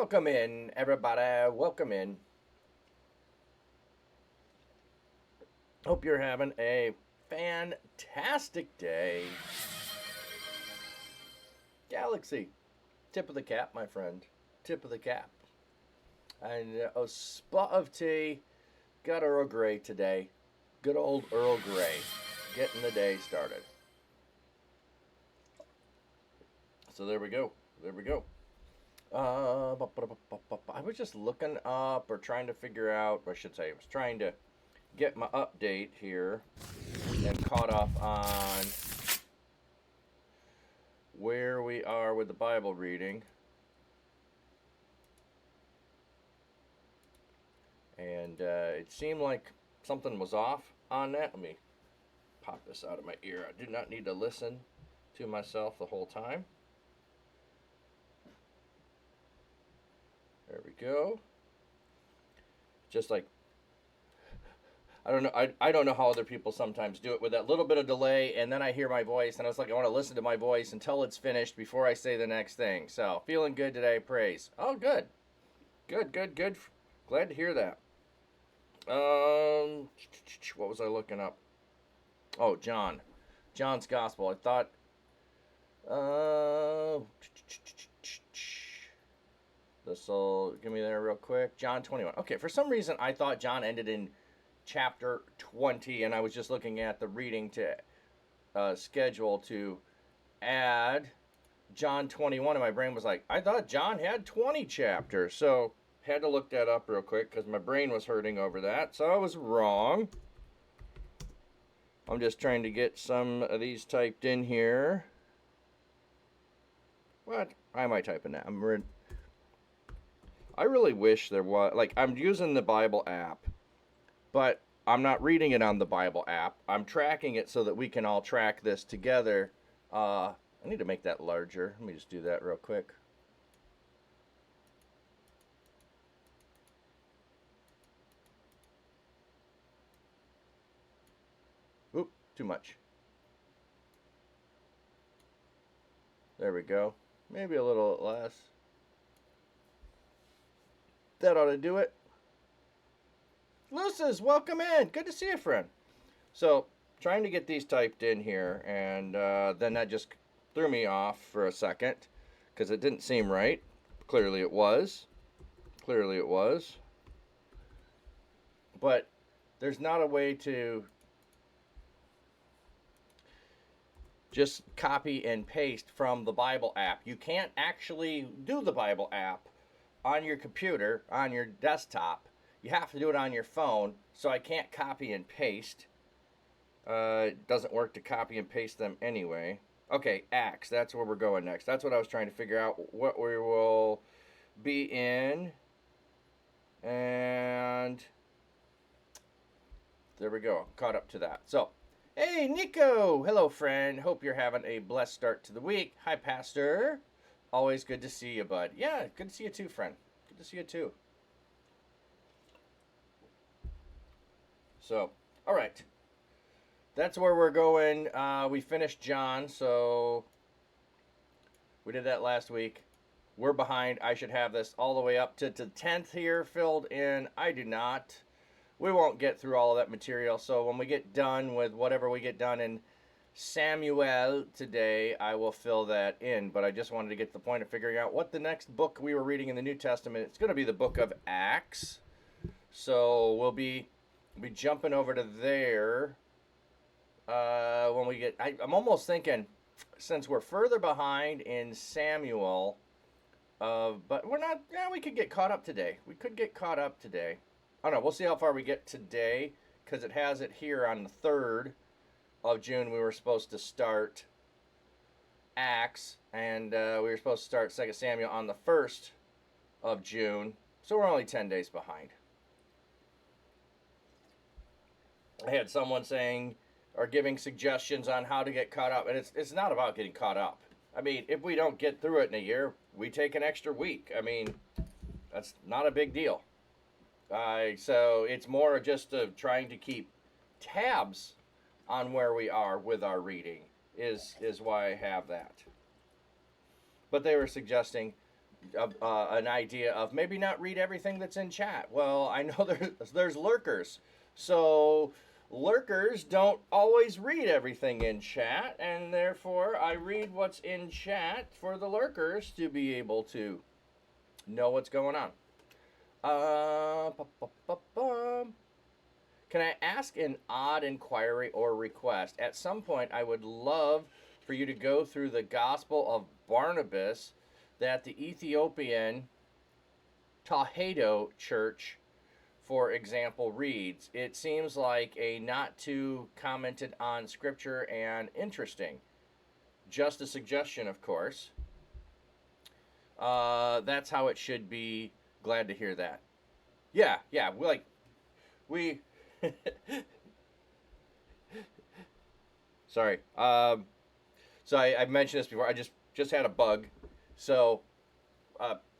Welcome in, everybody. Welcome in. Hope you're having a fantastic day. Galaxy. Tip of the cap, my friend. Tip of the cap. And a spot of tea. Got Earl Grey today. Good old Earl Grey. Getting the day started. So there we go. There we go. I was just looking up or trying to figure out, or I should say, I was trying to get my update here and caught up on where we are with the Bible reading. And it seemed like something was off on that. Let me pop this out of my ear. I do not need to listen to myself the whole time. There we go. Just like, I don't know. I don't know how other people sometimes do it with that little bit of delay, and then I hear my voice, and I was like, I want to listen to my voice until it's finished before I say the next thing. So, feeling good today, praise. Oh, good. Good. Glad to hear that. What was I looking up? Oh, John's Gospel. I thought, this will give me there real quick. John 21. Okay, for some reason I thought John ended in chapter 20, and I was just looking at the reading to schedule to add John 21, and my brain was like, I thought John had 20 chapters, so had to look that up real quick because my brain was hurting over that, so I was wrong. I'm just trying to get some of these typed in here. What? Why am I typing that? I really wish there was, like, I'm using the Bible app, but I'm not reading it on the Bible app. I'm tracking it so that we can all track this together. I need to make that larger. Let me just do that real quick. Oop, too much. There we go. Maybe a little less. That ought to do it. Lucis, welcome in. Good to see you, friend. So, trying to get these typed in here, and then that just threw me off for a second because it didn't seem right. Clearly it was. But there's not a way to just copy and paste from the Bible app. You can't actually do the Bible app on your computer, on your desktop. You have to do it on your phone, so I can't copy and paste. It doesn't work to copy and paste them anyway. Okay, Acts, that's where we're going next. That's what I was trying to figure out, what we will be in. And there we go, caught up to that. So, hey, Nico! Hello, friend. Hope you're having a blessed start to the week. Hi, Pastor. Always good to see you, bud. Yeah, good to see you too, friend. Good to see you too. So, all right. That's where we're going. We finished John, so we did that last week. We're behind. I should have this all the way up to the 10th here filled in. I do not. We won't get through all of that material, so when we get done with whatever we get done in Samuel today, I will fill that in. But I just wanted to get to the point of figuring out what the next book we were reading in the New Testament. It's going to be the book of Acts. So we'll be jumping over to there when we get. I'm almost thinking, since we're further behind in Samuel, but we're not. Yeah, we could get caught up today. We could get caught up today. I don't know. We'll see how far we get today because it has it here on the 3rd of June. We were supposed to start Acts, and we were supposed to start 2 Samuel on the 1st of June. So we're only 10 days behind. I had someone saying or giving suggestions on how to get caught up, and it's not about getting caught up. I mean, if we don't get through it in a year, we take an extra week. I mean, that's not a big deal. So it's more just of trying to keep tabs on where we are with our reading is why I have that. But they were suggesting an idea of maybe not read everything that's in chat. Well, I know there's lurkers, so lurkers don't always read everything in chat, and therefore I read what's in chat for the lurkers to be able to know what's going on. Can I ask an odd inquiry or request? At some point, I would love for you to go through the Gospel of Barnabas that the Ethiopian Tahedo Church, for example, reads. It seems like a not too commented on scripture and interesting. Just a suggestion, of course. That's how it should be. Glad to hear that. Yeah, we sorry. So I mentioned this before. I just had a bug, so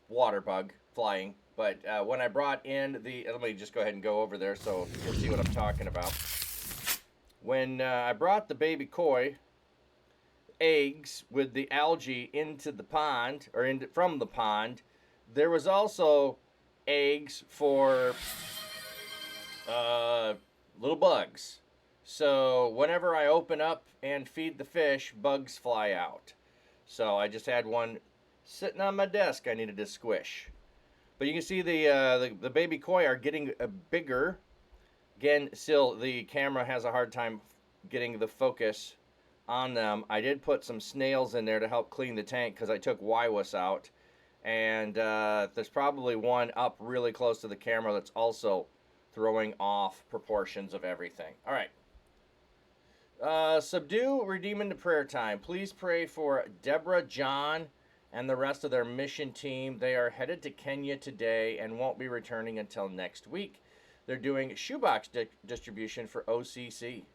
water bug flying. But when I brought in let me just go ahead and go over there so you can see what I'm talking about. When I brought the baby koi eggs with the algae into the pond or from the pond, there was also eggs for little bugs. So whenever I open up and feed the fish, bugs fly out. So I just had one sitting on my desk I needed to squish. But you can see the baby koi are getting bigger. Again, still the camera has a hard time getting the focus on them. I did put some snails in there to help clean the tank because I took Waiwus out. And there's probably one up really close to the camera that's also throwing off proportions of everything. All right. Subdue, redeem into prayer time. Please pray for Deborah, John, and the rest of their mission team. They are headed to Kenya today and won't be returning until next week. They're doing shoebox distribution for OCC.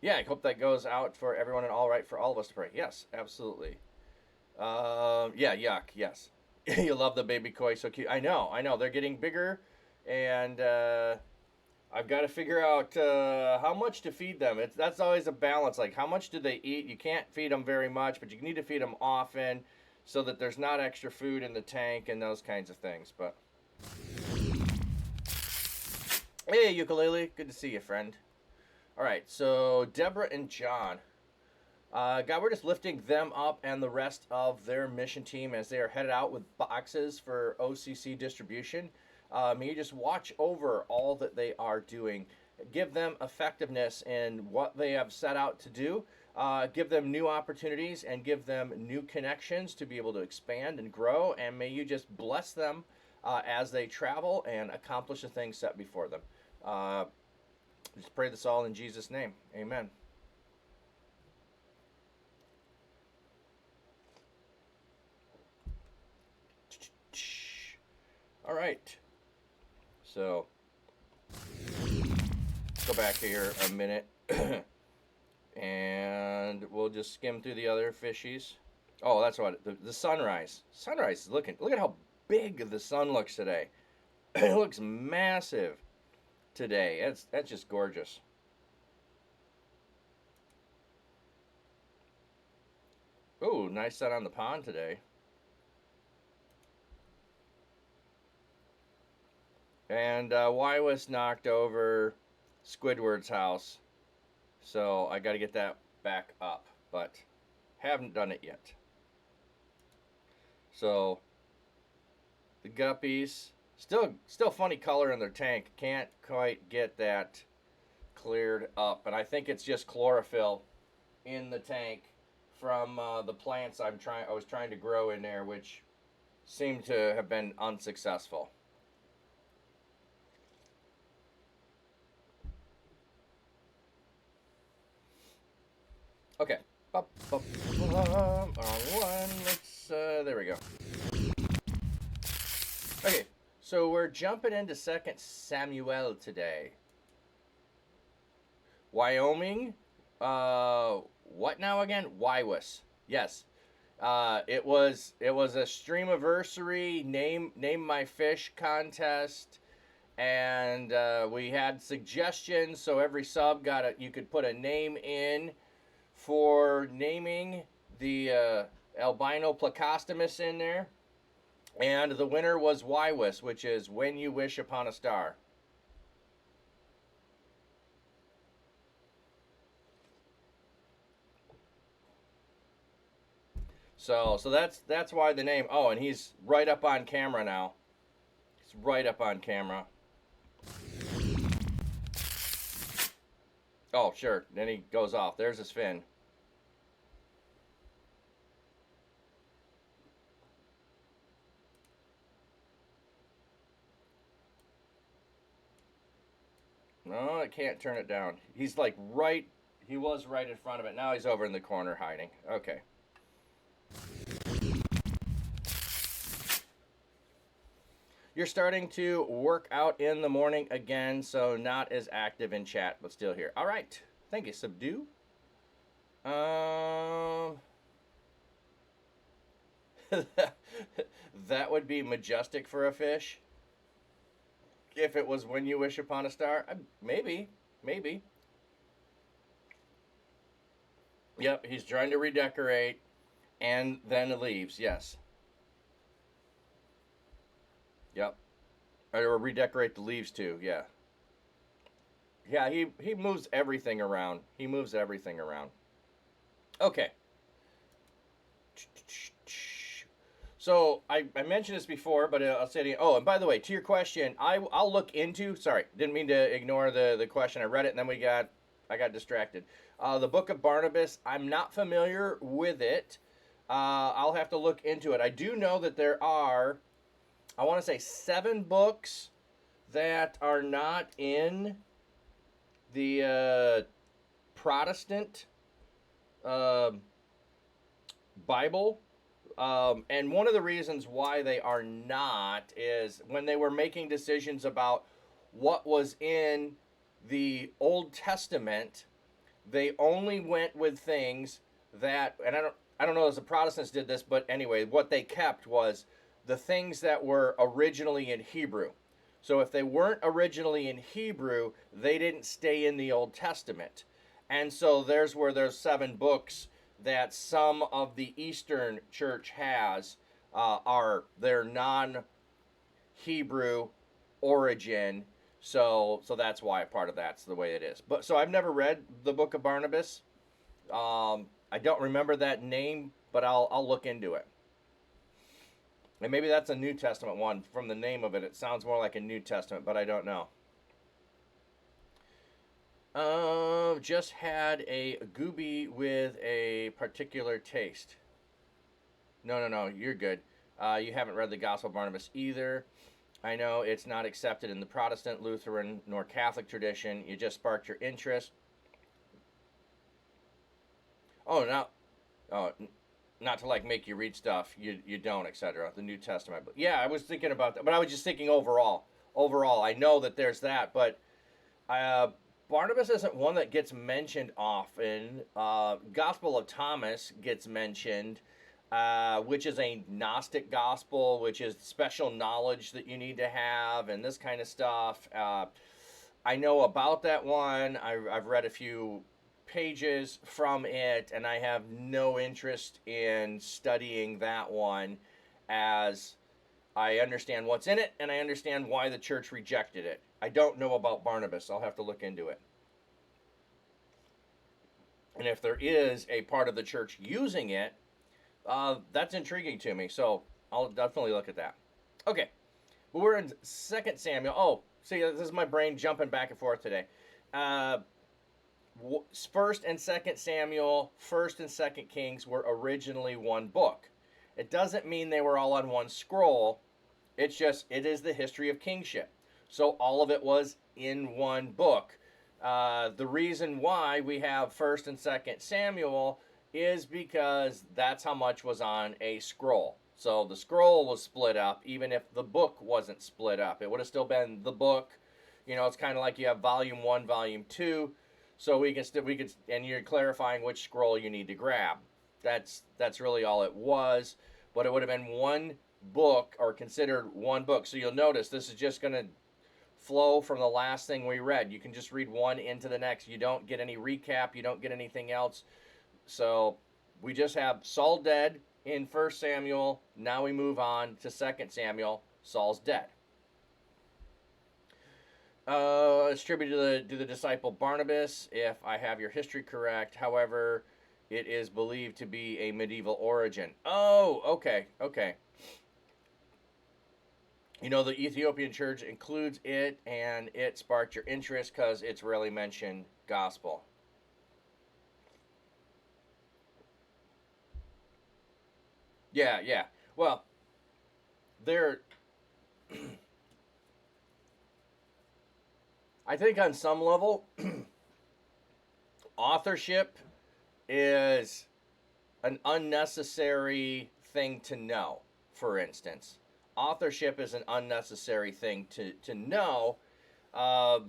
Yeah, I hope that goes out for everyone and all right for all of us to pray. Yes, absolutely. Yeah, yuck, yes. You love the baby koi, so cute. I know. They're getting bigger, and I've got to figure out how much to feed them. That's always a balance. Like, how much do they eat? You can't feed them very much, but you need to feed them often so that there's not extra food in the tank and those kinds of things. But hey, ukulele, good to see you, friend. All right, so Deborah and John. God, we're just lifting them up and the rest of their mission team as they are headed out with boxes for OCC distribution. May you just watch over all that they are doing. Give them effectiveness in what they have set out to do. Give them new opportunities and give them new connections to be able to expand and grow. And may you just bless them as they travel and accomplish the things set before them. Just pray this all in Jesus' name. Amen. All right. So, let's go back here a minute. And we'll just skim through the other fishies. Oh, that's what, the sunrise. Sunrise is look at how big the sun looks today. It looks massive today. That's just gorgeous. Oh, nice sun on the pond today. And Waiwus knocked over Squidward's house. So I got to get that back up, but haven't done it yet. So the guppies, still funny color in their tank. Can't quite get that cleared up, and I think it's just chlorophyll in the tank from the plants I was trying to grow in there, which seemed to have been unsuccessful. Okay. On one. Let's. There we go. Okay. So we're jumping into 2 Samuel today. Wyoming. What now again? Waiwus. Yes. It was a Streamiversary name my fish contest, and we had suggestions. So every sub you could put a name in. for naming the albino Plecostomus in there. And the winner was Wywis, which is When You Wish Upon a Star. So that's why the name. Oh, and he's right up on camera now. He's right up on camera. Oh, sure. Then he goes off. There's his fin. No, I can't turn it down. He's like right. He was right in front of it. Now he's over in the corner hiding. Okay. You're starting to work out in the morning again, so not as active in chat, but still here. All right. Thank you, Subdue. That would be majestic for a fish. If it was When You Wish Upon a Star, maybe. Yep, he's trying to redecorate and then leaves, yes. Yep. Or redecorate the leaves too, yeah. Yeah, he moves everything around. He moves everything around. Okay. So I mentioned this before, but I'll say it again. Oh, and by the way, to your question, I'll look into. Sorry, didn't mean to ignore the question. I read it and then I got distracted. The Book of Barnabas. I'm not familiar with it. I'll have to look into it. I do know that there are, I want to say 7 books that are not in the Protestant Bible. And one of the reasons why they are not is when they were making decisions about what was in the Old Testament, they only went with things that, and I don't know if the Protestants did this, but anyway, what they kept was the things that were originally in Hebrew. So if they weren't originally in Hebrew, they didn't stay in the Old Testament. And so there's where there's 7 books that some of the Eastern Church has are their non-Hebrew origin. So that's why part of that's the way it is. But so I've never read the Book of Barnabas. I don't remember that name, but I'll look into it. And maybe that's a New Testament one. From the name of it, it sounds more like a New Testament, but I don't know. Just had a Gooby with a particular taste. No, you're good. You haven't read the Gospel of Barnabas either. I know it's not accepted in the Protestant, Lutheran, nor Catholic tradition. You just sparked your interest. Oh, not to like make you read stuff you don't, etc. The New Testament. But yeah, I was thinking about that, but I was just thinking overall. Overall, I know that there's that, but Barnabas isn't one that gets mentioned often. Gospel of Thomas gets mentioned, which is a Gnostic gospel, which is special knowledge that you need to have and this kind of stuff. I know about that one. I've read a few pages from it, and I have no interest in studying that one, as I understand what's in it and I understand why the church rejected it. I don't know about Barnabas. I'll have to look into it. And if there is a part of the church using it, that's intriguing to me. So I'll definitely look at that. Okay. Well, we're in 2 Samuel. Oh, see, this is my brain jumping back and forth today. 1st and 2nd Samuel, 1st and 2nd Kings were originally one book. It doesn't mean they were all on one scroll. It's just, it is the history of kingship. So all of it was in one book. The reason why we have 1st and 2nd Samuel is because that's how much was on a scroll. So the scroll was split up, even if the book wasn't split up. It would have still been the book. You know, it's kind of like you have volume 1, volume 2. So we could, and you're clarifying which scroll you need to grab. That's really all it was. But it would have been one book, or considered one book. So you'll notice this is just going to flow from the last thing we read. You can just read one into the next. You don't get any recap. You don't get anything else. So we just have Saul dead in 1 Samuel. Now we move on to 2 Samuel. Saul's dead. It's attributed to the disciple Barnabas, if I have your history correct. However, it is believed to be a medieval origin. Oh, okay, okay. You know, the Ethiopian church includes it, and it sparked your interest because it's rarely mentioned gospel. Yeah, yeah. Well, there. I think on some level, authorship is an unnecessary thing to know. For instance, authorship is an unnecessary thing to know. Uh,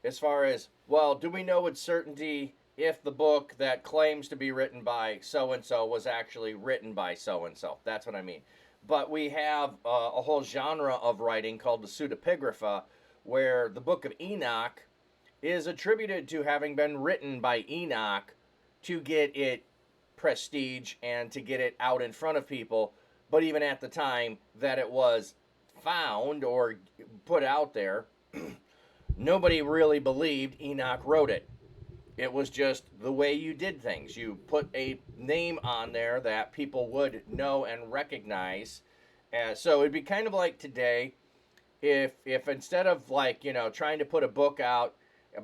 as far as, well, do we know with certainty if the book that claims to be written by so and so was actually written by so and so? That's what I mean. But we have a whole genre of writing called the pseudepigrapha, where the book of Enoch is attributed to having been written by Enoch to get it prestige and to get it out in front of people. But even at the time that it was found or put out there, nobody really believed Enoch wrote it. It was just the way you did things. You put a name on there that people would know and recognize. So it'd be kind of like today if instead of, like, you know, trying to put a book out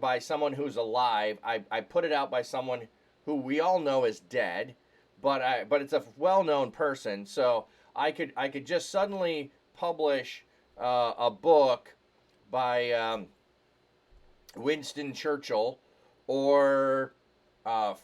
by someone who's alive, I put it out by someone who we all know is dead, but it's a well-known person. So I could just suddenly publish a book by Winston Churchill or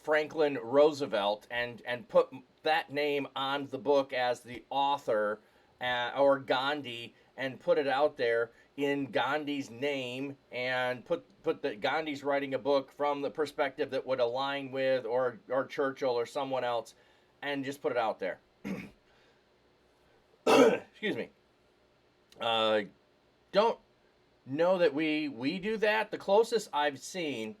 Franklin Roosevelt and put that name on the book as the author, or Gandhi, and put it out there in Gandhi's name, and put that Gandhi's writing a book from the perspective that would align with or Churchill or someone else, and just put it out there. Excuse me. Don't know that we do that. The closest I've seen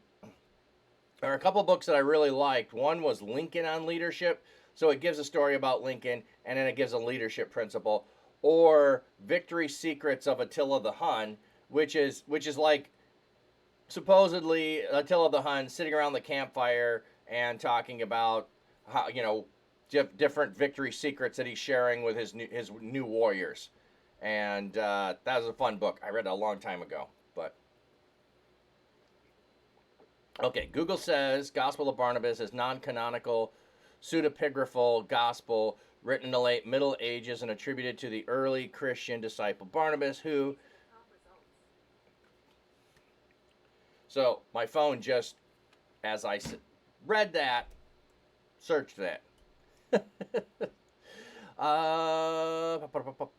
are a couple books that I really liked. One was Lincoln on Leadership, so it gives a story about Lincoln and then it gives a leadership principle. Or Victory Secrets of Attila the Hun, which is like supposedly Attila the Hun sitting around the campfire and talking about how, you know, different victory secrets that he's sharing with his new warriors. And that was a fun book. I read it a long time ago, but okay. Google says Gospel of Barnabas is non-canonical, pseudepigraphal gospel written in the late Middle Ages and attributed to the early Christian disciple Barnabas, who. So my phone just, as I read that, searched that.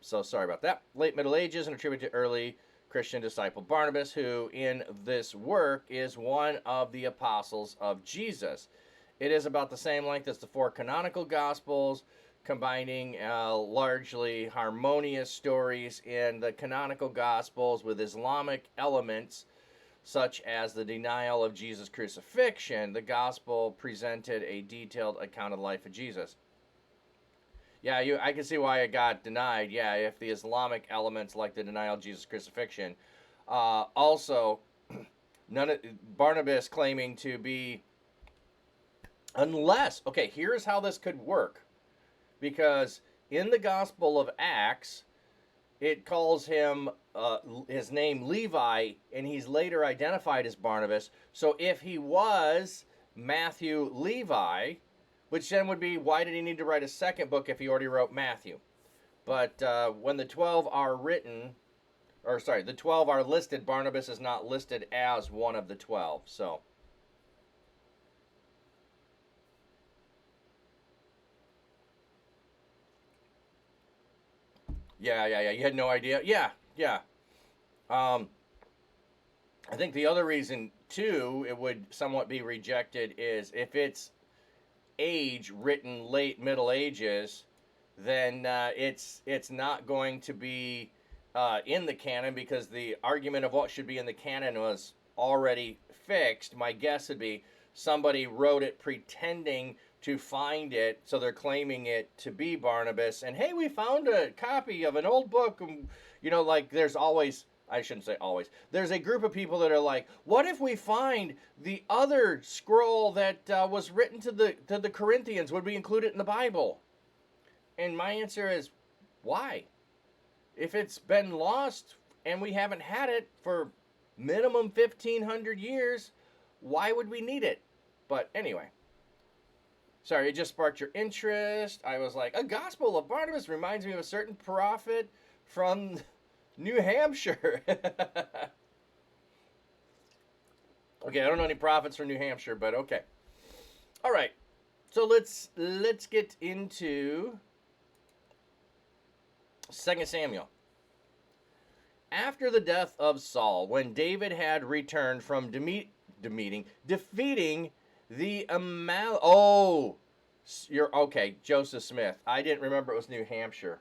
So sorry about that. Late Middle Ages and attributed to early Christian disciple Barnabas, who in this work is one of the apostles of Jesus. It is about the same length as the four canonical Gospels, combining largely harmonious stories in the canonical Gospels with Islamic elements, such as the denial of Jesus' crucifixion. The Gospel presented a detailed account of the life of Jesus. Yeah, I can see why it got denied. Yeah, if the Islamic elements, like the denial of Jesus' crucifixion. Also, Barnabas claiming to be, unless, okay, here's how this could work. Because in the Gospel of Acts, it calls him, his name Levi, and he's later identified as Barnabas. So if he was Matthew Levi, which then would be, why did he need to write a second book if he already wrote Matthew? But when the 12 are written, or sorry, the 12 are listed, Barnabas is not listed as one of the 12. So yeah. You had no idea? Yeah. I think the other reason, too, it would somewhat be rejected is if it's age written late Middle Ages, then it's not going to be in the canon, because the argument of what should be in the canon was already fixed. My guess would be, somebody wrote it pretending to find it, so they're claiming it to be Barnabas. And hey, we found a copy of an old book. Like there's always, I shouldn't say always, there's a group of people that are like, what if we find the other scroll that was written to the Corinthians? Would we include it in the Bible? And my answer is, why? If it's been lost and we haven't had it for minimum 1,500 years, why would we need it? But anyway, sorry, it just sparked your interest. I was like, a Gospel of Barnabas reminds me of a certain prophet from New Hampshire. Okay, I don't know any prophets from New Hampshire, but okay. All right, so let's get into 2 Samuel. After the death of Saul, when David had returned from defeating the you're okay, Joseph Smith. I didn't remember it was New Hampshire.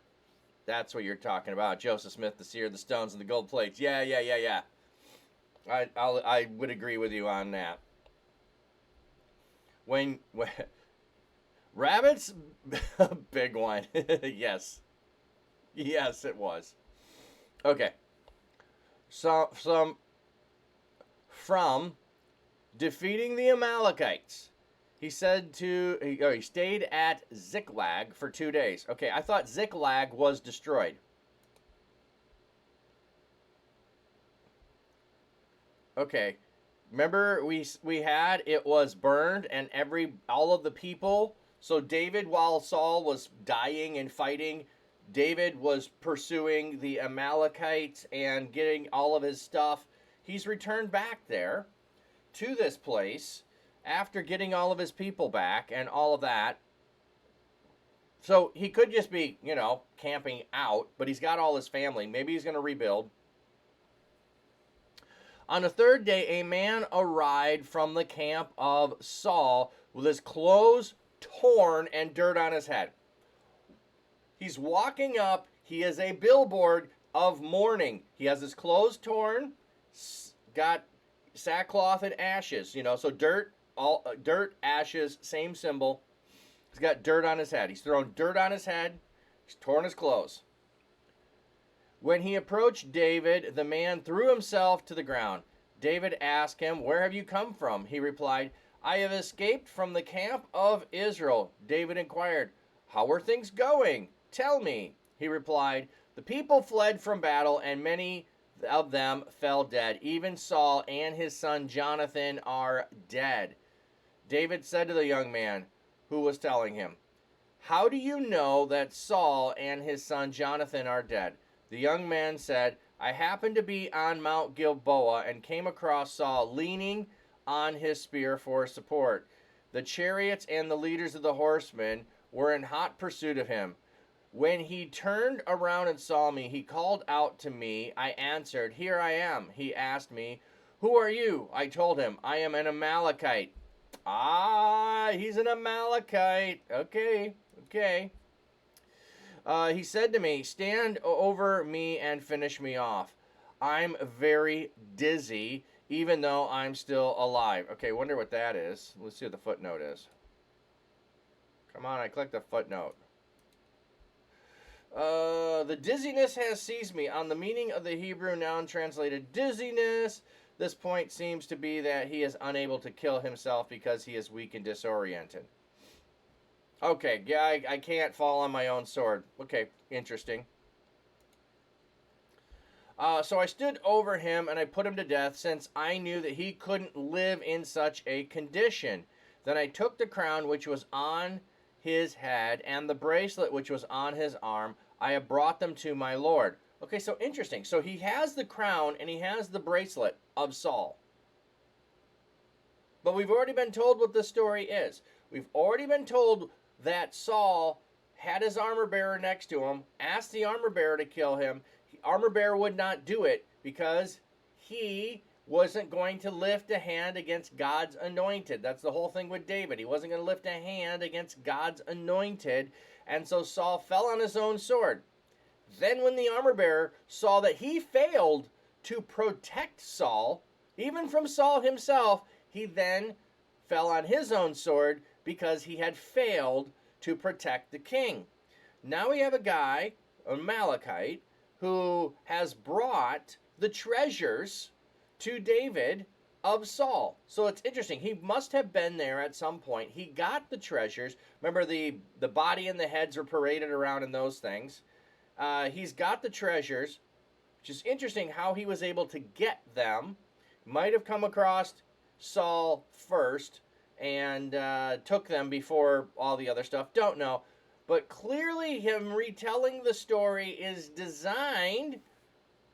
That's what you're talking about. Joseph Smith, the seer of the stones and the gold plates. Yeah. I would agree with you on that. When rabbits, big one. Yes, it was. Okay. So from defeating the Amalekites, he stayed at Ziklag for 2 days. Okay, I thought Ziklag was destroyed. Okay, remember we had it was burned and all of the people. So David, while Saul was dying and fighting, David was pursuing the Amalekites and getting all of his stuff. He's returned back there to this place after getting all of his people back and all of that. So he could just be, camping out, but he's got all his family. Maybe he's going to rebuild. On the third day, a man arrived from the camp of Saul with his clothes torn and dirt on his head. He's walking up. He has a billboard of mourning. He has his clothes torn, got sackcloth and ashes. So dirt, ashes, same symbol. He's got dirt on his head. He's thrown dirt on his head. He's torn his clothes. When he approached David, the man threw himself to the ground. David asked him, "Where have you come from?" He replied, "I have escaped from the camp of Israel." David inquired, "How are things going? Tell me." He replied, "The people fled from battle, and many of them fell dead. Even Saul and his son Jonathan are dead." David said to the young man who was telling him, "How do you know that Saul and his son Jonathan are dead?" The young man said, "I happened to be on Mount Gilboa and came across Saul leaning on his spear for support. The chariots and the leaders of the horsemen were in hot pursuit of him. When he turned around and saw me, he called out to me. I answered, 'Here I am.' He asked me, 'Who are you?' I told him, 'I am an Amalekite.'" Ah, he's an Amalekite. Okay. He said to me, "Stand over me and finish me off. I'm very dizzy, even though I'm still alive." Okay, wonder what that is. Let's see what the footnote is. Come on, I clicked the footnote. The dizziness has seized me. On the meaning of the Hebrew noun translated dizziness, this point seems to be that he is unable to kill himself because he is weak and disoriented. Okay, yeah, I can't fall on my own sword. Okay, interesting. So I stood over him and I put him to death, since I knew that he couldn't live in such a condition. Then I took the crown which was on his head and the bracelet which was on his arm. I have brought them to my Lord. Okay, so interesting. So he has the crown and he has the bracelet of Saul. But we've already been told what the story is. We've already been told that Saul had his armor bearer next to him, asked the armor bearer to kill him. The armor bearer would not do it because he wasn't going to lift a hand against God's anointed. That's the whole thing with David. He wasn't going to lift a hand against God's anointed. And so Saul fell on his own sword. Then when the armor bearer saw that he failed to protect Saul, even from Saul himself, he then fell on his own sword because he had failed to protect the king. Now we have a guy, a Amalekite, who has brought the treasures to David of Saul. So it's interesting. He must have been there at some point. He got the treasures. Remember, the body and the heads were paraded around in those things. He's got the treasures, which is interesting how he was able to get them. Might have come across Saul first and took them before all the other stuff. Don't know. But clearly him retelling the story is designed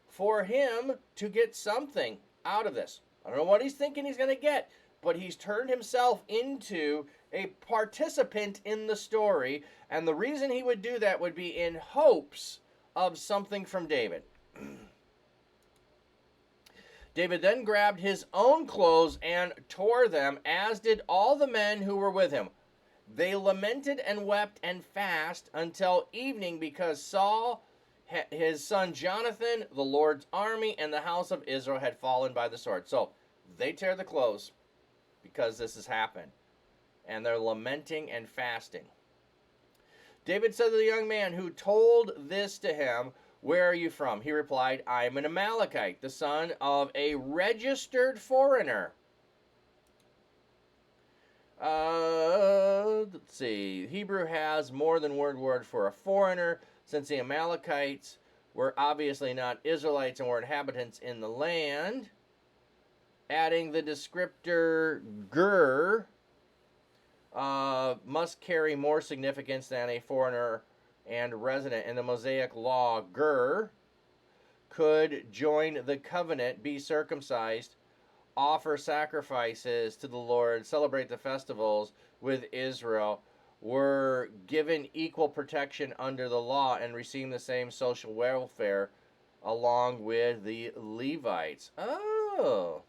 for him to get something out of this. I don't know what he's thinking he's going to get, but he's turned himself into a participant in the story. And the reason he would do that would be in hopes of something from David. David then grabbed his own clothes and tore them, as did all the men who were with him. They lamented and wept and fasted until evening because Saul, his son Jonathan, the Lord's army, and the house of Israel had fallen by the sword. So they tear the clothes because this has happened. And they're lamenting and fasting. David said to the young man who told this to him, "Where are you from?" He replied, "I am an Amalekite, the son of a registered foreigner." Let's see. Hebrew has more than one word for a foreigner, since the Amalekites were obviously not Israelites and were inhabitants in the land. Adding the descriptor ger must carry more significance than a foreigner and resident. In the Mosaic law, ger could join the covenant, be circumcised, offer sacrifices to the Lord, celebrate the festivals with Israel, were given equal protection under the law and receiving the same social welfare along with the Levites. Oh.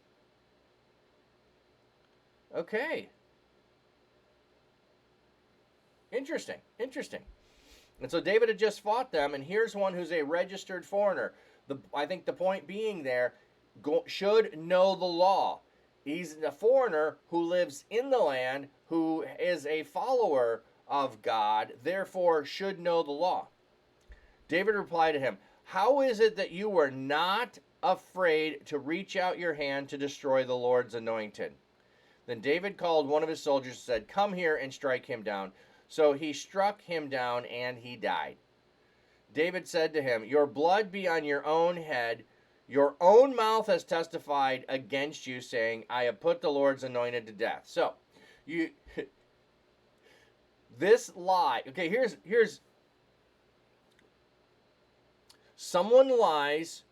Okay. Interesting. Interesting. And so David had just fought them, and here's one who's a registered foreigner. I think the point being there, should know the law. He's a foreigner who lives in the land, who is a follower of God, therefore should know the law. David replied to him, "How is it that you were not afraid to reach out your hand to destroy the Lord's anointed?" Then David called one of his soldiers and said, "Come here and strike him down." So he struck him down and he died. David said to him, "Your blood be on your own head. Your own mouth has testified against you, saying, I have put the Lord's anointed to death." So, this lie. Okay, here's someone lies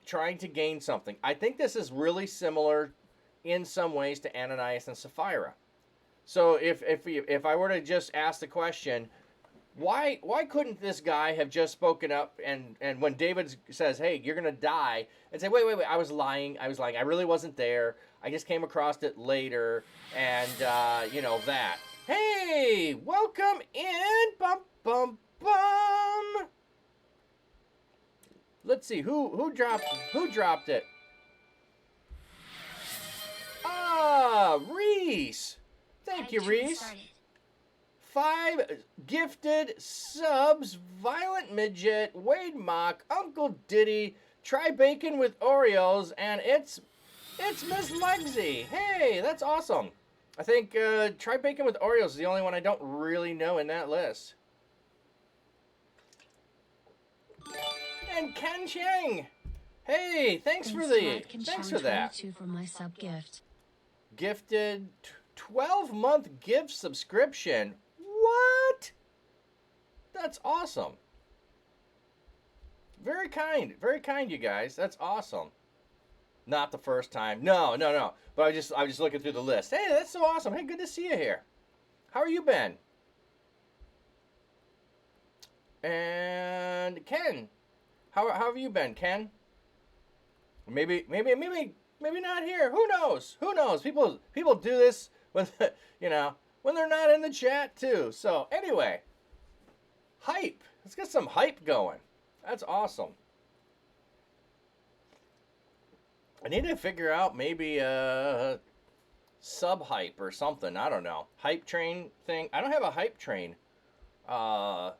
trying to gain something. I think this is really similar in some ways to Ananias and Sapphira. So if I were to just ask the question, why couldn't this guy have just spoken up and when David says, "Hey, you're gonna die," and say, wait, I was lying, I really wasn't there, I just came across it later, and that. Hey, welcome in, bum bum bum. Let's see who dropped it. Ah, Reese. Thank you, Reese. 5 gifted subs: Violent Midget, Wade Mock, Uncle Diddy, Try Bacon with Oreos, and it's Miss Legsy. Hey, that's awesome. I think Try Bacon with Oreos is the only one I don't really know in that list. And Ken Chang. Hey, thanks for that. For my sub gift. Gifted 12-month gift subscription. What? That's awesome. Very kind, you guys. That's awesome. Not the first time. No. But I was just looking through the list. Hey, that's so awesome. Hey, good to see you here. How are you been? And Ken, how have you been, Ken? Maybe not here. Who knows? People do this when when they're not in the chat too. So anyway, hype. Let's get some hype going. That's awesome. I need to figure out maybe sub hype or something. I don't know. Hype train thing. I don't have a hype train uh,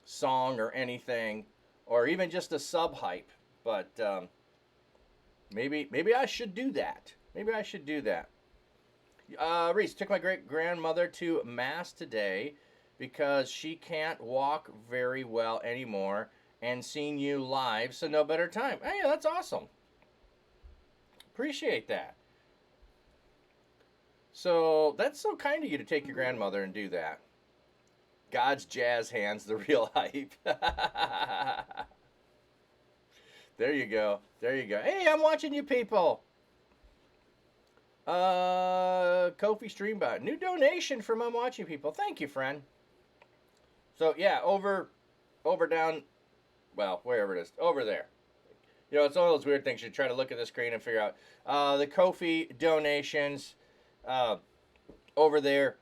song or anything, or even just a sub hype. But maybe I should do that. Maybe I should do that. Reese took my great grandmother to mass today because she can't walk very well anymore, and seeing you live, so no better time. Hey, that's awesome. Appreciate that. So that's so kind of you to take your grandmother and do that. God's jazz hands, the real hype. There you go. There you go. Hey, I'm watching you people. Kofi Streambot. New donation from I'm watching people. Thank you, friend. So yeah, over down, well, wherever it is. Over there. You know, it's one of those weird things. You try to look at the screen and figure out the Kofi donations over there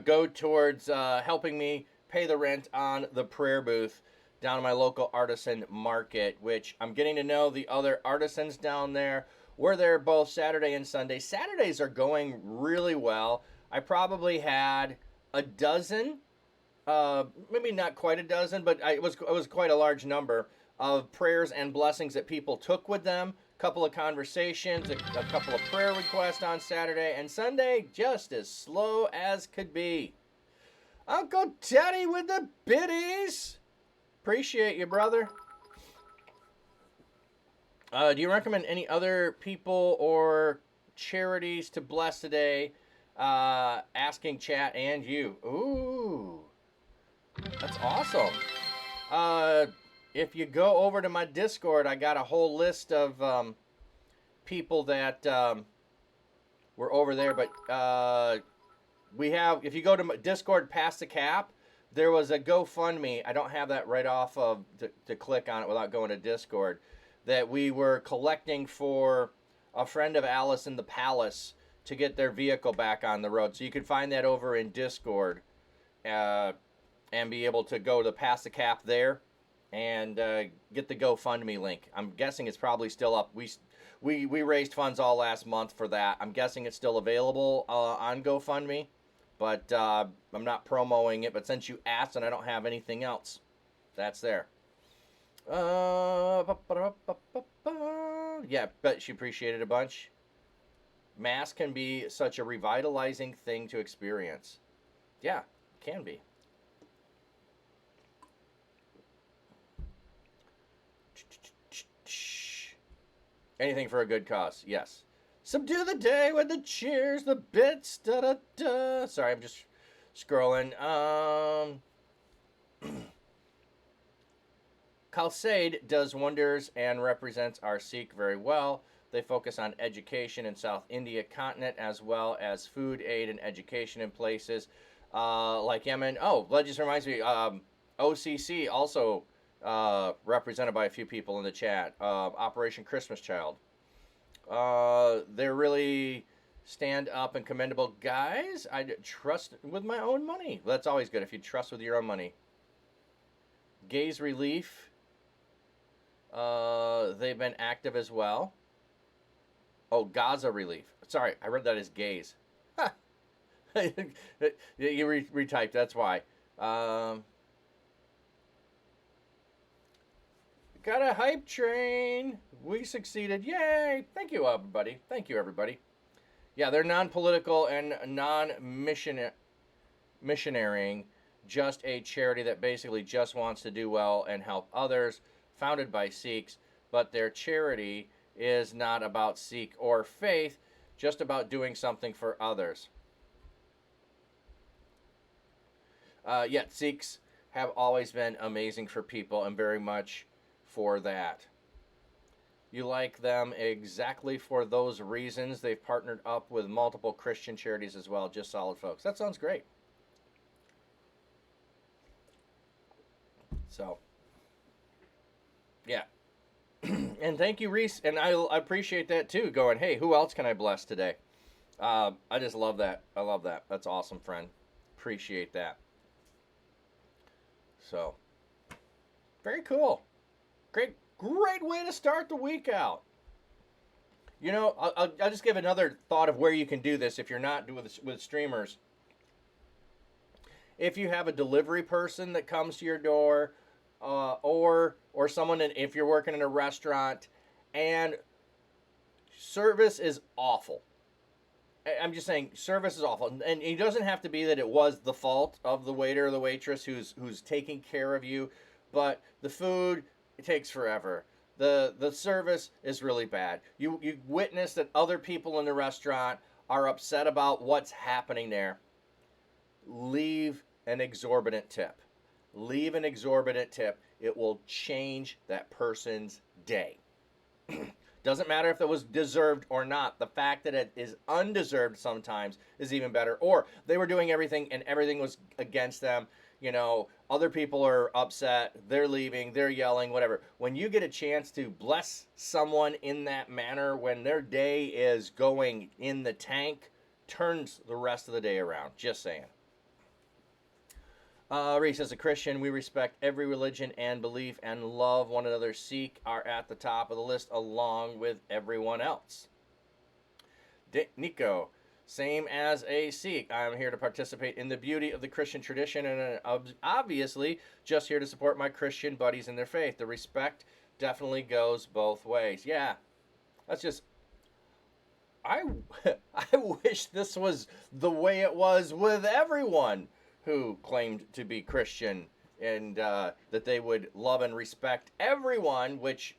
go towards helping me pay the rent on the prayer booth down in my local artisan market, which I'm getting to know the other artisans down there. We're there both Saturday and Sunday. Saturdays are going really well. I probably had a dozen, maybe not quite a dozen, but it was quite a large number of prayers and blessings that people took with them. A couple of conversations, a couple of prayer requests on Saturday, and Sunday just as slow as could be. Uncle Teddy with the biddies. Appreciate you, brother. Do you recommend any other people or charities to bless today? Asking chat and you. Ooh, that's awesome. If you go over to my Discord, I got a whole list of people that were over there. But we have, if you go to Discord past the cap, there was a GoFundMe. I don't have that right off of to click on it without going to Discord. That we were collecting for a friend of Alice in the Palace to get their vehicle back on the road. So you can find that over in Discord and be able to go to Pass the Cap there and get the GoFundMe link. I'm guessing it's probably still up. We raised funds all last month for that. I'm guessing it's still available on GoFundMe, but I'm not promoting it. But since you asked and I don't have anything else, that's there. Yeah, bet she appreciated a bunch. Mass can be such a revitalizing thing to experience. Yeah, can be. Anything for a good cause, yes. Subdue the day with the cheers, the bits, da da da. Sorry, I'm just scrolling. Khalsaid does wonders and represents our Sikh very well. They focus on education in South India continent as well as food aid and education in places like Yemen. Oh, that just reminds me. OCC also represented by a few people in the chat. Operation Christmas Child. They're really stand up and commendable guys. I trust with my own money. That's always good if you trust with your own money. Gaze Relief. They've been active as well. Oh, Gaza Relief. Sorry, I read that as gays. You retyped, that's why. Got a hype train. We succeeded. Yay! Thank you, everybody. Thank you, everybody. Yeah, they're non-political and non-missionarying. Just a charity that basically just wants to do well and help others. Founded by Sikhs, but their charity is not about Sikh or faith, just about doing something for others. Yet Sikhs have always been amazing for people and very much for that. You like them exactly for those reasons. They've partnered up with multiple Christian charities as well. Just solid folks. That sounds great. So, yeah. And thank you, Reese. And I appreciate that too. Going, hey, who else can I bless today? I just love that. I love that. That's awesome, friend. Appreciate that. So, very cool. Great way to start the week out. You know, I'll just give another thought of where you can do this if you're not doing this with streamers. If you have a delivery person that comes to your door, or someone if you're working in a restaurant, and service is awful. I'm just saying service is awful, and it doesn't have to be that it was the fault of the waiter or the waitress who's taking care of you, but the food, it takes forever. The service is really bad. You witness that other people in the restaurant are upset about what's happening there. Leave an exorbitant tip. Leave an exorbitant tip. It will change that person's day. Doesn't matter if it was deserved or not. The fact that it is undeserved sometimes is even better. Or they were doing everything and everything was against them. You know, other people are upset. They're leaving. They're yelling, whatever. When you get a chance to bless someone in that manner, when their day is going in the tank, turns the rest of the day around. Just saying. Reese, as a Christian, we respect every religion and belief and love one another. Sikh are at the top of the list along with everyone else. Nico, same as a Sikh. I'm here to participate in the beauty of the Christian tradition and obviously just here to support my Christian buddies in their faith. The respect definitely goes both ways. Yeah, that's just... I wish this was the way it was with everyone who claimed to be Christian, and that they would love and respect everyone, which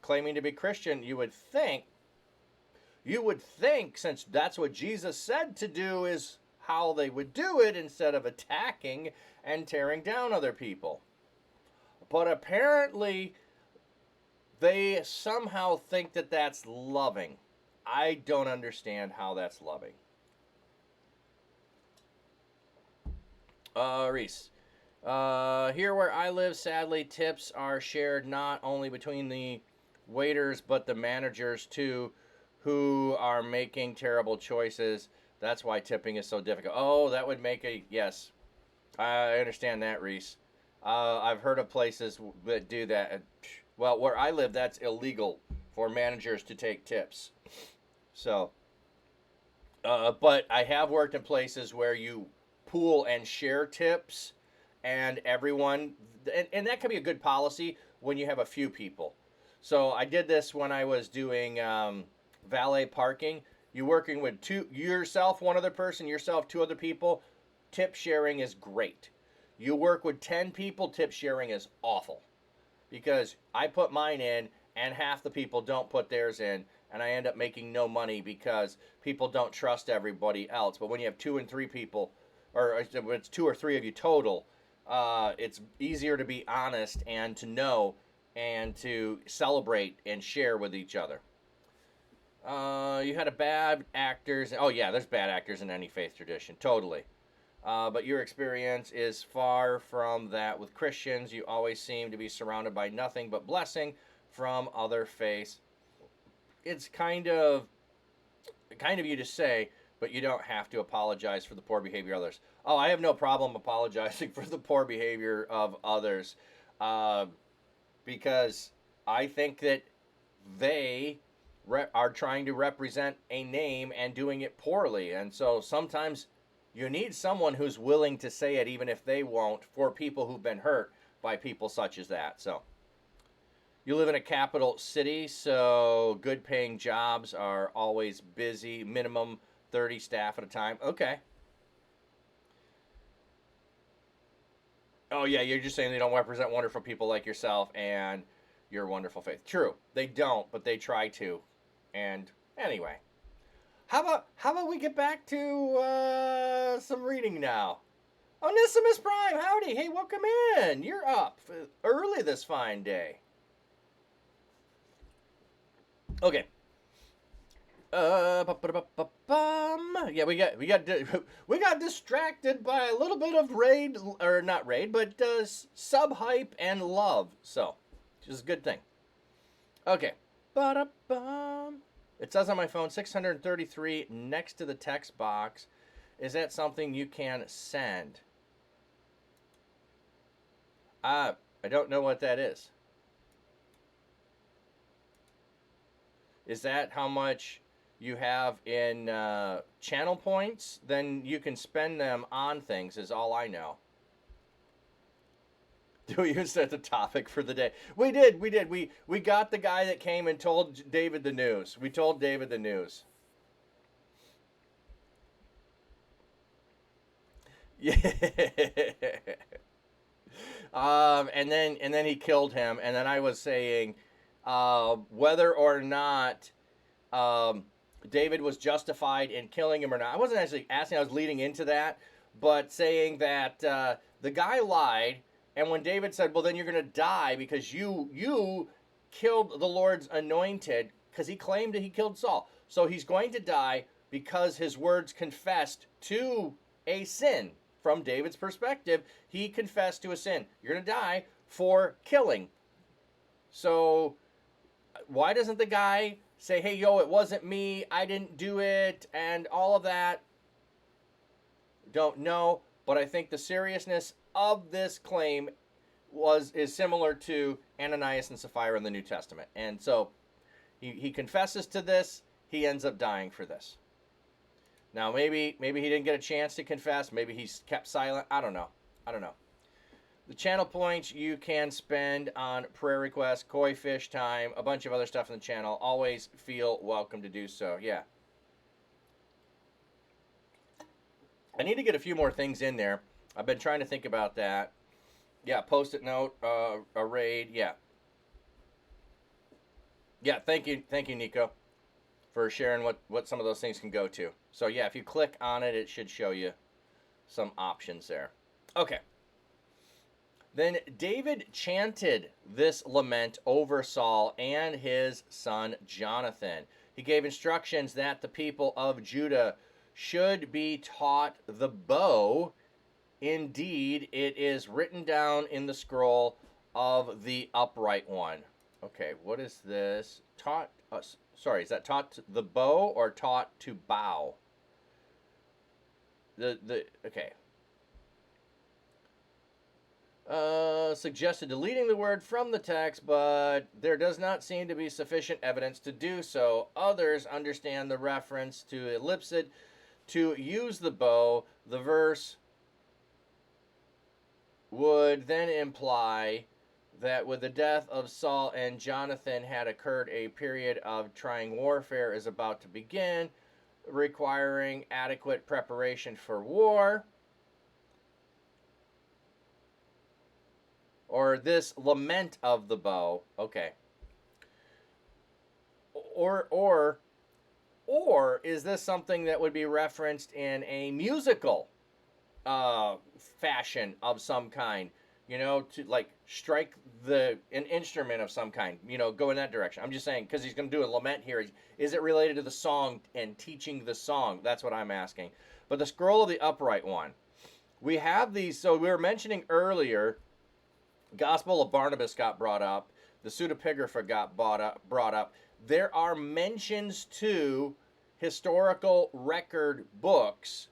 claiming to be Christian, you would think, since that's what Jesus said to do, is how they would do it instead of attacking and tearing down other people. But apparently, they somehow think that that's loving. I don't understand how that's loving. Reese. Here where I live, sadly, tips are shared not only between the waiters, but the managers too, who are making terrible choices. That's why tipping is so difficult. Oh, that would make a... Yes. I understand that, Reese. I've heard of places that do that. Well, where I live, that's illegal for managers to take tips. So, but I have worked in places where you pool and share tips, and everyone, and that can be a good policy when you have a few people. So I did this when I was doing valet parking. You working with yourself, one other person, yourself, two other people, tip sharing is great. You work with 10 people, tip sharing is awful, because I put mine in and half the people don't put theirs in, and I end up making no money because people don't trust everybody else. But when you have 2 and 3 people, or it's 2 or 3 of you total, it's easier to be honest and to know and to celebrate and share with each other. You had a bad actors. Oh yeah, there's bad actors in any faith tradition, totally. But your experience is far from that with Christians. You always seem to be surrounded by nothing but blessing from other faiths. It's kind of you to say, but you don't have to apologize for the poor behavior of others. Oh, I have no problem apologizing for the poor behavior of others, because I think that they are trying to represent a name and doing it poorly. And so sometimes you need someone who's willing to say it, even if they won't, for people who've been hurt by people such as that. So you live in a capital city, so good paying jobs are always busy, minimum 30 staff at a time. Okay. Oh, yeah, you're just saying they don't represent wonderful people like yourself and your wonderful faith. True, they don't, but they try to. And anyway, how about we get back to some reading now? Onesimus Prime, howdy. Hey, welcome in. You're up early this fine day. Okay. Yeah, we got distracted by a little bit of raid, or not raid, but sub hype and love. So, which is a good thing. Okay. It says on my phone 633 next to the text box. Is that something you can send? I don't know what that is. Is that how much you have in channel points? Then you can spend them on things, is all I know. Do we even set the topic for the day? We did. We got the guy that came and told David the news. We told David the news. Yeah. And then he killed him. And then I was saying whether or not um, David was justified in killing him or not. I wasn't actually asking. I was leading into that, but saying that the guy lied. And when David said, "Well, then you're going to die because you killed the Lord's anointed," because he claimed that he killed Saul, so he's going to die because his words confessed to a sin. From David's perspective, he confessed to a sin. You're going to die for killing. So why doesn't the guy say, "Hey, yo, it wasn't me. I didn't do it," and all of that? Don't know, but I think the seriousness of this claim is similar to Ananias and Sapphira in the New Testament. And so he confesses to this, he ends up dying for this. Now maybe he didn't get a chance to confess, maybe he's kept silent. I don't know. The channel points you can spend on prayer requests, koi fish time, a bunch of other stuff in the channel. Always feel welcome to do so. Yeah. I need to get a few more things in there. I've been trying to think about that. Yeah, post-it note, a raid. Yeah. Yeah, thank you, Nico, for sharing what some of those things can go to. So yeah, if you click on it, it should show you some options there. Okay. Then David chanted this lament over Saul and his son Jonathan. He gave instructions that the people of Judah should be taught the bow. Indeed, it is written down in the scroll of the upright one. Okay, what is this? Taught, is that taught the bow or taught to bow? Okay. Suggested deleting the word from the text, but there does not seem to be sufficient evidence to do so. Others understand the reference to ellipsid to use the bow. The verse would then imply that with the death of Saul and Jonathan had occurred, a period of trying warfare is about to begin, requiring adequate preparation for war. Or this lament of the bow. Okay. Or is this something that would be referenced in a musical fashion of some kind? You know, to like strike an instrument of some kind. You know, go in that direction. I'm just saying because he's going to do a lament here. Is it related to the song and teaching the song? That's what I'm asking. But the scroll of the upright one. We have these. So we were mentioning earlier. Gospel of Barnabas got brought up. The Pseudepigrapha got brought up. There are mentions to historical record books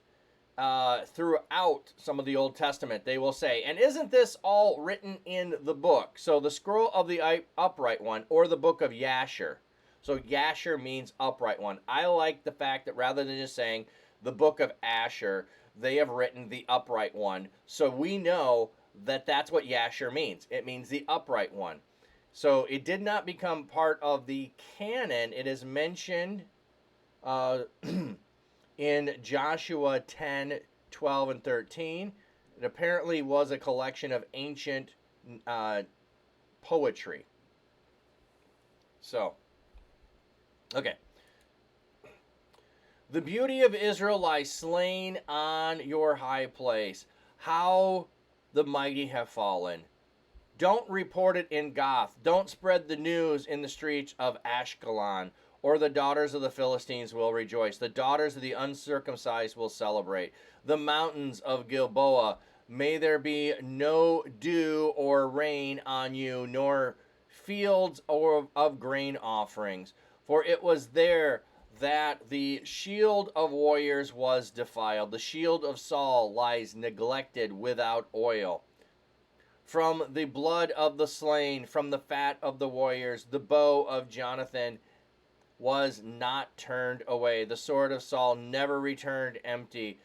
throughout some of the Old Testament. They will say, and isn't this all written in the book? So the scroll of the upright one, or the book of Yasher. So Yasher means upright one. I like the fact that rather than just saying the book of Asher, they have written the upright one. So we know that that's what Yasher means. It means the upright one. So it did not become part of the canon. It is mentioned in Joshua 10, 12, and 13. It apparently was a collection of ancient poetry. So, okay. The beauty of Israel lies slain on your high place. How the mighty have fallen. Don't report it in Gath. Don't spread the news in the streets of Ashkelon, or the daughters of the Philistines will rejoice. The daughters of the uncircumcised will celebrate. The mountains of Gilboa, may there be no dew or rain on you, nor fields of grain offerings. For it was there that the shield of warriors was defiled. The shield of Saul lies neglected without oil. From the blood of the slain, from the fat of the warriors, the bow of Jonathan was not turned away. The sword of Saul never returned empty.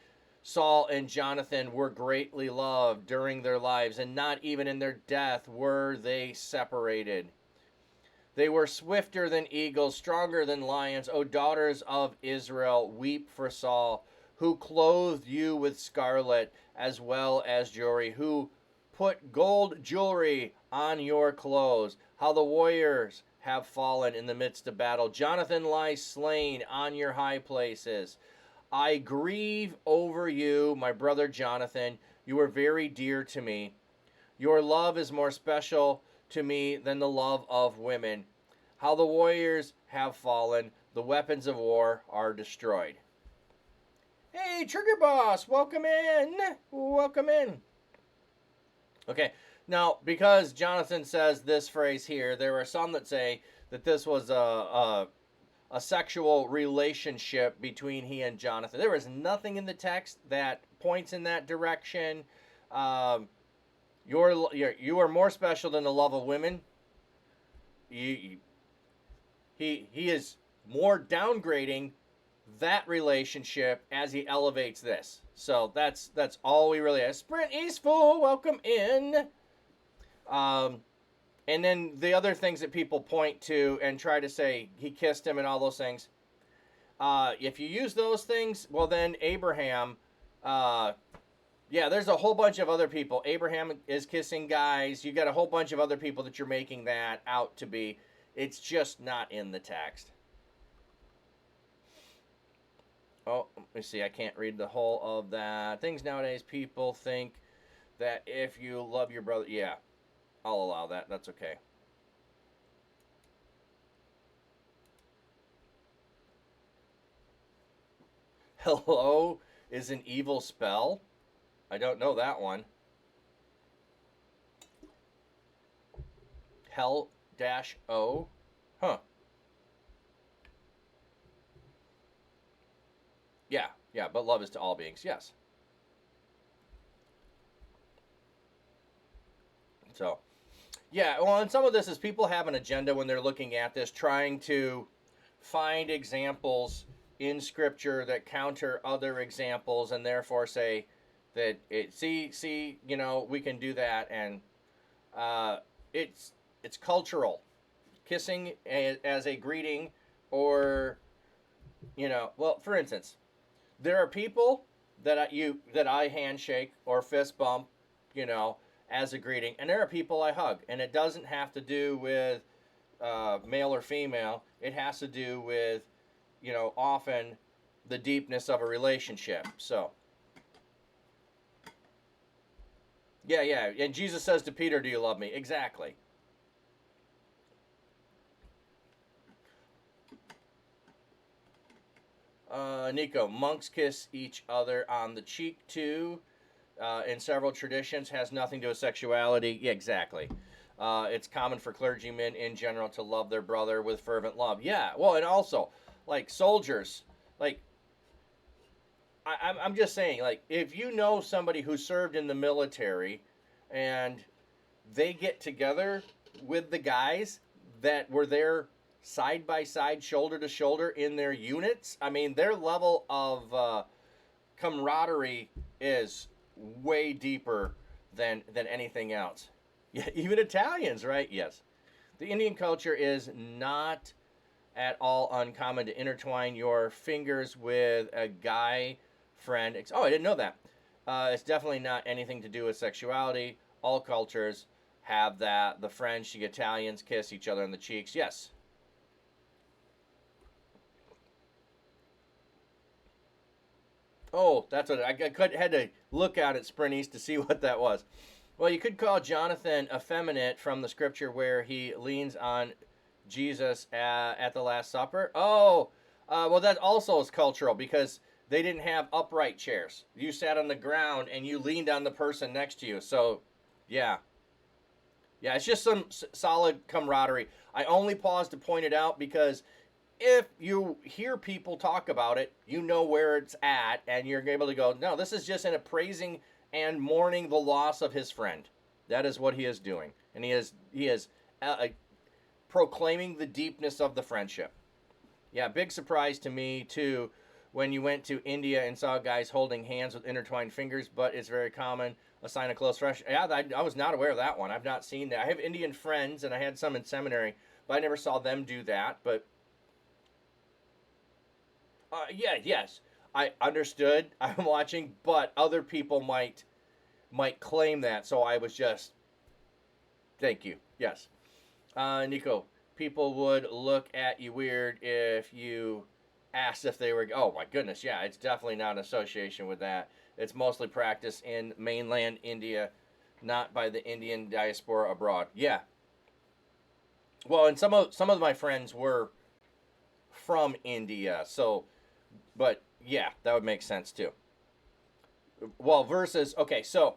Saul and Jonathan were greatly loved during their lives, and not even in their death were they separated. They were swifter than eagles, stronger than lions. O daughters of Israel, weep for Saul, who clothed you with scarlet as well as jewelry, who put gold jewelry on your clothes. How the warriors have fallen in the midst of battle. Jonathan lies slain on your high places. I grieve over you, my brother Jonathan. You are very dear to me. Your love is more special to me than the love of women. How the warriors have fallen. The weapons of war are destroyed. Hey, Trigger Boss, welcome in. Welcome in. Okay, now, because Jonathan says this phrase here, there are some that say that this was a sexual relationship between he and Jonathan. There is nothing in the text that points in that direction. You are more special than the love of women. He is more downgrading that relationship as he elevates this. So that's all we really have. Sprint Eastful, welcome in. And then the other things that people point to and try to say he kissed him and all those things. If you use those things, well then Abraham, there's a whole bunch of other people. Abraham is kissing guys. You got a whole bunch of other people that you're making that out to be. It's just not in the text. Oh, let me see. I can't read the whole of that. Things nowadays, people think that if you love your brother, yeah, I'll allow that. That's okay. Hello is an evil spell? I don't know that one. Hell-O? Huh. Yeah, but love is to all beings, yes. So, yeah, well, and some of this is people have an agenda when they're looking at this, trying to find examples in Scripture that counter other examples, and therefore say that we can do that, and it's cultural. Kissing as a greeting, or for instance, there are people that I handshake or fist bump, as a greeting, and there are people I hug, and it doesn't have to do with male or female. It has to do with, often the deepness of a relationship. So, yeah, and Jesus says to Peter, "Do you love me?" Exactly. Nico, monks kiss each other on the cheek too. In several traditions, has nothing to do with sexuality. Yeah, exactly. It's common for clergymen in general to love their brother with fervent love. Yeah, well, and also, like soldiers, like I'm just saying, like if you know somebody who served in the military, and they get together with the guys that were there side by side, shoulder to shoulder in their units, I mean, their level of camaraderie is way deeper than anything else. Yeah, even Italians, right? Yes. The Indian culture is not at all uncommon to intertwine your fingers with a guy friend. Oh, I didn't know that. It's definitely not anything to do with sexuality. All cultures have that. The French, the Italians kiss each other on the cheeks. Yes. Oh, that's what I had to look at it, Sprinties, to see what that was. Well, you could call Jonathan effeminate from the scripture where he leans on Jesus at the Last Supper. Oh, well, that also is cultural because they didn't have upright chairs. You sat on the ground and you leaned on the person next to you. So, yeah. Yeah, it's just some solid camaraderie. I only paused to point it out because if you hear people talk about it, you know where it's at, and you're able to go, no, this is just an appraising and mourning the loss of his friend. That is what he is doing, and he is proclaiming the deepness of the friendship. Yeah, big surprise to me too when you went to India and saw guys holding hands with intertwined fingers, but it's very common, a sign of close friendship. Yeah, I was not aware of that one. I've not seen that. I have Indian friends and I had some in seminary, but I never saw them do that. But yeah, yes, I understood. I'm watching, but other people might claim that. So I was just thank you. Yes, Nico. People would look at you weird if you asked if they were. Oh my goodness, yeah, it's definitely not an association with that. It's mostly practiced in mainland India, not by the Indian diaspora abroad. Yeah. Well, and some of my friends were from India, so but yeah, that would make sense too. Well, versus okay, so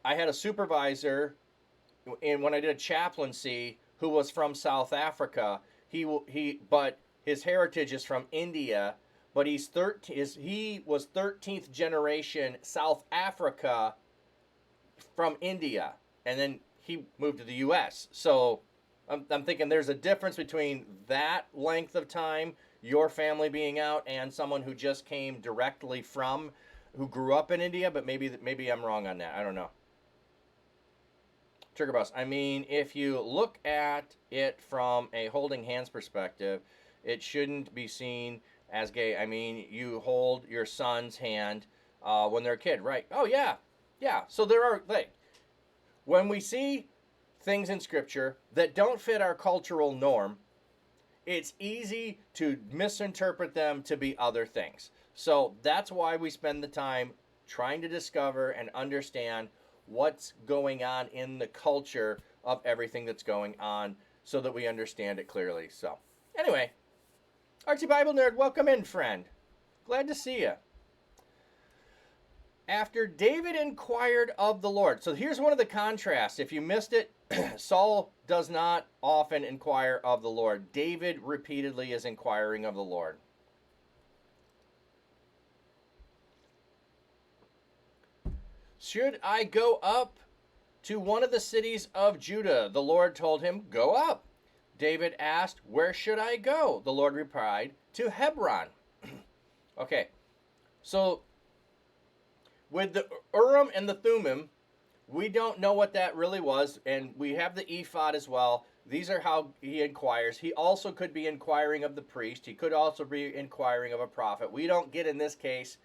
I had a supervisor, and when I did a chaplaincy, who was from South Africa. But his heritage is from India, but he was 13th generation South Africa from India, and then he moved to the U.S. So I'm thinking there's a difference between that length of time, your family being out, and someone who just came directly from, who grew up in India. But maybe I'm wrong on that. I don't know. Trigger Boss. I mean, if you look at it from a holding hands perspective, it shouldn't be seen as gay. I mean, you hold your son's hand when they're a kid, right? Oh yeah, yeah. So there are like when we see things in Scripture that don't fit our cultural norm, it's easy to misinterpret them to be other things. So that's why we spend the time trying to discover and understand what's going on in the culture of everything that's going on so that we understand it clearly. So, anyway, Archie Bible Nerd, welcome in, friend. Glad to see you. After David inquired of the Lord. So here's one of the contrasts. If you missed it, Saul does not often inquire of the Lord. David repeatedly is inquiring of the Lord. Should I go up to one of the cities of Judah? The Lord told him, go up. David asked, where should I go? The Lord replied, to Hebron. Okay, so with the Urim and the Thummim, we don't know what that really was, and we have the ephod as well. These are how he inquires. He also could be inquiring of the priest. He could also be inquiring of a prophet. We don't get, in this case,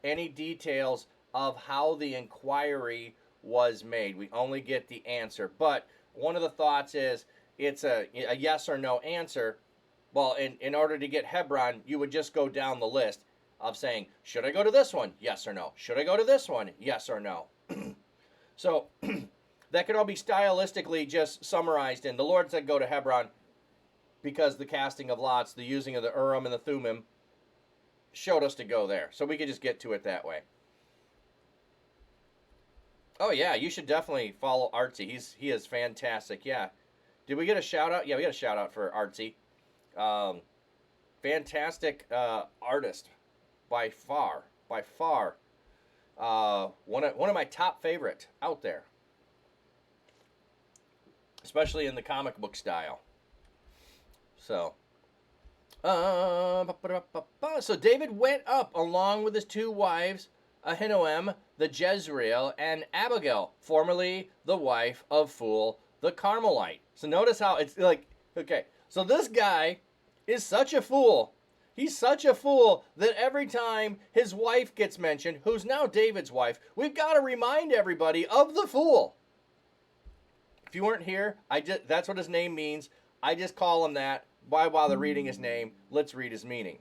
any details of how the inquiry was made. We only get the answer. But one of the thoughts is it's a yes or no answer. Well, in order to get Hebron, you would just go down the list of saying, should I go to this one? Yes or no. Should I go to this one? Yes or no. So that could all be stylistically just summarized in the Lord said go to Hebron because the casting of lots, the using of the Urim and the Thummim showed us to go there. So we could just get to it that way. Oh yeah, you should definitely follow Artsy. He is fantastic. Yeah. Did we get a shout out? Yeah, we got a shout out for Artsy. Fantastic artist by far. One of my top favorite out there, especially in the comic book style. So, so David went up along with his two wives, Ahinoam the Jezreel and Abigail, formerly the wife of Phul the Carmelite. So notice how it's like, okay, so this guy is such a fool. He's such a fool that every time his wife gets mentioned, who's now David's wife, we've got to remind everybody of the fool. If you weren't here, that's what his name means. I just call him that. Why bother reading his name? Let's read his meaning.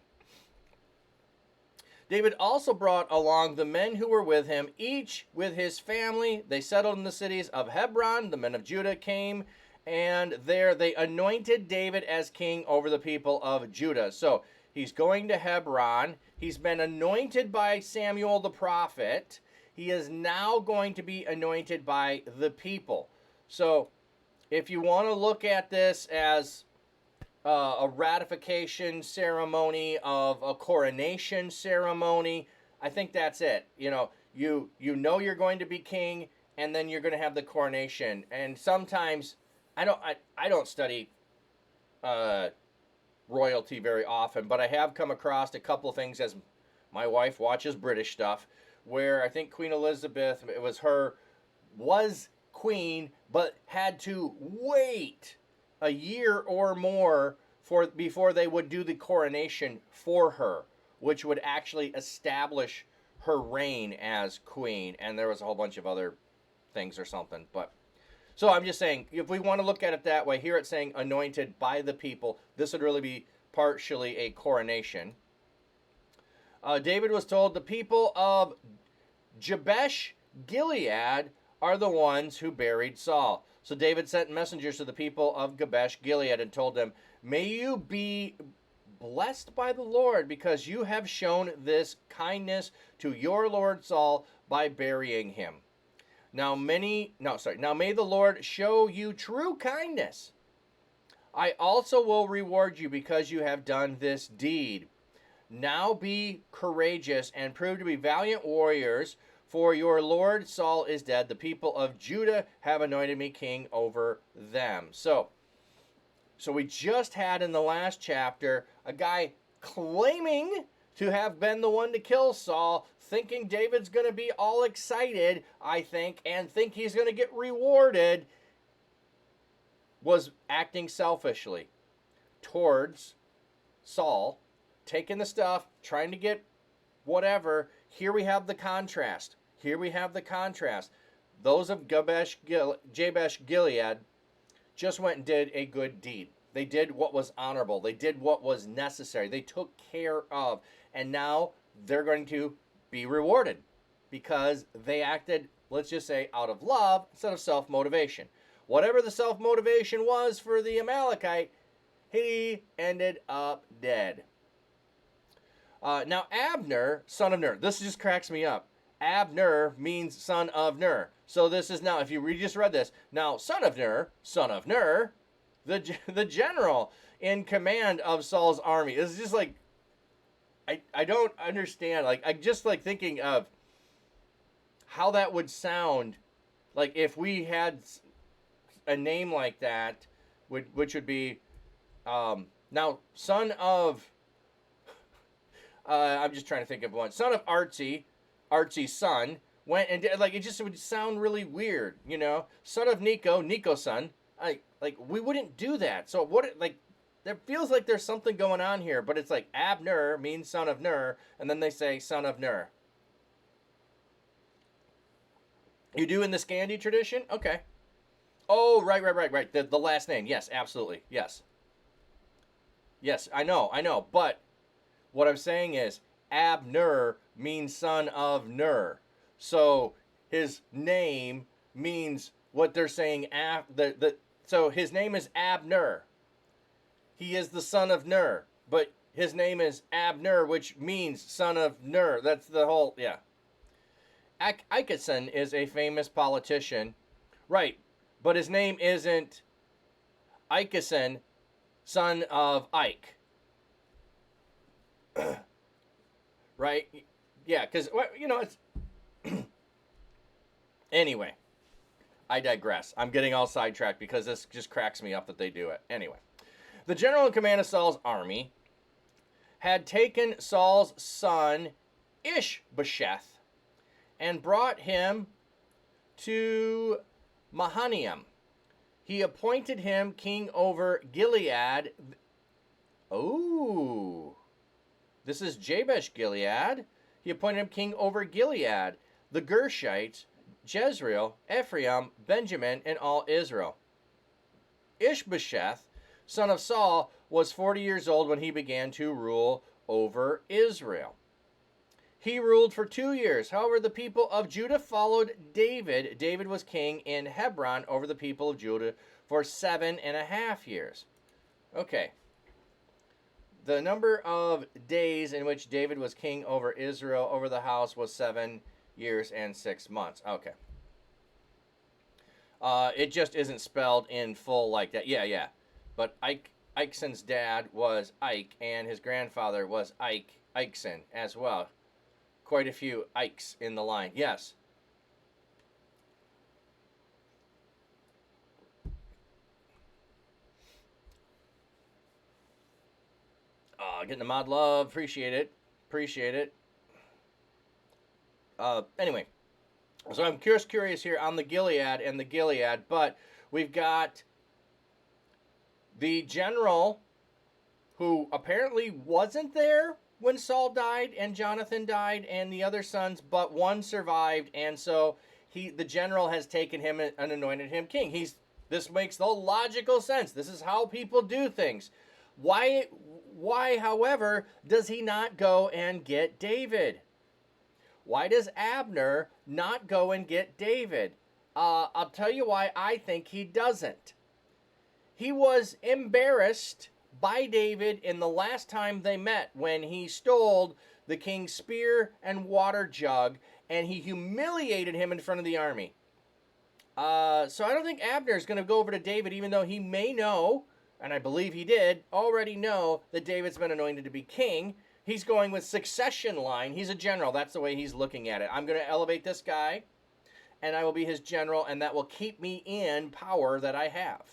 David also brought along the men who were with him, each with his family. They settled in the cities of Hebron. The men of Judah came, and there they anointed David as king over the people of Judah. So he's going to Hebron. He's been anointed by Samuel the prophet. He is now going to be anointed by the people. So if you want to look at this as a ratification ceremony of a coronation ceremony, I think that's it. You know you're going to be king, and then you're going to have the coronation. And sometimes I don't study royalty very often, but I have come across a couple of things as my wife watches British stuff where I think Queen Elizabeth, it was her, was queen, but had to wait a year or more for before they would do the coronation for her, which would actually establish her reign as queen. And there was a whole bunch of other things or something, but so I'm just saying, if we want to look at it that way, here it's saying anointed by the people. This would really be partially a coronation. David was told the people of Jabesh Gilead are the ones who buried Saul. So David sent messengers to the people of Jabesh Gilead and told them, may you be blessed by the Lord because you have shown this kindness to your Lord Saul by burying him. Now may the Lord show you true kindness. I also will reward you because you have done this deed. Now be courageous and prove to be valiant warriors, for your Lord Saul is dead. The people of Judah have anointed me king over them. So we just had in the last chapter a guy claiming to have been the one to kill Saul, thinking David's going to be all excited, I think, and think he's going to get rewarded, was acting selfishly towards Saul, taking the stuff, trying to get whatever. Here we have the contrast. Those of Jabesh Gilead just went and did a good deed. They did what was honorable. They did what was necessary. They took care of. And now they're going to be rewarded because they acted, let's just say, out of love instead of self-motivation. Whatever the self-motivation was for the Amalekite, he ended up dead. Now Abner, son of Ner. This just cracks me up. Abner means son of Ner. So this is now, if you just read this, now son of Ner, the general in command of Saul's army. It's just like, I don't understand. Like, I just like thinking of how that would sound, like if we had a name like that, which would be, now son of, I'm just trying to think of one. Son of Artsy's son, went and did, like, it just would sound really weird, you know? Son of Nico's son. Like, we wouldn't do that. So what, like, there feels like there's something going on here, but it's like Abner means son of Ner, and then they say son of Ner. You do in the Scandi tradition? Okay. Oh, right. The last name. Yes, absolutely. Yes. Yes, I know. But what I'm saying is Abner means son of Ner. So his name means what they're saying. So his name is Abner. He is the son of Ner. But his name is Abner, which means son of Ner. That's the whole, yeah. Ikeson is a famous politician. Right. But his name isn't Ikeson, son of Ike. Right? Yeah, because, you know, it's... Anyway, I digress. I'm getting all sidetracked because this just cracks me up that they do it. Anyway, the general in command of Saul's army had taken Saul's son Ishbosheth and brought him to Mahanaim. He appointed him king over Gilead. Oh, this is Jabesh Gilead. He appointed him king over Gilead, the Gershites, Jezreel, Ephraim, Benjamin, and all Israel. Ishbosheth, son of Saul, was 40 years old when he began to rule over Israel. He ruled for 2 years. However, the people of Judah followed David. David was king in Hebron over the people of Judah for 7.5 years. Okay. The number of days in which David was king over Israel, over the house, was 7 years and 6 months. Okay. It just isn't spelled in full like that. Yeah. But Ikeson's dad was Ike, and his grandfather was Ikeson as well. Quite a few Ikes in the line. Yes. Getting the mod love. Appreciate it. Appreciate it. Anyway, so I'm curious here on the Gilead and the Gilead, but we've got the general who apparently wasn't there when Saul died and Jonathan died and the other sons, but one survived, and so the general has taken him and anointed him king. This makes the logical sense. This is how people do things. Why, however, does he not go and get David? Why does Abner not go and get David? I'll tell you why I think he doesn't. He was embarrassed by David in the last time they met when he stole the king's spear and water jug, and he humiliated him in front of the army. So I don't think Abner is going to go over to David, even though he may know, and I believe he did, already know that David's been anointed to be king. He's going with succession line. He's a general. That's the way he's looking at it. I'm going to elevate this guy, and I will be his general, and that will keep me in power that I have.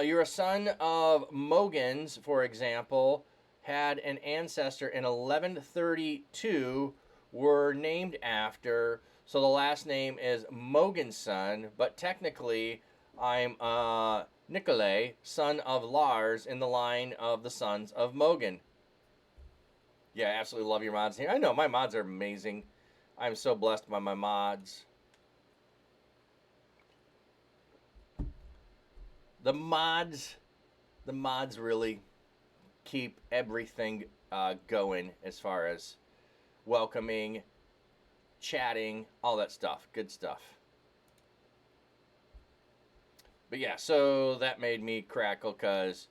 You're a son of Mogans, for example, had an ancestor in 1132, were named after, so the last name is Mogan's son, but technically I'm Nicolai, son of Lars, in the line of the sons of Mogan. Yeah, I absolutely love your mods here. I know, my mods are amazing. I'm so blessed by my mods. The mods really keep everything going as far as welcoming, chatting, all that stuff. Good stuff. But yeah, so that made me crackle because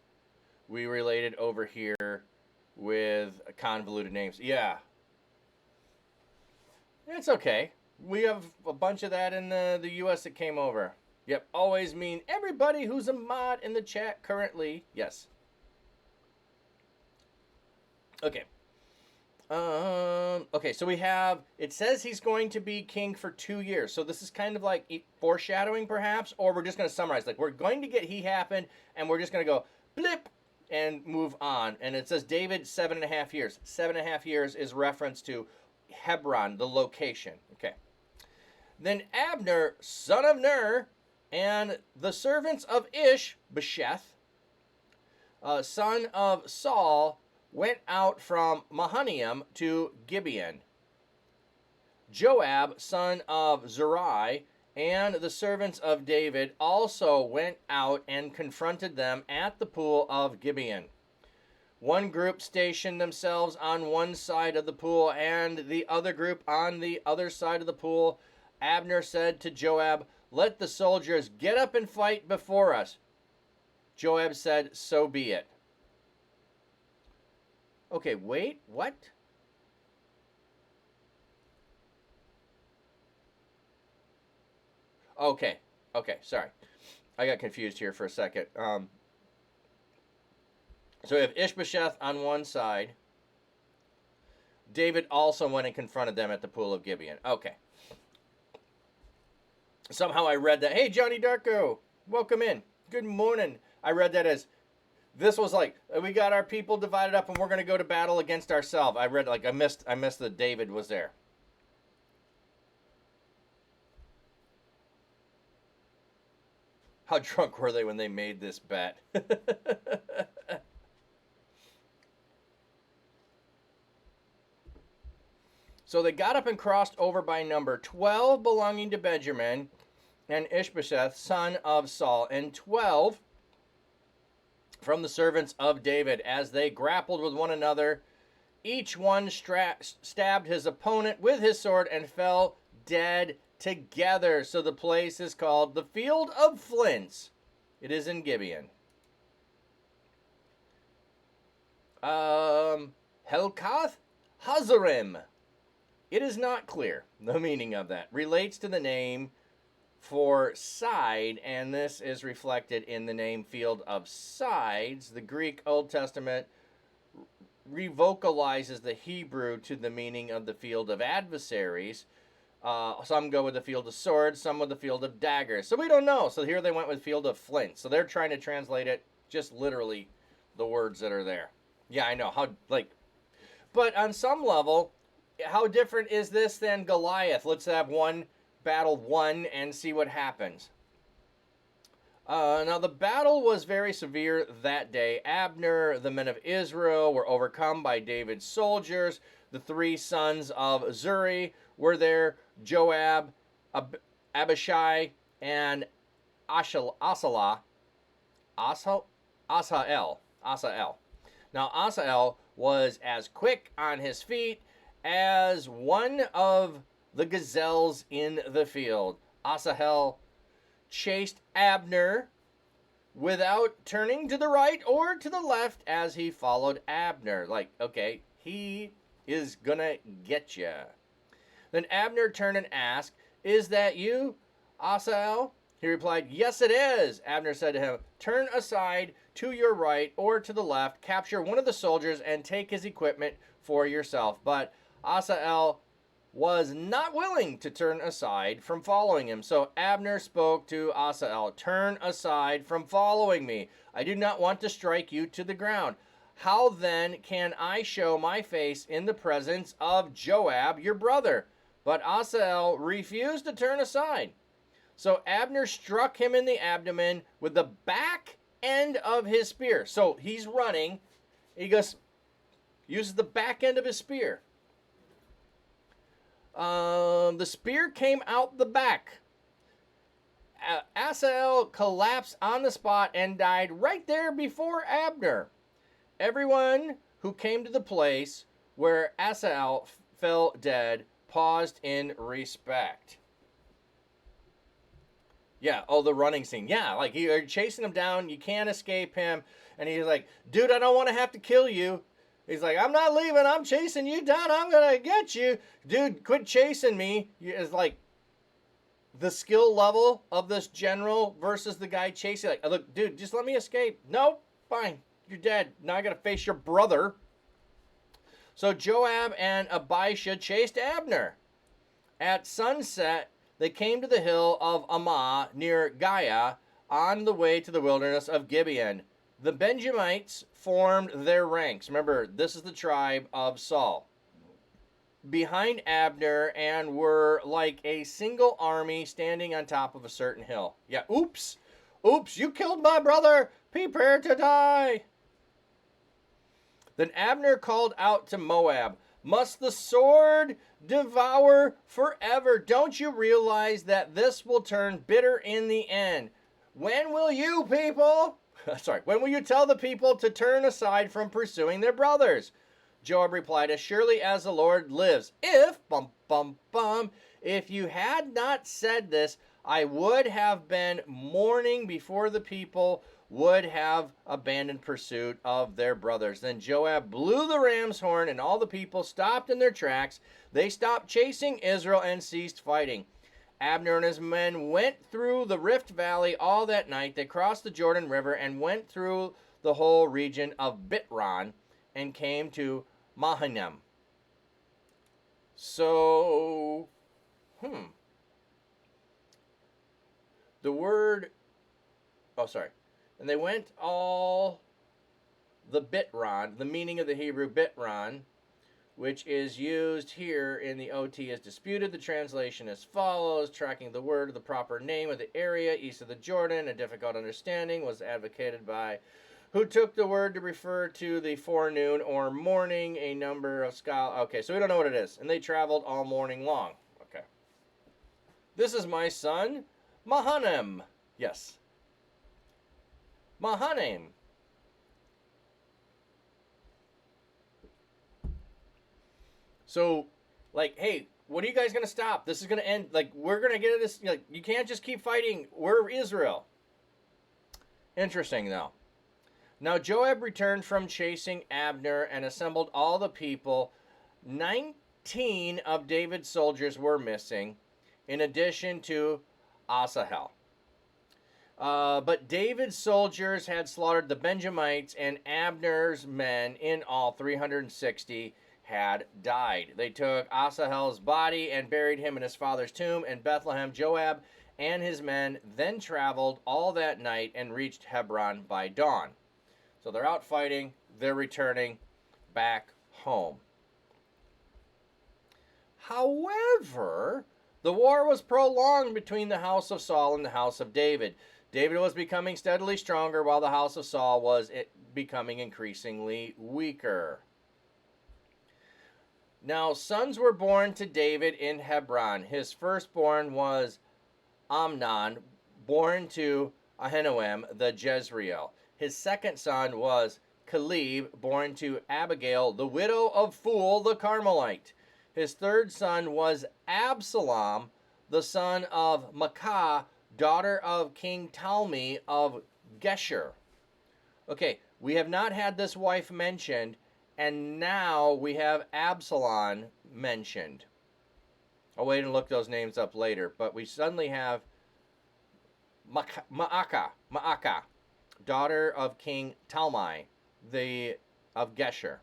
we related over here with convoluted names. Yeah. It's okay. We have a bunch of that in the U.S. that came over. Yep, always mean everybody who's a mod in the chat currently. Yes. Okay. Okay, so we have, it says he's going to be king for 2 years. So this is kind of like foreshadowing perhaps, or we're just going to summarize. Like, we're going to get he happened, and we're just going to go blip and move on. And it says David 7.5 years. 7.5 years is reference to Hebron, the location. Okay. Then Abner, son of Ner, and the servants of Ishbosheth, son of Saul, went out from Mahanaim to Gibeon. Joab, son of Zerai, and the servants of David also went out and confronted them at the pool of Gibeon. One group stationed themselves on one side of the pool and the other group on the other side of the pool. Abner said to Joab, "Let the soldiers get up and fight before us." Joab said, "So be it." Okay, wait, what? Okay, sorry. I got confused here for a second. So we have Ishbosheth on one side. David also went and confronted them at the pool of Gibeon. Okay. Somehow I read that. Hey, Johnny Darko, welcome in. Good morning. I read that as, this was like, we got our people divided up and we're going to go to battle against ourselves. I read, like, I missed that David was there. How drunk were they when they made this bet? So they got up and crossed over by number 12 belonging to Benjamin and Ishbosheth, son of Saul, and 12 from the servants of David. As they grappled with one another, each one stabbed his opponent with his sword and fell dead together. So the place is called the Field of Flints. It is in Gibeon. Helkath Hazarim. It is not clear the meaning of that. Relates to the name for side, and this is reflected in the name Field of Sides. The Greek Old Testament revocalizes the Hebrew to the meaning of the field of adversaries. Some go with the field of swords, some with the field of daggers. So we don't know. So here they went with field of flint. So they're trying to translate it just literally the words that are there. Yeah, I know. But on some level, how different is this than Goliath? Let's have one battle won and see what happens. Now, the battle was very severe that day. Abner, the men of Israel, were overcome by David's soldiers. The three sons of Zuri were there: Joab, Abishai, and Asael. Asael. Now, Asael was as quick on his feet as one of the gazelles in the field. Asael chased Abner without turning to the right or to the left as he followed Abner. Like, okay, he is gonna get you. Then Abner turned and asked, "Is that you, Asael?" He replied, "Yes, it is." Abner said to him, "Turn aside to your right or to the left, capture one of the soldiers, and take his equipment for yourself." But Asael was not willing to turn aside from following him. So Abner spoke to Asael, "Turn aside from following me. I do not want to strike you to the ground. How then can I show my face in the presence of Joab, your brother?" But Asael refused to turn aside. So Abner struck him in the abdomen with the back end of his spear. So he's running. He uses the back end of his spear. The spear came out the back. Asael collapsed on the spot and died right there before Abner. Everyone who came to the place where Asael fell dead paused in respect. Yeah, the running scene. Yeah, like you're chasing him down, you can't escape him, and he's like, "Dude, I don't want to have to kill you." He's like, "I'm not leaving, I'm chasing you down, I'm gonna get you." "Dude, quit chasing me." It's like the skill level of this general versus the guy chasing. Like, "Look, dude, just let me escape." "Nope, fine, you're dead. Now I gotta face your brother." So Joab and Abishai chased Abner. At sunset, they came to the hill of Ammah near Giah on the way to the wilderness of Gibeon. The Benjamites formed their ranks. Remember, this is the tribe of Saul. Behind Abner and were like a single army standing on top of a certain hill. Yeah, oops, you killed my brother. Prepare to die. Then Abner called out to Moab, "Must the sword devour forever? Don't you realize that this will turn bitter in the end? When will you tell the people to turn aside from pursuing their brothers?" Joab replied, "As surely as the Lord lives, if you had not said this, I would have been mourning before the people would have abandoned pursuit of their brothers." Then Joab blew the ram's horn, and all the people stopped in their tracks. They stopped chasing Israel and ceased fighting. Abner and his men went through the Rift Valley all that night. They crossed the Jordan River and went through the whole region of Bitron and came to Mahanaim. So, the word, and they went all the Bitron, the meaning of the Hebrew Bitron, which is used here in the OT is disputed. The translation as follows: tracking the word of the proper name of the area east of the Jordan, a difficult understanding was advocated by who took the word to refer to the forenoon or morning. A number of scholars. Okay, so we don't know what it is. And they traveled all morning long. Okay. This is my son, Mahanaim. Yes. Mahanaim. So, like, hey, what are you guys going to stop? This is going to end. Like, we're going to get this. Like, you can't just keep fighting. We're Israel. Interesting, though. Now Joab returned from chasing Abner and assembled all the people. 19 of David's soldiers were missing, in addition to Asahel. But David's soldiers had slaughtered the Benjamites, and Abner's men, in all 360, had died. They took Asahel's body and buried him in his father's tomb in Bethlehem. Joab and his men then traveled all that night and reached Hebron by dawn. So they're out fighting. They're returning back home. However, the war was prolonged between the house of Saul and the house of David. David was becoming steadily stronger while the house of Saul was becoming increasingly weaker. Now, sons were born to David in Hebron. His firstborn was Amnon, born to Ahinoam the Jezreel. His second son was Caleb, born to Abigail, the widow of Phul the Carmelite. His third son was Absalom, the son of Maacah, daughter of King Talmi of Geshur. Okay, we have not had this wife mentioned, and now we have Absalom mentioned. I'll wait and look those names up later, but we suddenly have Maacah, daughter of King Talmi of Geshur.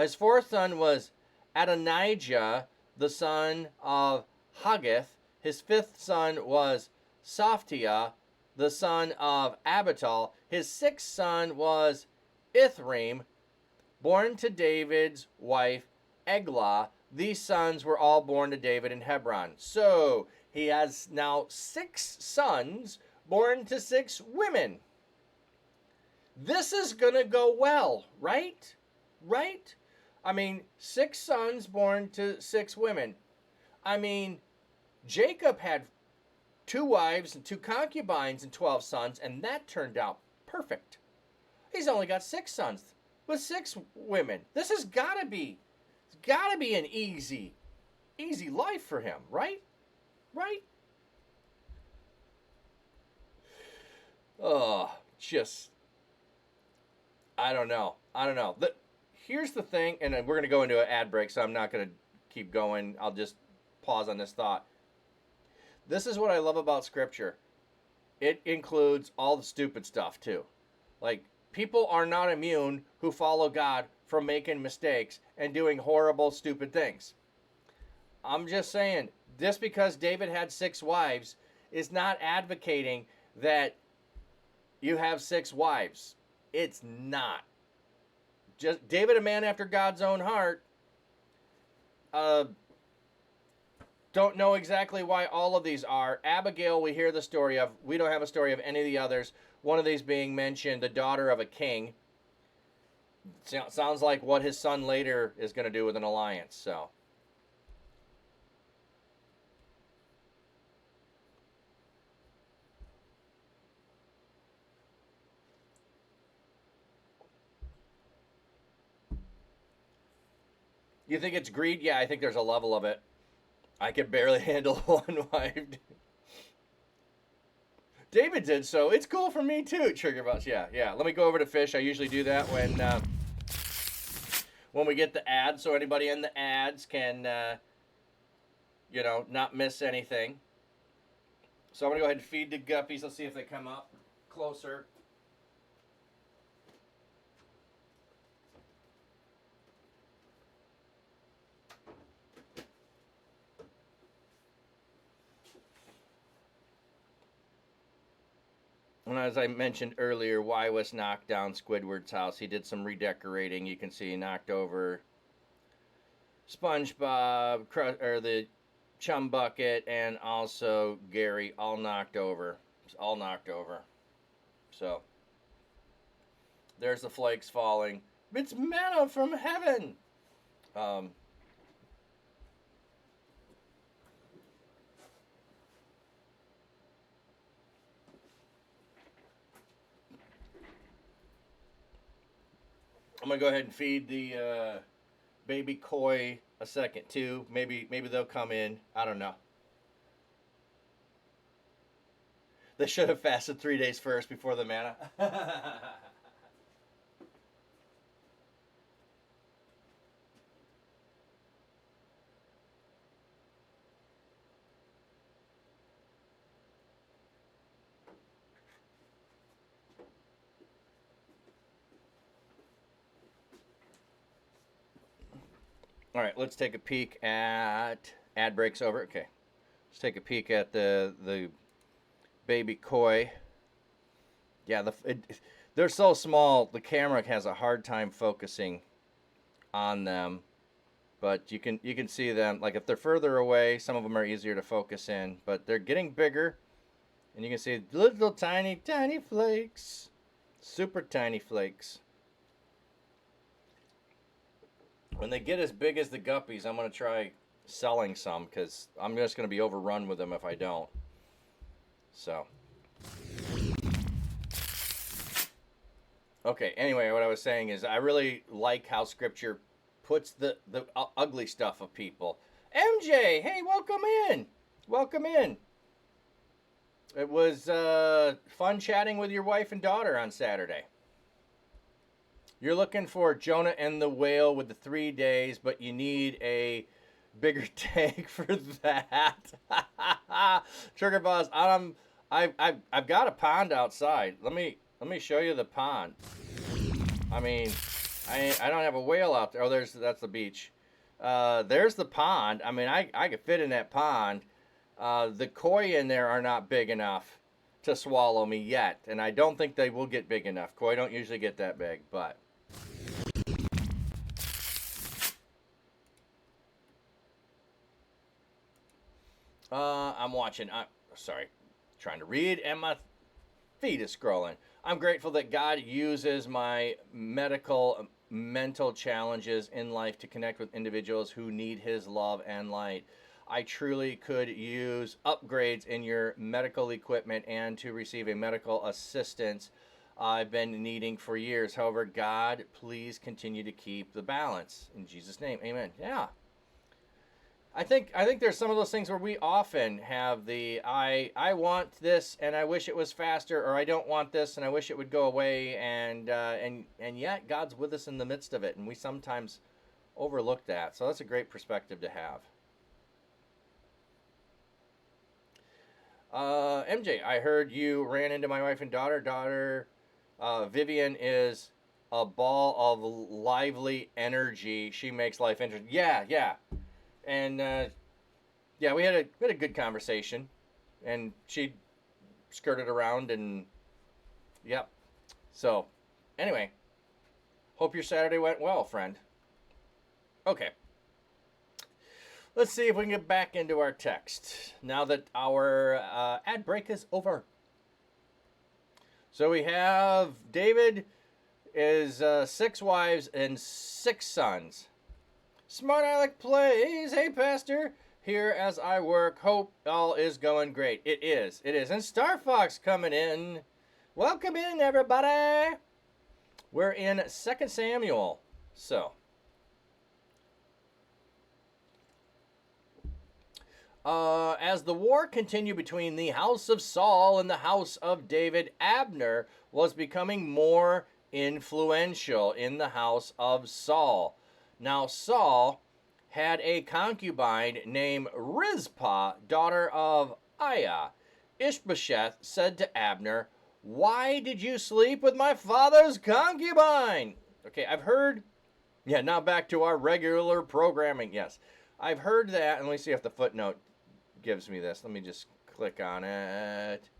His fourth son was Adonijah, the son of Haggith. His fifth son was Sophtiah, the son of Abital. His sixth son was Ithream, born to David's wife Eglah. These sons were all born to David in Hebron. So he has now 6 sons born to 6 women. This is going to go well, right? Right? I mean, 6 sons born to 6 women. I mean, Jacob had 2 wives and 2 concubines and 12 sons, and that turned out perfect. He's only got 6 sons with 6 women. This has got to be an easy life for him, right? Right? Oh, just, I don't know. Here's the thing, and we're going to go into an ad break, so I'm not going to keep going. I'll just pause on this thought. This is what I love about Scripture. It includes all the stupid stuff, too. Like, people are not immune who follow God from making mistakes and doing horrible, stupid things. I'm just saying, just because David had 6 wives is not advocating that you have 6 wives. It's not. Just David, a man after God's own heart, don't know exactly why all of these are. Abigail, we hear the story of. We don't have a story of any of the others. One of these being mentioned, the daughter of a king. Sounds like what his son later is going to do with an alliance. So. You think it's greed? Yeah, I think there's a level of it. I can barely handle one wife. David did so. It's cool for me too. Trigger bus. Yeah. Let me go over to fish. I usually do that when we get the ads, so anybody in the ads can, not miss anything. So I'm gonna go ahead and feed the guppies. Let's see if they come up closer. And as I mentioned earlier, Wywis knocked down Squidward's house. He did some redecorating. You can see he knocked over SpongeBob, or the Chum Bucket, and also Gary, all knocked over. All knocked over. So, there's the flakes falling. It's manna from heaven! I'm gonna go ahead and feed the baby koi a second too. Maybe they'll come in. I don't know. They should have fasted 3 days first before the manna. All right, let's take a peek at ad breaks over. Okay, let's take a peek at the baby koi. Yeah, the They're so small, the camera has a hard time focusing on them. But you can see them, like if they're further away, some of them are easier to focus in. But they're getting bigger, and you can see little tiny, tiny flakes. Super tiny flakes. When they get as big as the guppies, I'm going to try selling some because I'm just going to be overrun with them if I don't. So. Okay, anyway, what I was saying is I really like how Scripture puts the ugly stuff of people. MJ, hey, welcome in. Welcome in. It was fun chatting with your wife and daughter on Saturday. You're looking for Jonah and the whale with the 3 days, but you need a bigger tank for that. Trigger Boss, I've got a pond outside. Let me show you the pond. I mean, I don't have a whale out there. Oh, that's the beach. There's the pond. I mean, I could fit in that pond. The koi in there are not big enough to swallow me yet, and I don't think they will get big enough. Koi don't usually get that big, but. I'm watching. Sorry, trying to read, and my feed is scrolling. I'm grateful that God uses my mental challenges in life to connect with individuals who need His love and light. I truly could use upgrades in your medical equipment and to receive a medical assistance I've been needing for years. However, God, please continue to keep the balance. In Jesus' name, amen. Yeah. I think there's some of those things where we often have the I want this and I wish it was faster, or I don't want this and I wish it would go away, and yet God's with us in the midst of it, and we sometimes overlook that. So that's a great perspective to have. MJ, I heard you ran into my wife and daughter. Vivian is a ball of lively energy. She makes life interesting. Yeah. And yeah, we had a good conversation, and she skirted around, and yep. So anyway, hope your Saturday went well, friend. Okay. Let's see if we can get back into our text now that our ad break is over. So we have David is 6 wives and 6 sons. Smart Alec plays. Hey, Pastor. Here as I work. Hope all is going great. It is. And Star Fox coming in. Welcome in, everybody. We're in 2 Samuel. So. As the war continued between the house of Saul and the house of David, Abner was becoming more influential in the house of Saul. Now Saul had a concubine named Rizpah, daughter of Aiah. Ishbosheth said to Abner, "Why did you sleep with my father's concubine?" Okay, I've heard. Yeah, now back to our regular programming. Yes, I've heard that, and let me see if the footnote gives me this. Let me just click on it.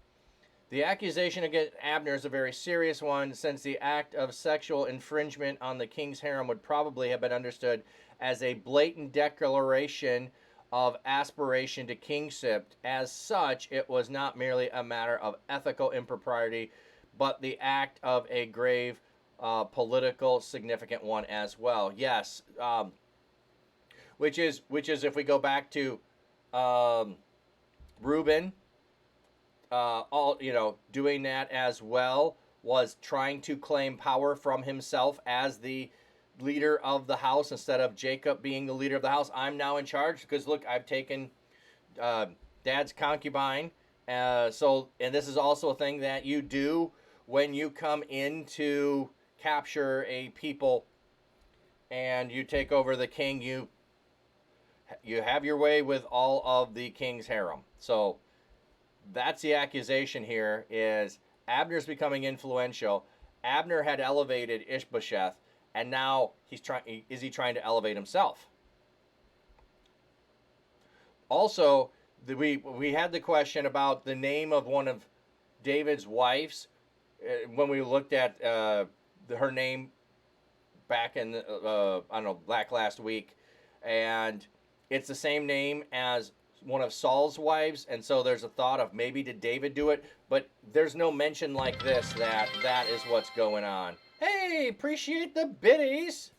The accusation against Abner is a very serious one, since the act of sexual infringement on the king's harem would probably have been understood as a blatant declaration of aspiration to kingship. As such, it was not merely a matter of ethical impropriety, but the act of a grave political significant one as well. Yes, which is if we go back to Reuben, doing that as well, was trying to claim power from himself as the leader of the house instead of Jacob being the leader of the house. I'm now in charge because look, I've taken Dad's concubine. And this is also a thing that you do when you come in to capture a people and you take over the king. You have your way with all of the king's harem. So that's the accusation here, is Abner's becoming influential. Abner had elevated Ishbosheth, and now is he trying to elevate himself? Also, we had the question about the name of one of David's wives. when we looked at her name back in I don't know, back last week, and it's the same name as one of Saul's wives, and so there's a thought of maybe did David do it, but there's no mention like this that that is what's going on. Hey, appreciate the biddies.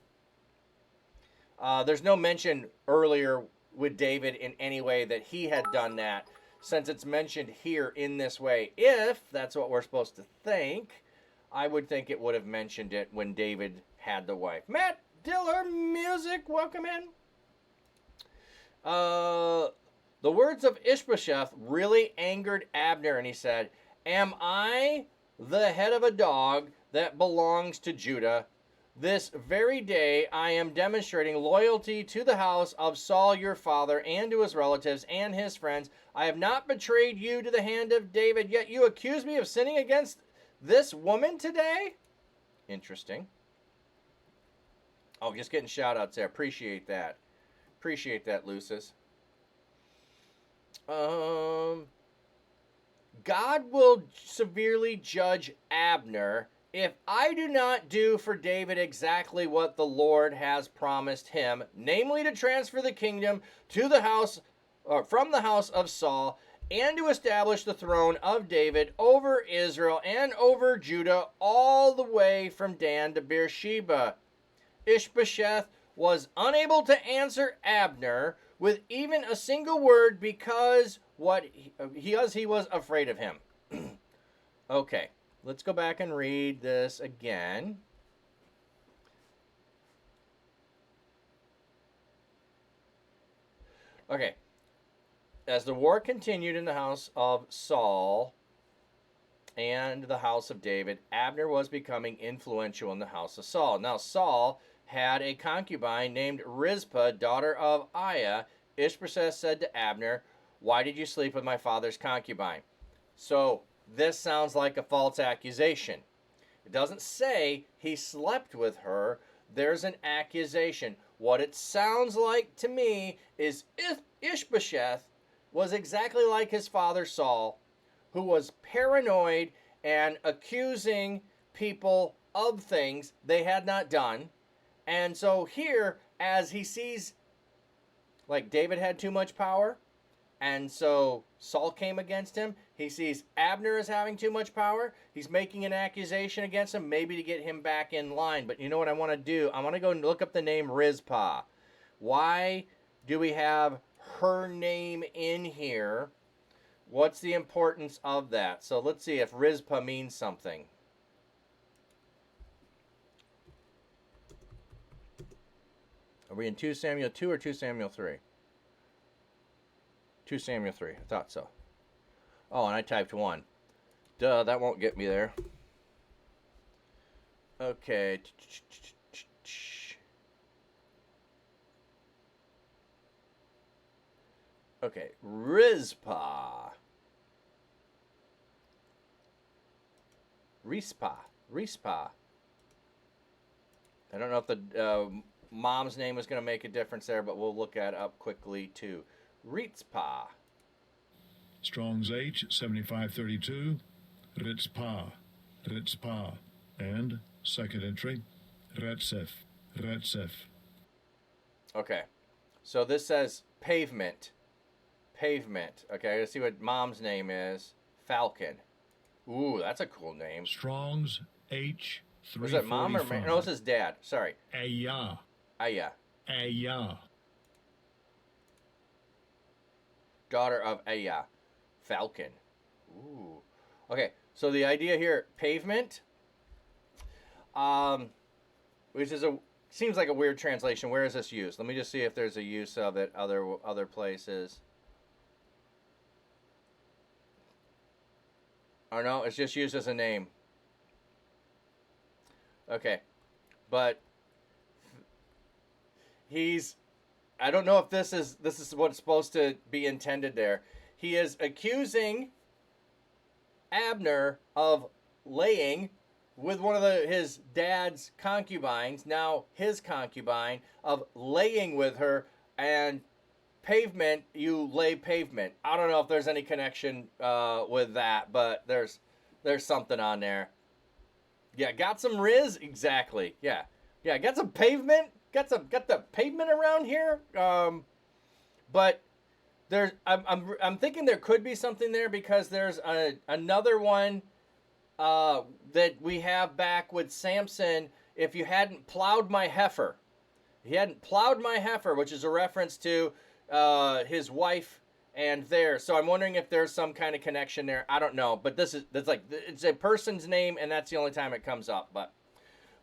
There's no mention earlier with David in any way that he had done that, since it's mentioned here in this way. If that's what we're supposed to think, I would think it would have mentioned it when David had the wife. Matt Diller Music, welcome in. The words of Ishbosheth really angered Abner, and he said, "Am I the head of a dog that belongs to Judah? This very day I am demonstrating loyalty to the house of Saul your father and to his relatives and his friends. I have not betrayed you to the hand of David, yet you accuse me of sinning against this woman today?" Interesting. Oh, just getting shout outs there. Appreciate that. Appreciate that, Lucis. God will severely judge Abner if I do not do for David exactly what the Lord has promised him, namely to transfer the kingdom to the house, from the house of Saul, and to establish the throne of David over Israel and over Judah all the way from Dan to Beersheba. Ishbosheth was unable to answer Abner with even a single word because he was afraid of him. Okay, let's go back and read this again. Okay. As the war continued in the house of Saul and the house of David, Abner was becoming influential in the house of Saul. Now, Saul had a concubine named Rizpah, daughter of Aiah. Ishbosheth said to Abner, "Why did you sleep with my father's concubine?" So, this sounds like a false accusation. It doesn't say he slept with her. There's an accusation. What it sounds like to me is Ishbosheth was exactly like his father Saul, who was paranoid and accusing people of things they had not done. And so here, as he sees, like, David had too much power, and so Saul came against him. He sees Abner as having too much power. He's making an accusation against him, maybe to get him back in line. But you know what I want to do? I want to go and look up the name Rizpah. Why do we have her name in here? What's the importance of that? So let's see if Rizpah means something. Are we in 2 Samuel 2 or 2 Samuel 3? 2 Samuel 3. I thought so. Oh, and I typed 1. Duh, that won't get me there. Okay. Okay, Rizpah. Rizpah. I don't know if the mom's name is going to make a difference there, but we'll look that up quickly too. Rizpah. Strong's H 7532. Rizpah. And second entry, Retsef. Okay, so this says pavement. Okay, let's see what mom's name is. Falcon. Ooh, that's a cool name. Strong's H 345. Was that mom or man? No, this is dad. Sorry. Aiah. Daughter of Aiah. Falcon. Ooh. Okay, so the idea here, pavement, which is seems like a weird translation. Where is this used? Let me just see if there's a use of it other places. Or no, it's just used as a name. Okay, but I don't know if this is what's supposed to be intended there. He is accusing Abner of laying with one of his dad's concubines, now his concubine, of laying with her, and pavement, you lay pavement. I don't know if there's any connection with that, but there's something on there. Yeah, got some Riz? Exactly. Yeah. Yeah, got some pavement. Got the pavement around here. But there's I'm thinking there could be something there because there's another one that we have back with Samson. If you hadn't plowed my heifer, he hadn't plowed my heifer, which is a reference to his wife and there. So I'm wondering if there's some kind of connection there. I don't know, but that's like it's a person's name, and that's the only time it comes up. But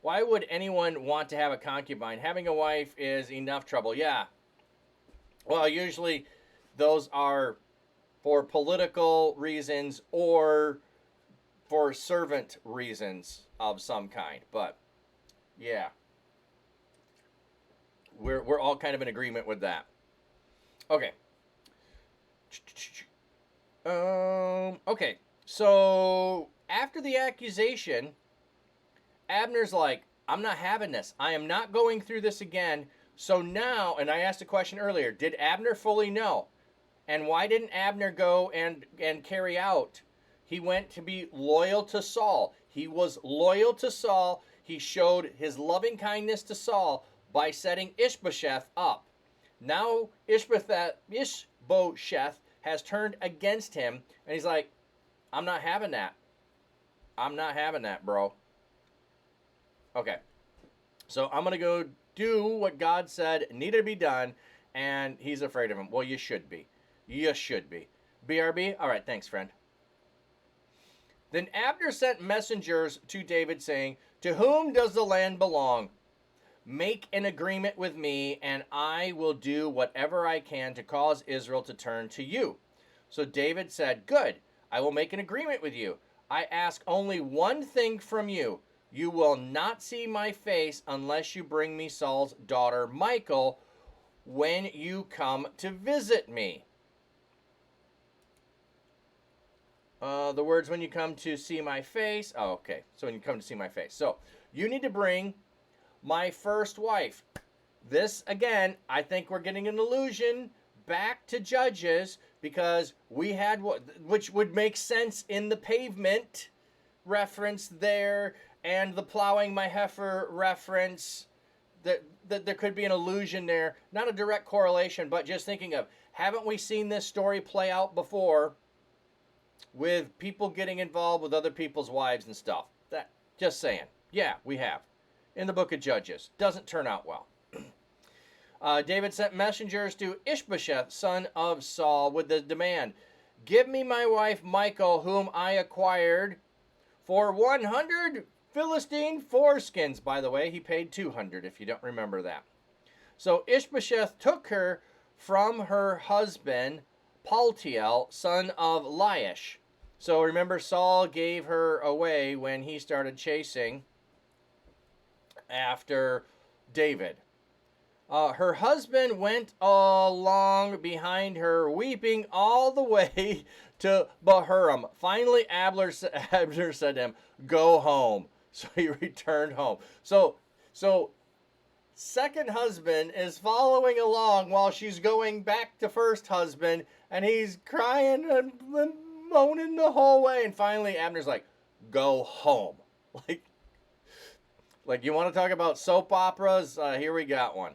why would anyone want to have a concubine? Having a wife is enough trouble. Yeah. Well, usually those are for political reasons or for servant reasons of some kind. But yeah, we're all kind of in agreement with that. Okay. Okay. So after the accusation, Abner's like, I'm not having this. I am not going through this again. So now, and I asked a question earlier, did Abner fully know? And why didn't Abner go and carry out? He went to be loyal to Saul. He was loyal to Saul. He showed his loving kindness to Saul by setting Ishbosheth up. Now Ishbosheth has turned against him, and he's like, I'm not having that. I'm not having that, bro. Okay. So I'm going to go do what God said needed to be done, and he's afraid of him. Well, you should be. You should be. BRB? All right, thanks, friend. Then Abner sent messengers to David, saying, To whom does the land belong? Make an agreement with me, and I will do whatever I can to cause Israel to turn to you. So David said, Good, I will make an agreement with you. I ask only one thing from you. You will not see my face unless you bring me Saul's daughter, Michal, when you come to visit me. The words, when you come to see my face. Oh, okay. So when you come to see my face. So you need to bring my first wife. This, again, I think we're getting an allusion back to Judges because we had what, which would make sense in the pavement reference there and the plowing my heifer reference. That there could be an allusion there. Not a direct correlation, but just thinking of, haven't we seen this story play out before with people getting involved with other people's wives and stuff? That, just saying. Yeah, we have. In the book of Judges. Doesn't turn out well. David sent messengers to Ishbosheth, son of Saul, with the demand, Give me my wife Michal, whom I acquired for 100 Philistine foreskins. By the way, he paid 200, if you don't remember that. So Ishbosheth took her from her husband, Paltiel, son of Laish. So remember, Saul gave her away when he started chasing after David. Her husband went along behind her, weeping all the way to Bahurim. Finally, Abner said to him, Go home. So he returned home. So second husband is following along while she's going back to first husband, and he's crying and moaning the whole way. And finally, Abner's like, Go home. Like you want to talk about soap operas? Here we got one.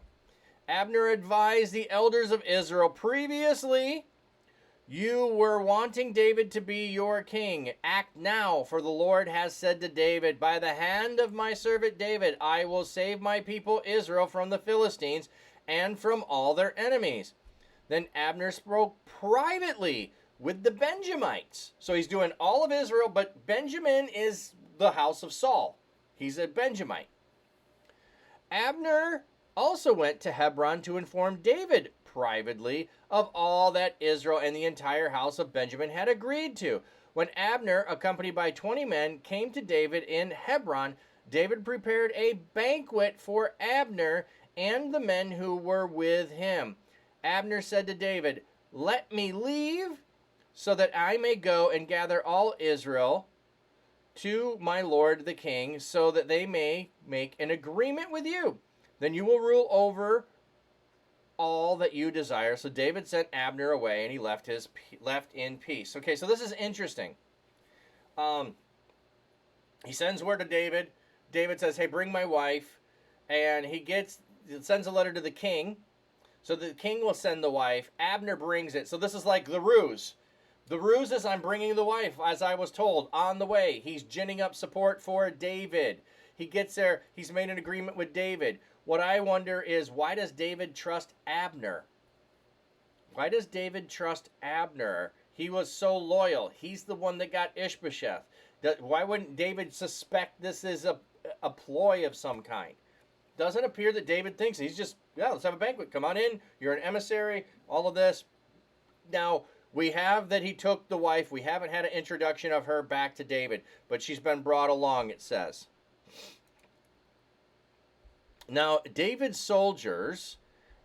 Abner advised the elders of Israel, previously you were wanting David to be your king. Act now, for the Lord has said to David, By the hand of my servant David, I will save my people Israel from the Philistines and from all their enemies. Then Abner spoke privately with the Benjamites. So he's doing all of Israel, but Benjamin is the house of Saul. He's a Benjamite. Abner also went to Hebron to inform David privately of all that Israel and the entire house of Benjamin had agreed to. When Abner, accompanied by 20 men, came to David in Hebron, David prepared a banquet for Abner and the men who were with him. Abner said to David, Let me leave so that I may go and gather all Israel to my lord the king, so that they may make an agreement with you. Then you will rule over all that you desire. So David sent Abner away, and he left in peace. Okay, so this is interesting. He sends word to David. David says, "Hey, bring my wife," and sends a letter to the king. So the king will send the wife. Abner brings it. So this is like the ruse. The ruse is I'm bringing the wife, as I was told, on the way. He's ginning up support for David. He gets there. He's made an agreement with David. What I wonder is, why does David trust Abner? Why does David trust Abner? He was so loyal. He's the one that got Ishbosheth. Why wouldn't David suspect this is a ploy of some kind? Doesn't appear that David thinks. He's just, yeah, let's have a banquet. Come on in. You're an emissary. All of this. Now, we have that he took the wife. We haven't had an introduction of her back to David, but she's been brought along, it says. Now, David's soldiers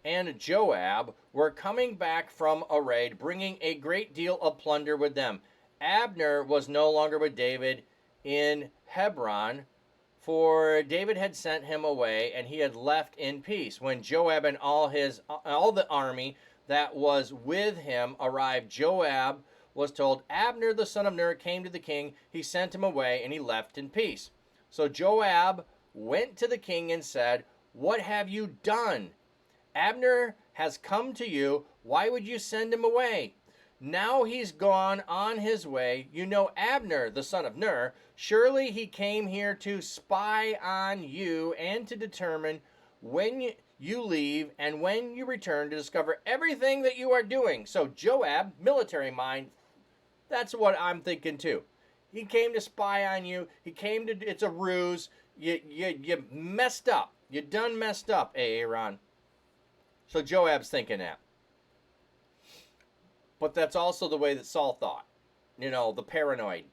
and Joab were coming back from a raid, bringing a great deal of plunder with them. Abner was no longer with David in Hebron, for David had sent him away, and he had left in peace. When Joab and all the army that was with him arrived, Joab was told, Abner the son of Ner came to the king. He sent him away, and he left in peace. So Joab went to the king and said, "What have you done? Abner has come to you. Why would you send him away? Now he's gone on his way. You know Abner, the son of Ner. Surely he came here to spy on you and to determine when you leave and when you return, to discover everything that you are doing." So Joab, military mind, that's what I'm thinking too. He came to spy on you. It's a ruse. You messed up. You done messed up, Aaron. So Joab's thinking that. But that's also the way that Saul thought. The paranoid.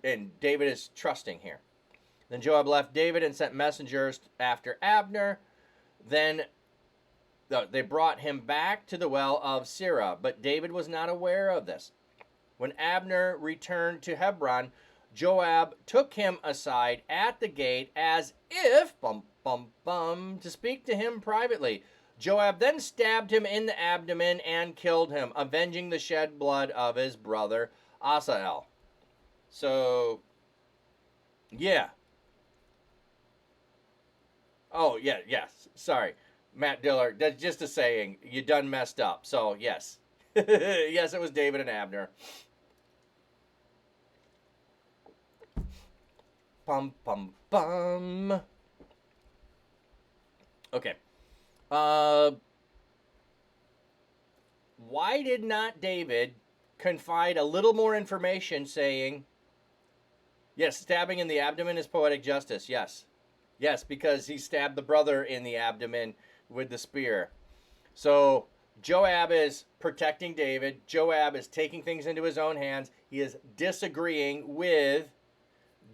And David is trusting here. Then Joab left David and sent messengers after Abner. Then they brought him back to the well of Sirah. But David was not aware of this. When Abner returned to Hebron, Joab took him aside at the gate as if, to speak to him privately. Joab then stabbed him in the abdomen and killed him, avenging the shed blood of his brother Asahel. So, yeah. Oh, yeah, yes. Sorry. Matt Diller, that's just a saying. You done messed up. So, yes. Yes, it was David and Abner. Pum, pum, pum. Okay. Why did not David confide a little more information saying, yes, stabbing in the abdomen is poetic justice, yes. Yes, because he stabbed the brother in the abdomen with the spear. So Joab is protecting David. Joab is taking things into his own hands. He is disagreeing with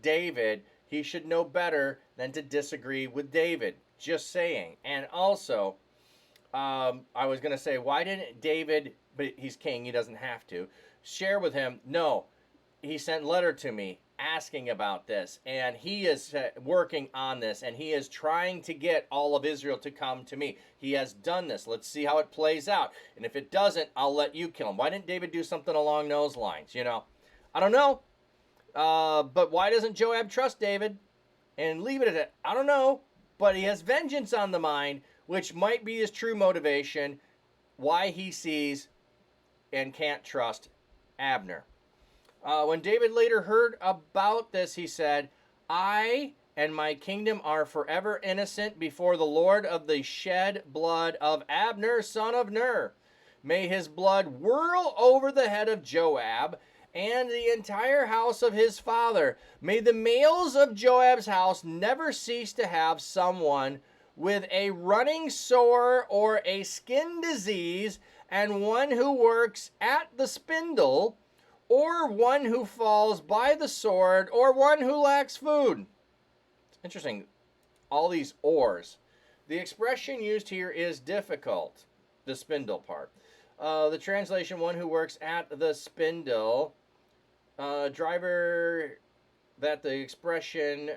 David. He should know better than to disagree with David. Just saying. And also, I was going to say, why didn't David, but he's king, he doesn't have to, share with him? No, he sent a letter to me asking about this, and he is working on this, and he is trying to get all of Israel to come to me. He has done this. Let's see how it plays out. And if it doesn't, I'll let you kill him. Why didn't David do something along those lines? I don't know. But why doesn't Joab trust David and leave it at that? I don't know. But he has vengeance on the mind, which might be his true motivation, why he sees and can't trust Abner. When David later heard about this, he said, "I and my kingdom are forever innocent before the Lord of the shed blood of Abner, son of Ner. May his blood whirl over the head of Joab and the entire house of his father. May the males of Joab's house never cease to have someone with a running sore or a skin disease, and one who works at the spindle, or one who falls by the sword, or one who lacks food." It's interesting, all these ors. The expression used here is difficult, the spindle part. The translation, one who works at the spindle, driver, that the expression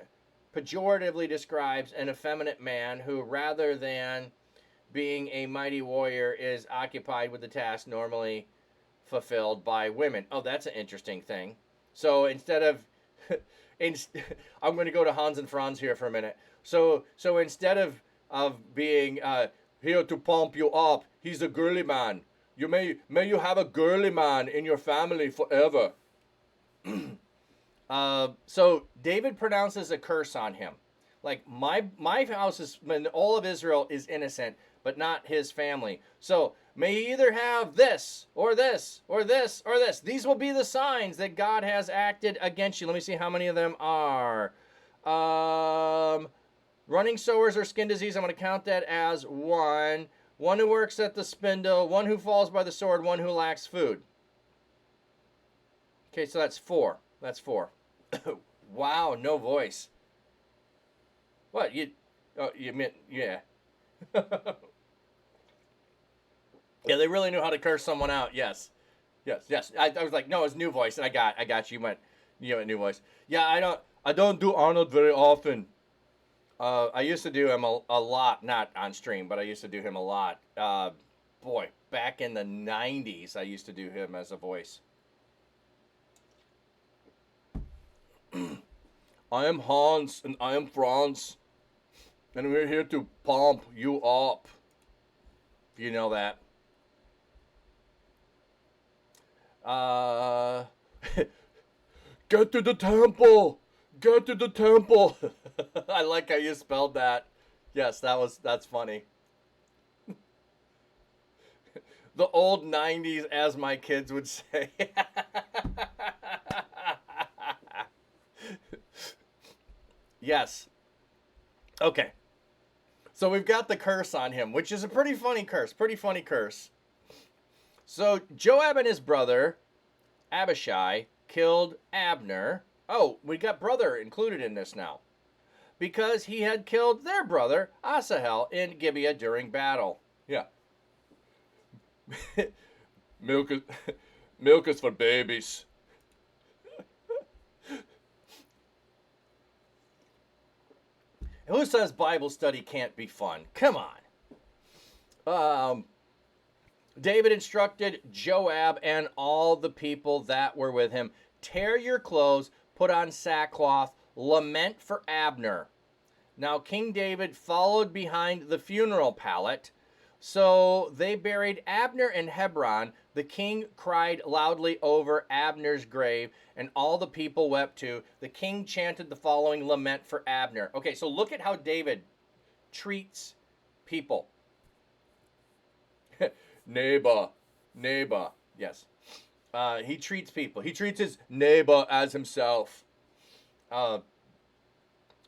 pejoratively describes an effeminate man who, rather than being a mighty warrior, is occupied with the task normally fulfilled by women. Oh, that's an interesting thing. So instead of I'm going to go to Hans and Franz here for a minute. So instead of being here to pump you up, he's a girly man. May you have a girly man in your family forever. So David pronounces a curse on him. Like my house is, when all of Israel is innocent, but not his family. So may he either have this or this or this or this. These will be the signs that God has acted against you. Let me see how many of them are. Running sores or skin disease, I'm going to count that as one. One who works at the spindle, one who falls by the sword, one who lacks food. Okay, so that's 4. That's 4. Wow, no voice. What? You meant, yeah. Yeah, they really knew how to curse someone out. Yes. I was like, no, it's new voice, and I got you. You went new voice. Yeah, I don't do Arnold very often. I used to do him a lot, not on stream, but I used to do him a lot. Boy, back in the 90s, I used to do him as a voice. I am Hans, and I am Franz, and we're here to pump you up. You know that. Get to the temple! Get to the temple! I like how you spelled that. Yes, that's funny. The old 90s, as my kids would say. Yes. Okay. So we've got the curse on him, which is a pretty funny curse. So Joab and his brother, Abishai, killed Abner. Oh, we got brother included in this now. Because he had killed their brother, Asahel, in Gibeah during battle. Yeah. Milk is for babies. Who says Bible study can't be fun? Come on. David instructed Joab and all the people that were with him, tear your clothes, put on sackcloth, lament for Abner. Now King David followed behind the funeral pallet, so they buried Abner in Hebron. The king cried loudly over Abner's grave, and all the people wept too. The king chanted the following lament for Abner. Okay, so look at how David treats people. Neighbor, yes. He treats people. He treats his neighbor as himself.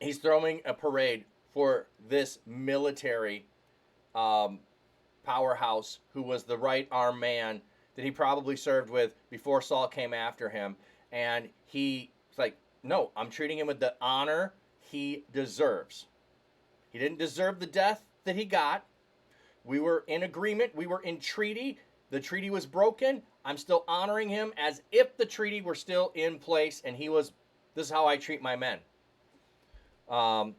He's throwing a parade for this military powerhouse who was the right arm man that he probably served with before Saul came after him. And he's like, no, I'm treating him with the honor he deserves. He didn't deserve the death that he got. We were in agreement. We were in treaty. The treaty was broken. I'm still honoring him as if the treaty were still in place. And this is how I treat my men. So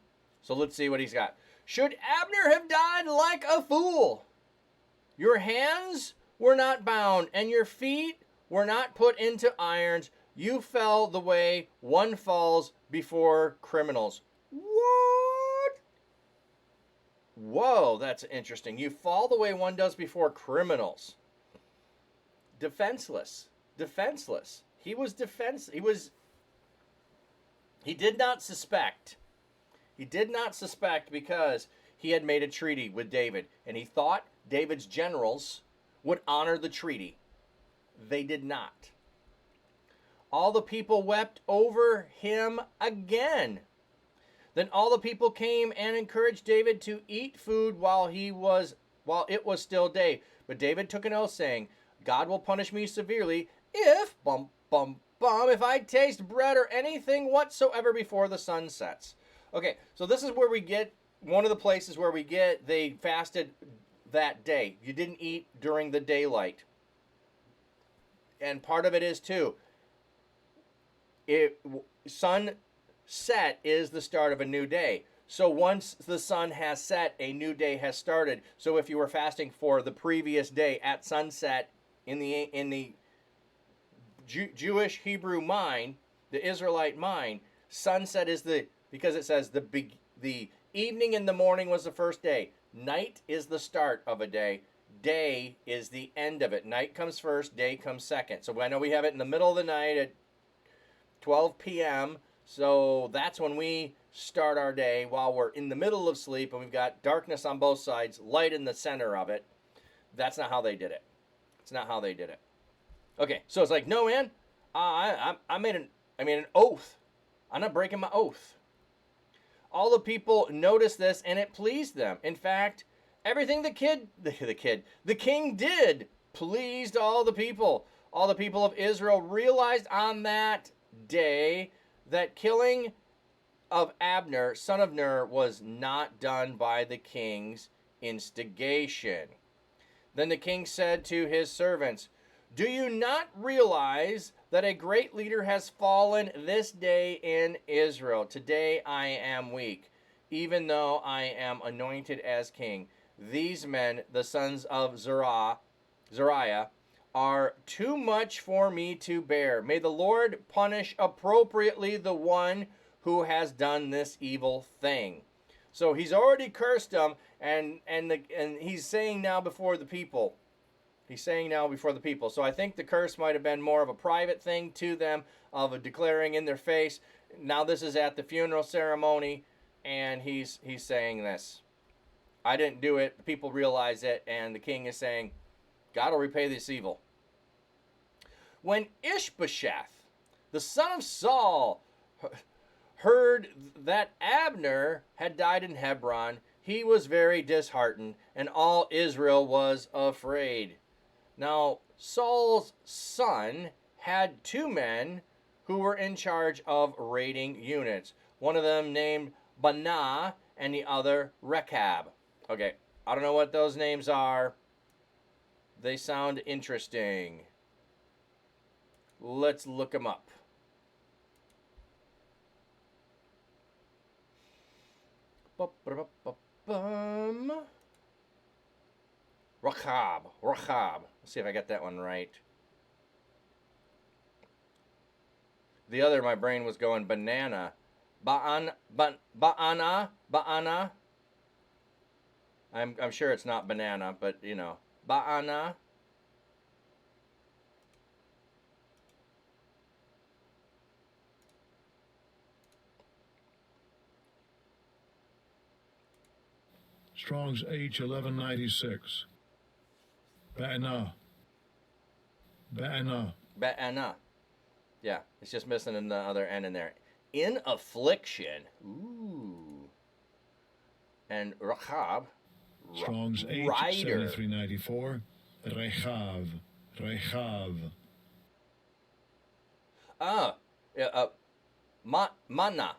let's see what he's got. Should Abner have died like a fool? Your hands were not bound, and your feet were not put into irons. You fell the way one falls before criminals. What? Whoa, that's interesting. You fall the way one does before criminals. Defenseless. He was defenseless. He did not suspect. He did not suspect because he had made a treaty with David, and he thought David's generals would honor the treaty. They did not. All the people wept over him again. Then all the people came and encouraged David to eat food while it was still day. But David took an oath, saying, God will punish me severely if if I taste bread or anything whatsoever before the sun sets. Okay, so this is where we get one of the places where we get they fasted that day. You didn't eat during the daylight. And part of it is too, sunset is the start of a new day. So once the sun has set, a new day has started. So if you were fasting for the previous day at sunset in the Jewish Hebrew mind, the Israelite mind. Sunset is because it says the evening and the morning was the first day. Night is the start of a day. Day is the end of it. Night comes first, day comes second. So I know we have it in the middle of the night at 12 p.m. So that's when we start our day while we're in the middle of sleep and we've got darkness on both sides, light in the center of it. That's not how they did it. It's not how they did it. Okay, so it's like, no, man, I made an oath. I'm not breaking my oath. All the people noticed this and it pleased them. In fact, everything the king did pleased all the people. All the people of Israel realized on that day that killing of Abner, son of Ner, was not done by the king's instigation. Then the king said to his servants, "Do you not realize that a great leader has fallen this day in Israel? Today I am weak, even though I am anointed as king. These men, the sons of Zariah, are too much for me to bear. May the Lord punish appropriately the one who has done this evil thing." So he's already cursed them, and he's saying now before the people. He's saying now before the people. So I think the curse might have been more of a private thing to them, of a declaring in their face. Now this is at the funeral ceremony, and he's saying this. I didn't do it. The people realize it, and the king is saying, God will repay this evil. When Ishbosheth, the son of Saul, heard that Abner had died in Hebron, he was very disheartened, and all Israel was afraid. Now, Saul's son had two men who were in charge of raiding units. One of them named Baanah, and the other Rechab. Okay, I don't know what those names are. They sound interesting. Let's look them up. Rechab. Let's see if I got that one right. The other, my brain was going banana. Baanah. I'm sure it's not banana, but you know, Baanah. Strong's H 1196. Baanah. Yeah, it's just missing another N in there. In affliction. Ooh. And Rechab. Strong's H 7394. Rechav. Mana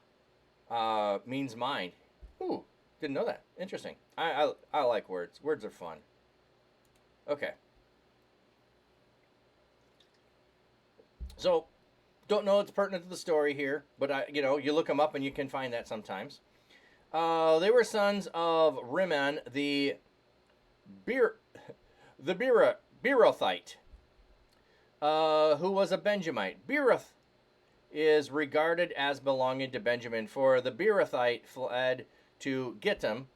means mind. Ooh, didn't know that. Interesting. I like words. Words are fun. Okay. So, don't know it's pertinent to the story here, but you look them up and you can find that sometimes. They were sons of Rimmon, the Beerothite, who was a Benjamite. Beeroth is regarded as belonging to Benjamin, for the Beerothite fled to Gittim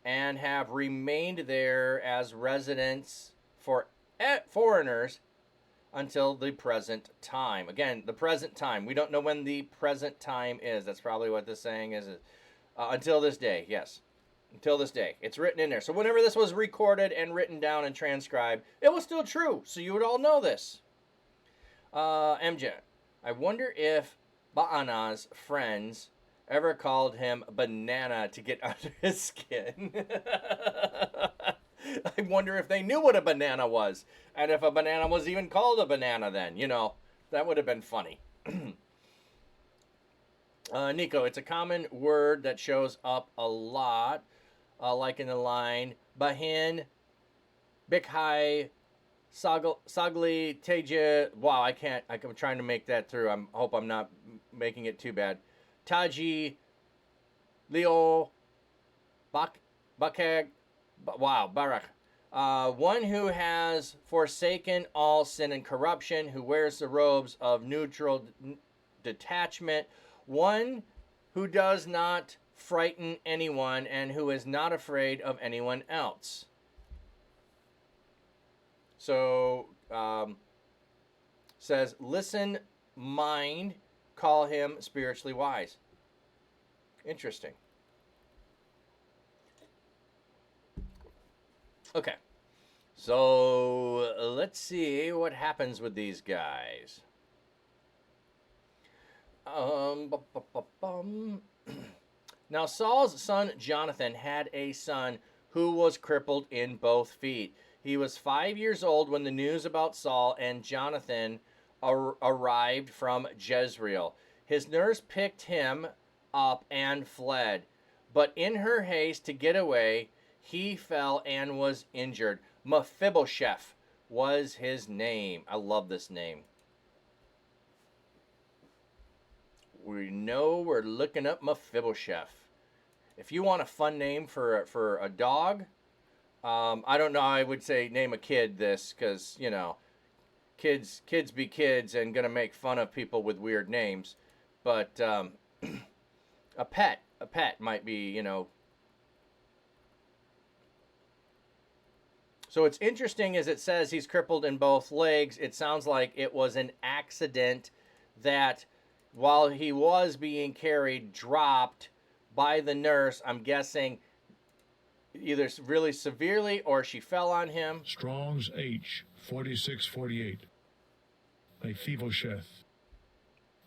and have remained there as residents for foreigners until the present time. Again, the present time. We don't know when the present time is. That's probably what this saying is. Until this day, yes. Until this day. It's written in there. So whenever this was recorded and written down and transcribed, it was still true. So you would all know this. MJ, I wonder if Baanah's friends ever called him Banana to get under his skin. I wonder if they knew what a banana was. And if a banana was even called a banana then. That would have been funny. Nico, it's a common word that shows up a lot, like in the line, Bahin, Bikhai, Sagli, Teja. Wow, I'm trying to make that through. I hope I'm not making it too bad. Taji, Leo, Bakag, wow, Barak. One who has forsaken all sin and corruption, who wears the robes of detachment, one who does not frighten anyone and who is not afraid of anyone else. So, says, listen, mind, call him spiritually wise. Interesting. Okay. So, let's see what happens with these guys. Now, Saul's son Jonathan had a son who was crippled in both feet. He was 5 years old when the news about Saul and Jonathan arrived from Jezreel. His nurse picked him up and fled, but in her haste to get away, he fell and was injured. Mephibosheth was his name. I love this name. We know we're looking up Mephibosheth. If you want a fun name for a dog, I don't know. I would say name a kid this because, you know, kids be kids and gonna make fun of people with weird names. But a pet might be, you know. So it's interesting as it says he's crippled in both legs. It sounds like it was an accident that while he was being carried, dropped by the nurse. I'm guessing either really severely or she fell on him. Strong's H 4648. Mephibosheth.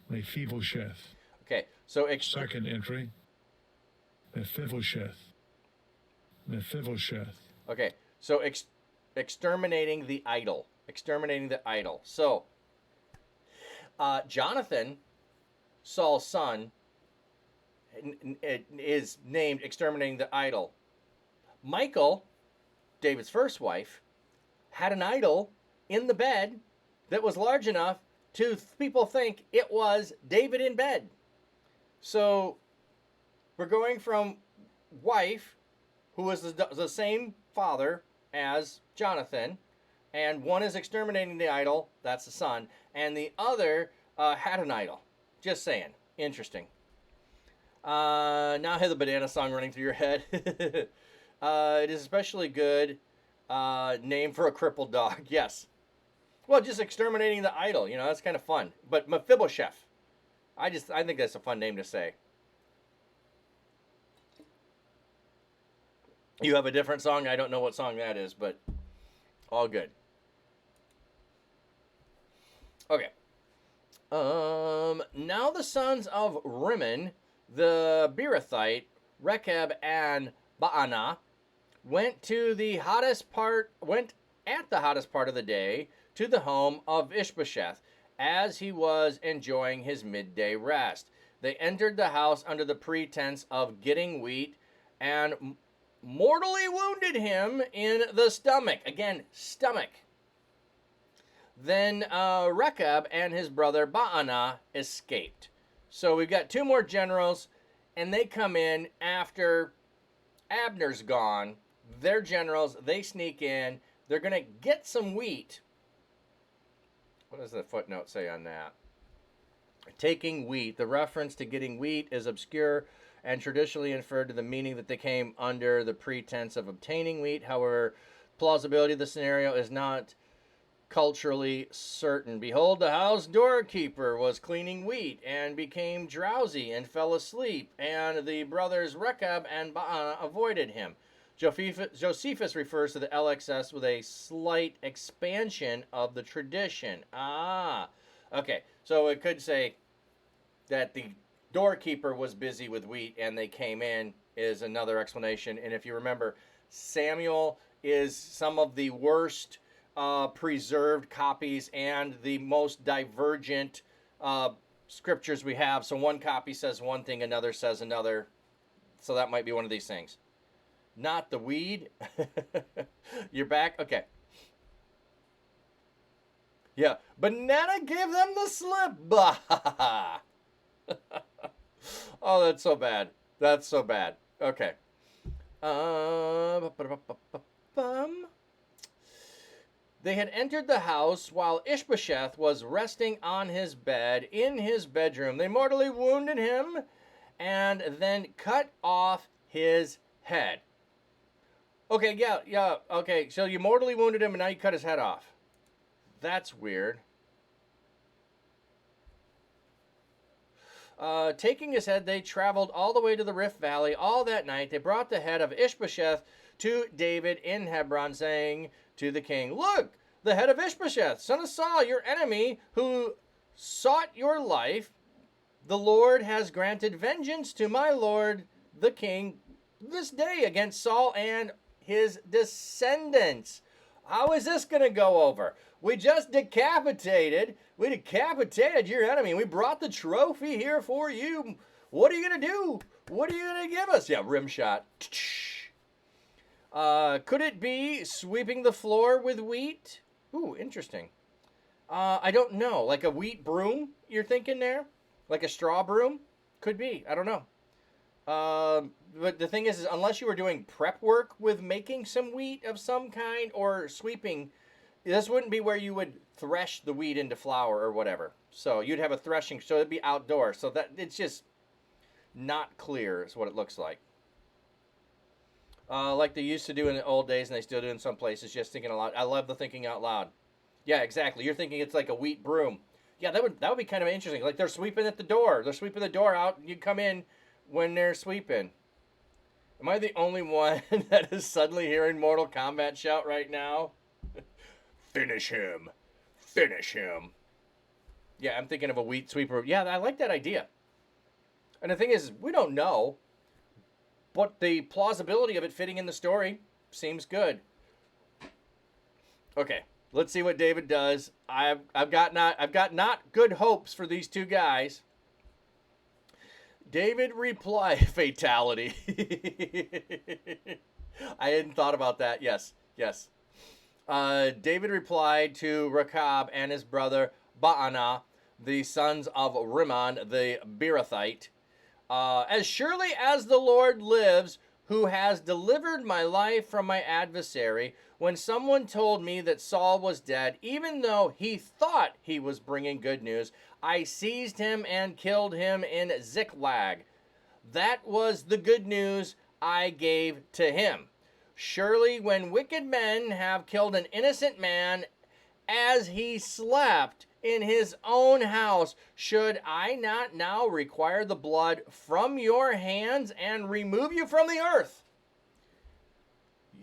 Mephibosheth. Okay, so second entry. Mephibosheth. Mephibosheth. Okay, so exterminating the idol. Exterminating the idol. So Jonathan, Saul's son, is named exterminating the idol. Michal, David's first wife, had an idol in the bed that was large enough to people think it was David in bed. So we're going from wife, who was the same father as Jonathan, and one is exterminating the idol, that's the son, and the other had an idol. Just saying. Interesting. Now I have the banana song running through your head. It is especially good name for a crippled dog. Yes. Well, just exterminating the idol. You know, that's kind of fun. But Mephibosheth. I think that's a fun name to say. You have a different song? I don't know what song that is, but all good. Okay. Now the sons of Rimmon, the Beerothite, Rechab and Baanah, went at the hottest part of the day to the home of Ishbosheth, as he was enjoying his midday rest. They entered the house under the pretense of getting wheat and mortally wounded him in the stomach. Again, stomach. Then Rechab and his brother Baanah escaped. So we've got two more generals, and they come in after Abner's gone. They're generals. They sneak in. They're going to get some wheat. What does the footnote say on that? Taking wheat. The reference to getting wheat is obscure and traditionally inferred to the meaning that they came under the pretense of obtaining wheat. However, plausibility of the scenario is not culturally certain. Behold, the house doorkeeper was cleaning wheat and became drowsy and fell asleep, and the brothers Rechab and Baanah avoided him. Josephus refers to the LXS with a slight expansion of the tradition. Okay, so it could say that the doorkeeper was busy with wheat and they came in is another explanation. And if you remember, Samuel is some of the worst preserved copies and the most divergent scriptures we have. So one copy says one thing, another says another. So that might be one of these things. Not the weed. You're back? Okay. Yeah. Banana gave them the slip. Oh, that's so bad. That's so bad. Okay. They had entered the house while Ishbosheth was resting on his bed in his bedroom. They mortally wounded him and then cut off his head. Okay, yeah, okay. So you mortally wounded him and now you cut his head off. That's weird. Taking his head, they traveled all the way to the Rift Valley all that night. They brought the head of Ishbosheth to David in Hebron, saying to the king, "Look, the head of Ishbosheth, son of Saul, your enemy, who sought your life. The Lord has granted vengeance to my lord, the king, this day against Saul and his descendants." How is this going to go over? We just decapitated your enemy. We brought the trophy here for you. What are you going to do? What are you going to give us? Yeah, rim shot. Could it be sweeping the floor with wheat? Ooh, interesting. I don't know. Like a wheat broom, you're thinking there? Like a straw broom? Could be. I don't know. But the thing is unless you were doing prep work with making some wheat of some kind or sweeping, this wouldn't be where you would thresh the wheat into flour or whatever. So you'd have a threshing, so it'd be outdoors. So that it's just not clear is what it looks like. Like they used to do in the old days and they still do in some places, just thinking aloud. I love the thinking out loud. Yeah, exactly. You're thinking it's like a wheat broom. Yeah, that would be kind of interesting. Like they're sweeping at the door. They're sweeping the door out. You come in when they're sweeping. Am I the only one that is suddenly hearing Mortal Kombat shout right now? Finish him. Finish him. Yeah, I'm thinking of a wheat sweeper. Yeah, I like that idea. And the thing is, we don't know. But the plausibility of it fitting in the story seems good. Okay, let's see what David does. I've got not good hopes for these two guys. David reply fatality. I hadn't thought about that. Yes. David replied to Rechab and his brother Baanah, the sons of Rimmon the Beerothite, as surely as the Lord lives, who has delivered my life from my adversary, when someone told me that Saul was dead, even though he thought he was bringing good news, I seized him and killed him in Ziklag. That was the good news I gave to him. Surely when wicked men have killed an innocent man as he slept in his own house, should I not now require the blood from your hands and remove you from the earth?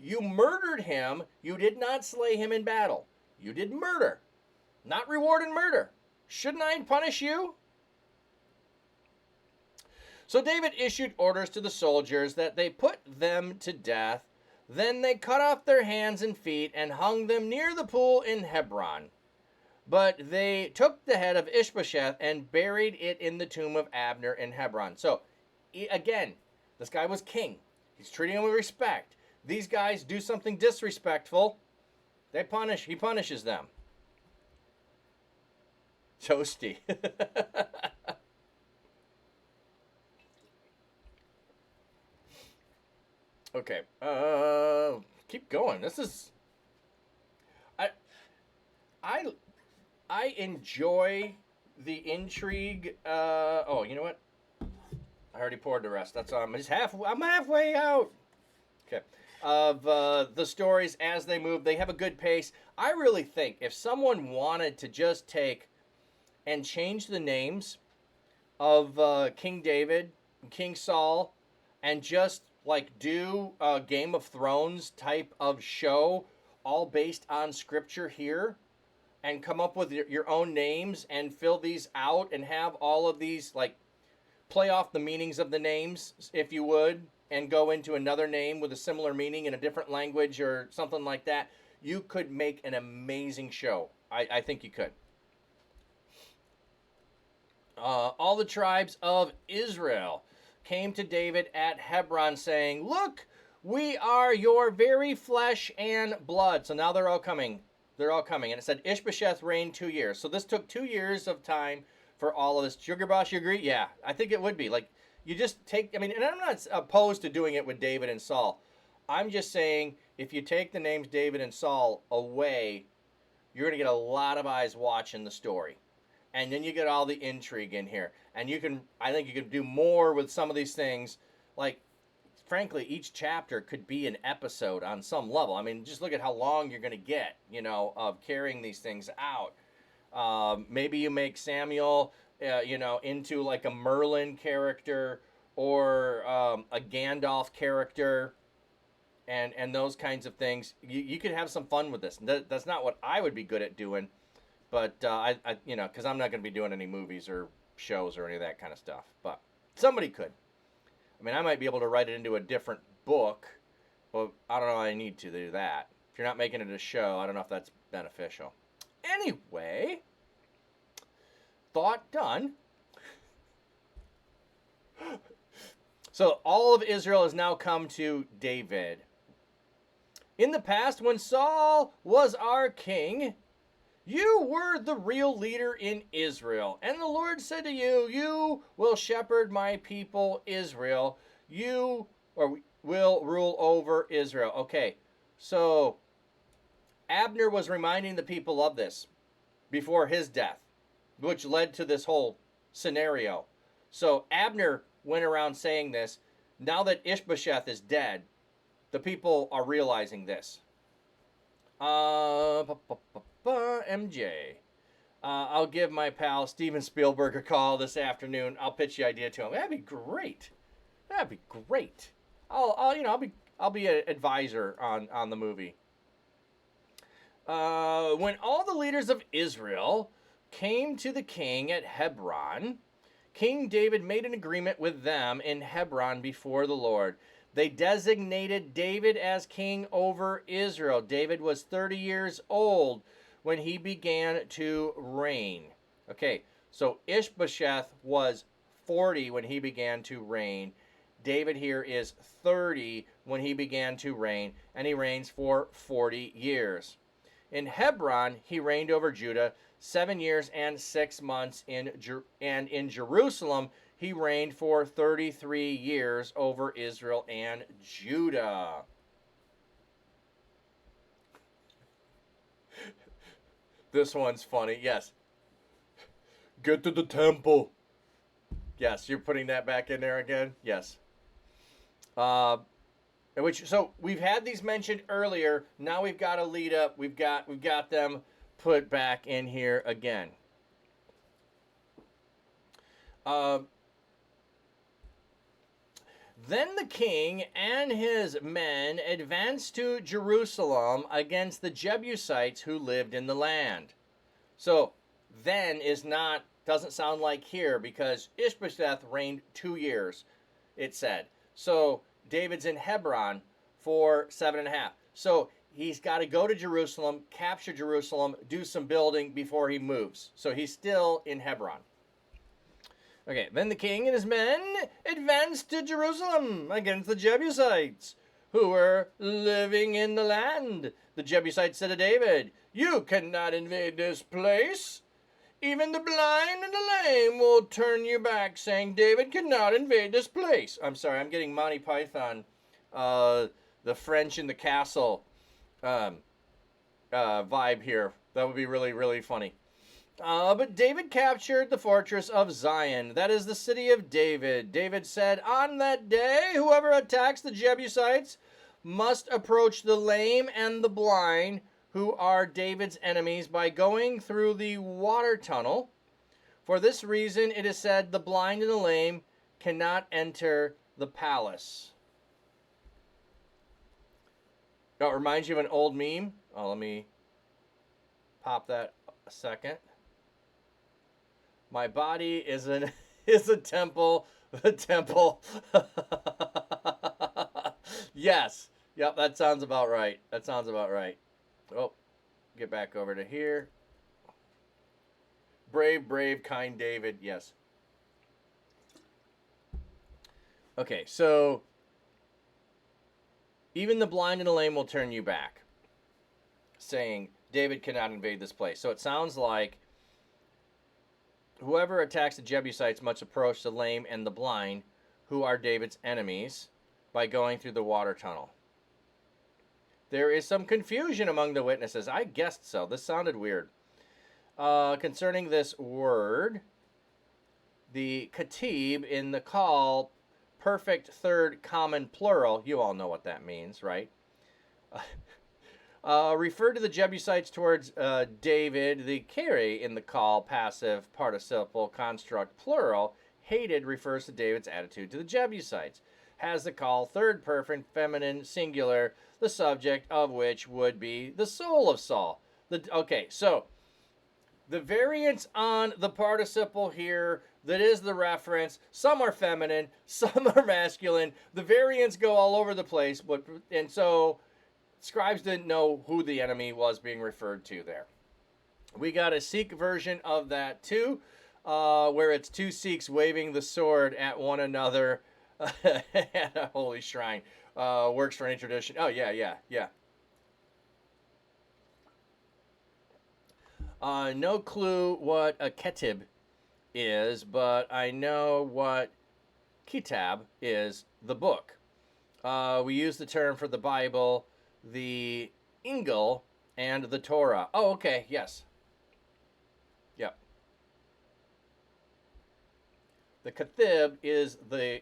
You murdered him. You did not slay him in battle. You did murder, not rewarded murder. Shouldn't I punish you? So David issued orders to the soldiers that they put them to death. Then they cut off their hands and feet and hung them near the pool in Hebron. But they took the head of Ishbosheth and buried it in the tomb of Abner in Hebron. So, again, this guy was king. He's treating him with respect. These guys do something disrespectful. He punishes them. Toasty. Okay. Keep going. This is... I enjoy the intrigue. Oh, you know what? I already poured the rest. That's I'm halfway out. Okay. Of the stories as they move, they have a good pace. I really think if someone wanted to just take and change the names of King David, King Saul, and just like do a Game of Thrones type of show, all based on scripture here, and come up with your own names and fill these out and have all of these, like, play off the meanings of the names, if you would, and go into another name with a similar meaning in a different language or something like that, you could make an amazing show. I think you could. All the tribes of Israel came to David at Hebron saying, "Look, we are your very flesh and blood." So now they're all coming. They're all coming. And it said Ishbosheth reigned 2 years. So this took 2 years of time for all of this. Sugar Boss, you agree? Yeah, I think it would be. Like, you just take, I mean, and I'm not opposed to doing it with David and Saul. I'm just saying, if you take the names David and Saul away you're going to get a lot of eyes watching the story. And then you get all the intrigue in here. And I think you can do more with some of these things. Like, frankly, each chapter could be an episode on some level. I mean, just look at how long you're going to get, of carrying these things out. Maybe you make Samuel, into like a Merlin character or a Gandalf character, and those kinds of things. You could have some fun with this. That's not what I would be good at doing, but because I'm not going to be doing any movies or shows or any of that kind of stuff. But somebody could. I mean, I might be able to write it into a different book, but I don't know if I need to do that. If you're not making it a show, I don't know if that's beneficial. Anyway, thought done. So all of Israel has now come to David. In the past, when Saul was our king, you were the real leader in Israel. And the Lord said to you, you will shepherd my people Israel. You will rule over Israel. Okay, so Abner was reminding the people of this before his death, which led to this whole scenario. So Abner went around saying this. Now that Ishbosheth is dead, the people are realizing this. MJ. I'll give my pal Steven Spielberg a call this afternoon. I'll pitch the idea to him. That'd be great. That'd be great. I'll be an advisor on the movie. When all the leaders of Israel came to the king at Hebron, King David made an agreement with them in Hebron before the Lord. They designated David as king over Israel. David was 30 years old when he began to reign. Okay, so Ishbosheth was 40 when he began to reign. David here is 30 when he began to reign, and he reigns for 40 years. In Hebron, he reigned over Judah 7 years and 6 months, and in Jerusalem, he reigned for 33 years over Israel and Judah. This one's funny. Yes. Get to the temple. Yes, you're putting that back in there again? Yes. So we've had these mentioned earlier. Now we've got a lead up. We've got them put back in here again. Then the king and his men advanced to Jerusalem against the Jebusites who lived in the land. So then doesn't sound like here, because Ishbosheth reigned 2 years, it said. So David's in Hebron for 7.5. So he's got to go to Jerusalem, capture Jerusalem, do some building before he moves. So he's still in Hebron. Okay, then the king and his men advanced to Jerusalem against the Jebusites who were living in the land. The Jebusites said to David, "You cannot invade this place. Even the blind and the lame will turn you back," saying, "David cannot invade this place." I'm sorry, I'm getting Monty Python, the French in the castle vibe here. That would be really, really funny. But David captured the fortress of Zion. That is the city of David. David said, "On that day, whoever attacks the Jebusites must approach the lame and the blind, who are David's enemies, by going through the water tunnel. For this reason, it is said, the blind and the lame cannot enter the palace." That reminds you of an old meme. Oh, let me pop that a second. My body is a temple. The temple. Yes. Yep, that sounds about right. Oh, get back over to here. Brave, brave, kind David. Yes. Okay, so even the blind and the lame will turn you back, saying David cannot invade this place. So it sounds like whoever attacks the Jebusites must approach the lame and the blind, who are David's enemies, by going through the water tunnel. There is some confusion among the witnesses. I guessed so. This sounded weird. Concerning this word, the katib in the call, perfect third common plural, you all know what that means, right? Referred to the Jebusites towards David. The keri in the call, passive participle construct plural, hated refers to David's attitude to the Jebusites. Has the call third perfect feminine singular, the subject of which would be the soul of Saul. Okay, so the variants on the participle here, that is the reference. Some are feminine, some are masculine. The variants go all over the place, and so scribes didn't know who the enemy was being referred to there. We got a Sikh version of that too, where it's two Sikhs waving the sword at one another at a holy shrine. Works for any tradition. Oh, yeah. No clue what a ketib is, but I know what kitab is, the book. We use the term for the Bible, the Injil, and the Torah. Oh, okay, yes. Yep. The katib is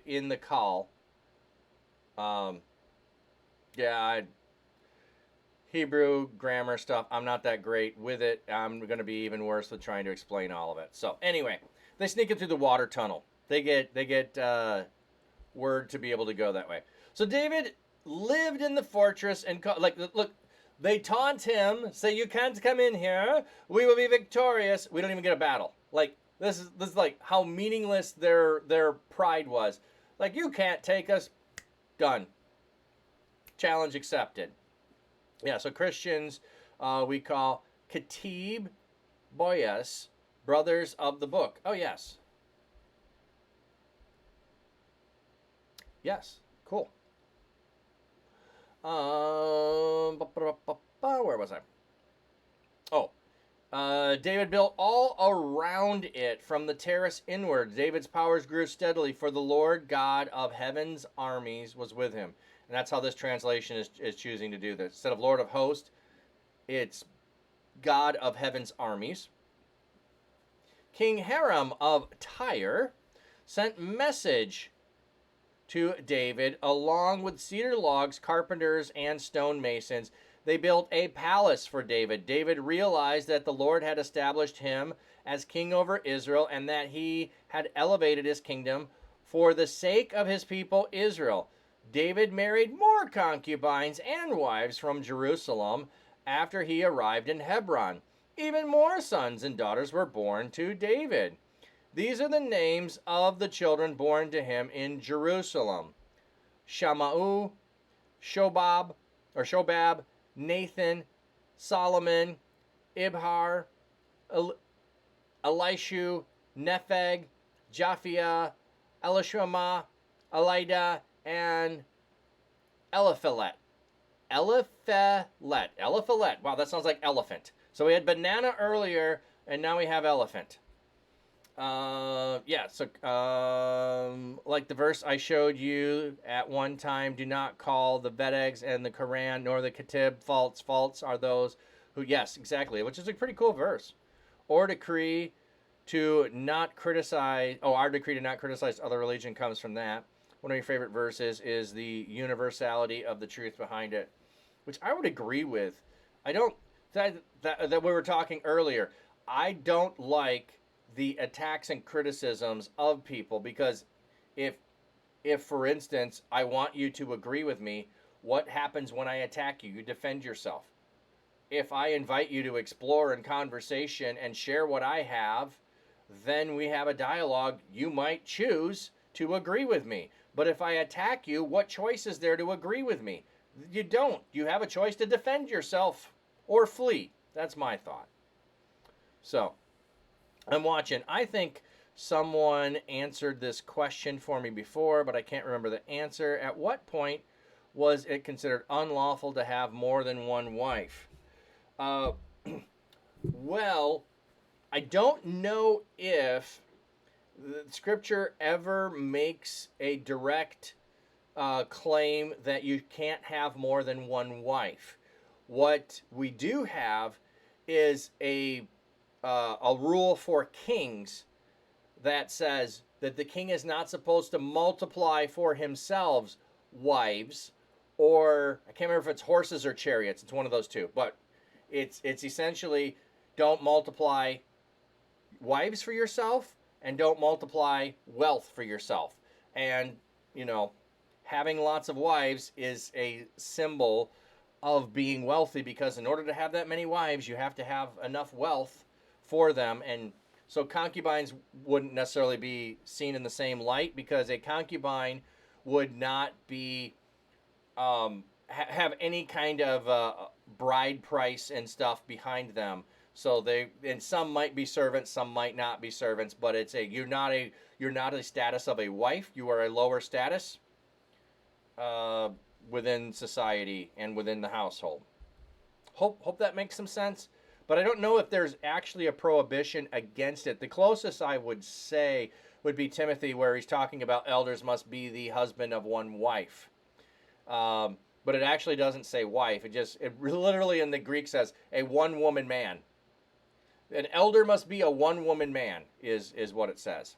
in the call. Hebrew grammar stuff, I'm not that great with it. I'm going to be even worse with trying to explain all of it. So anyway, they sneak it through the water tunnel. They get word to be able to go that way. So David lived in the fortress and look, they taunt him, say you can't come in here. We will be victorious. We don't even get a battle. Like this is like how meaningless their pride was. Like, you can't take us. Done. Challenge accepted. Yeah, so Christians we call Katib Boyas, brothers of the book. Oh, yes. Yes, cool. Where was I? Oh, David built all around it from the terrace inward. David's powers grew steadily, for the Lord God of heaven's armies was with him. And that's how this translation is choosing to do this. Instead of Lord of hosts, it's God of heaven's armies. King Hiram of Tyre sent message to David along with cedar logs, carpenters, and stonemasons. They built a palace for David. David realized that the Lord had established him as king over Israel and that he had elevated his kingdom for the sake of his people Israel. David married more concubines and wives from Jerusalem after he arrived in Hebron. Even more sons and daughters were born to David. These are the names of the children born to him in Jerusalem: Shammah, Shobab, Nathan, Solomon, Ibhar, Elishu, Nepheg, Japhia, Elishama, Elida, and Eliphalet. Eliphalet. Wow, that sounds like elephant. So we had banana earlier, and now we have elephant. Like the verse I showed you at one time, do not call the Vedegs and the Quran nor the Ketib false. False are those who, yes, exactly, which is a pretty cool verse. Or decree to not criticize, our decree to not criticize other religion comes from that. One of your favorite verses is the universality of the truth behind it, which I would agree with. I don't, that we were talking earlier, I don't like the attacks and criticisms of people, because if for instance I want you to agree with me, what happens when I attack you? You defend yourself. If I invite you to explore in conversation and share what I have, then we have a dialogue. You might choose to agree with me. But if I attack you, what choice is there to agree with me? You don't. You have a choice to defend yourself or flee. That's my thought. So I'm watching. I think someone answered this question for me before, but I can't remember the answer. At what point was it considered unlawful to have more than one wife? Well, I don't know if the Scripture ever makes a direct claim that you can't have more than one wife. What we do have is a rule for kings that says that the king is not supposed to multiply for himself wives, or I can't remember if it's horses or chariots. It's one of those two, but it's essentially don't multiply wives for yourself and don't multiply wealth for yourself. And having lots of wives is a symbol of being wealthy, because in order to have that many wives, you have to have enough wealth for them. And so concubines wouldn't necessarily be seen in the same light, because a concubine would not be have any kind of bride price and stuff behind them. So some might be servants, some might not be servants, but you're not a status of a wife. You are a lower status within society and within the household. Hope that makes some sense. But I don't know if there's actually a prohibition against it. The closest I would say would be Timothy, where he's talking about elders must be the husband of one wife. But it actually doesn't say wife. It literally in the Greek says a one-woman man. An elder must be a one-woman man is what it says.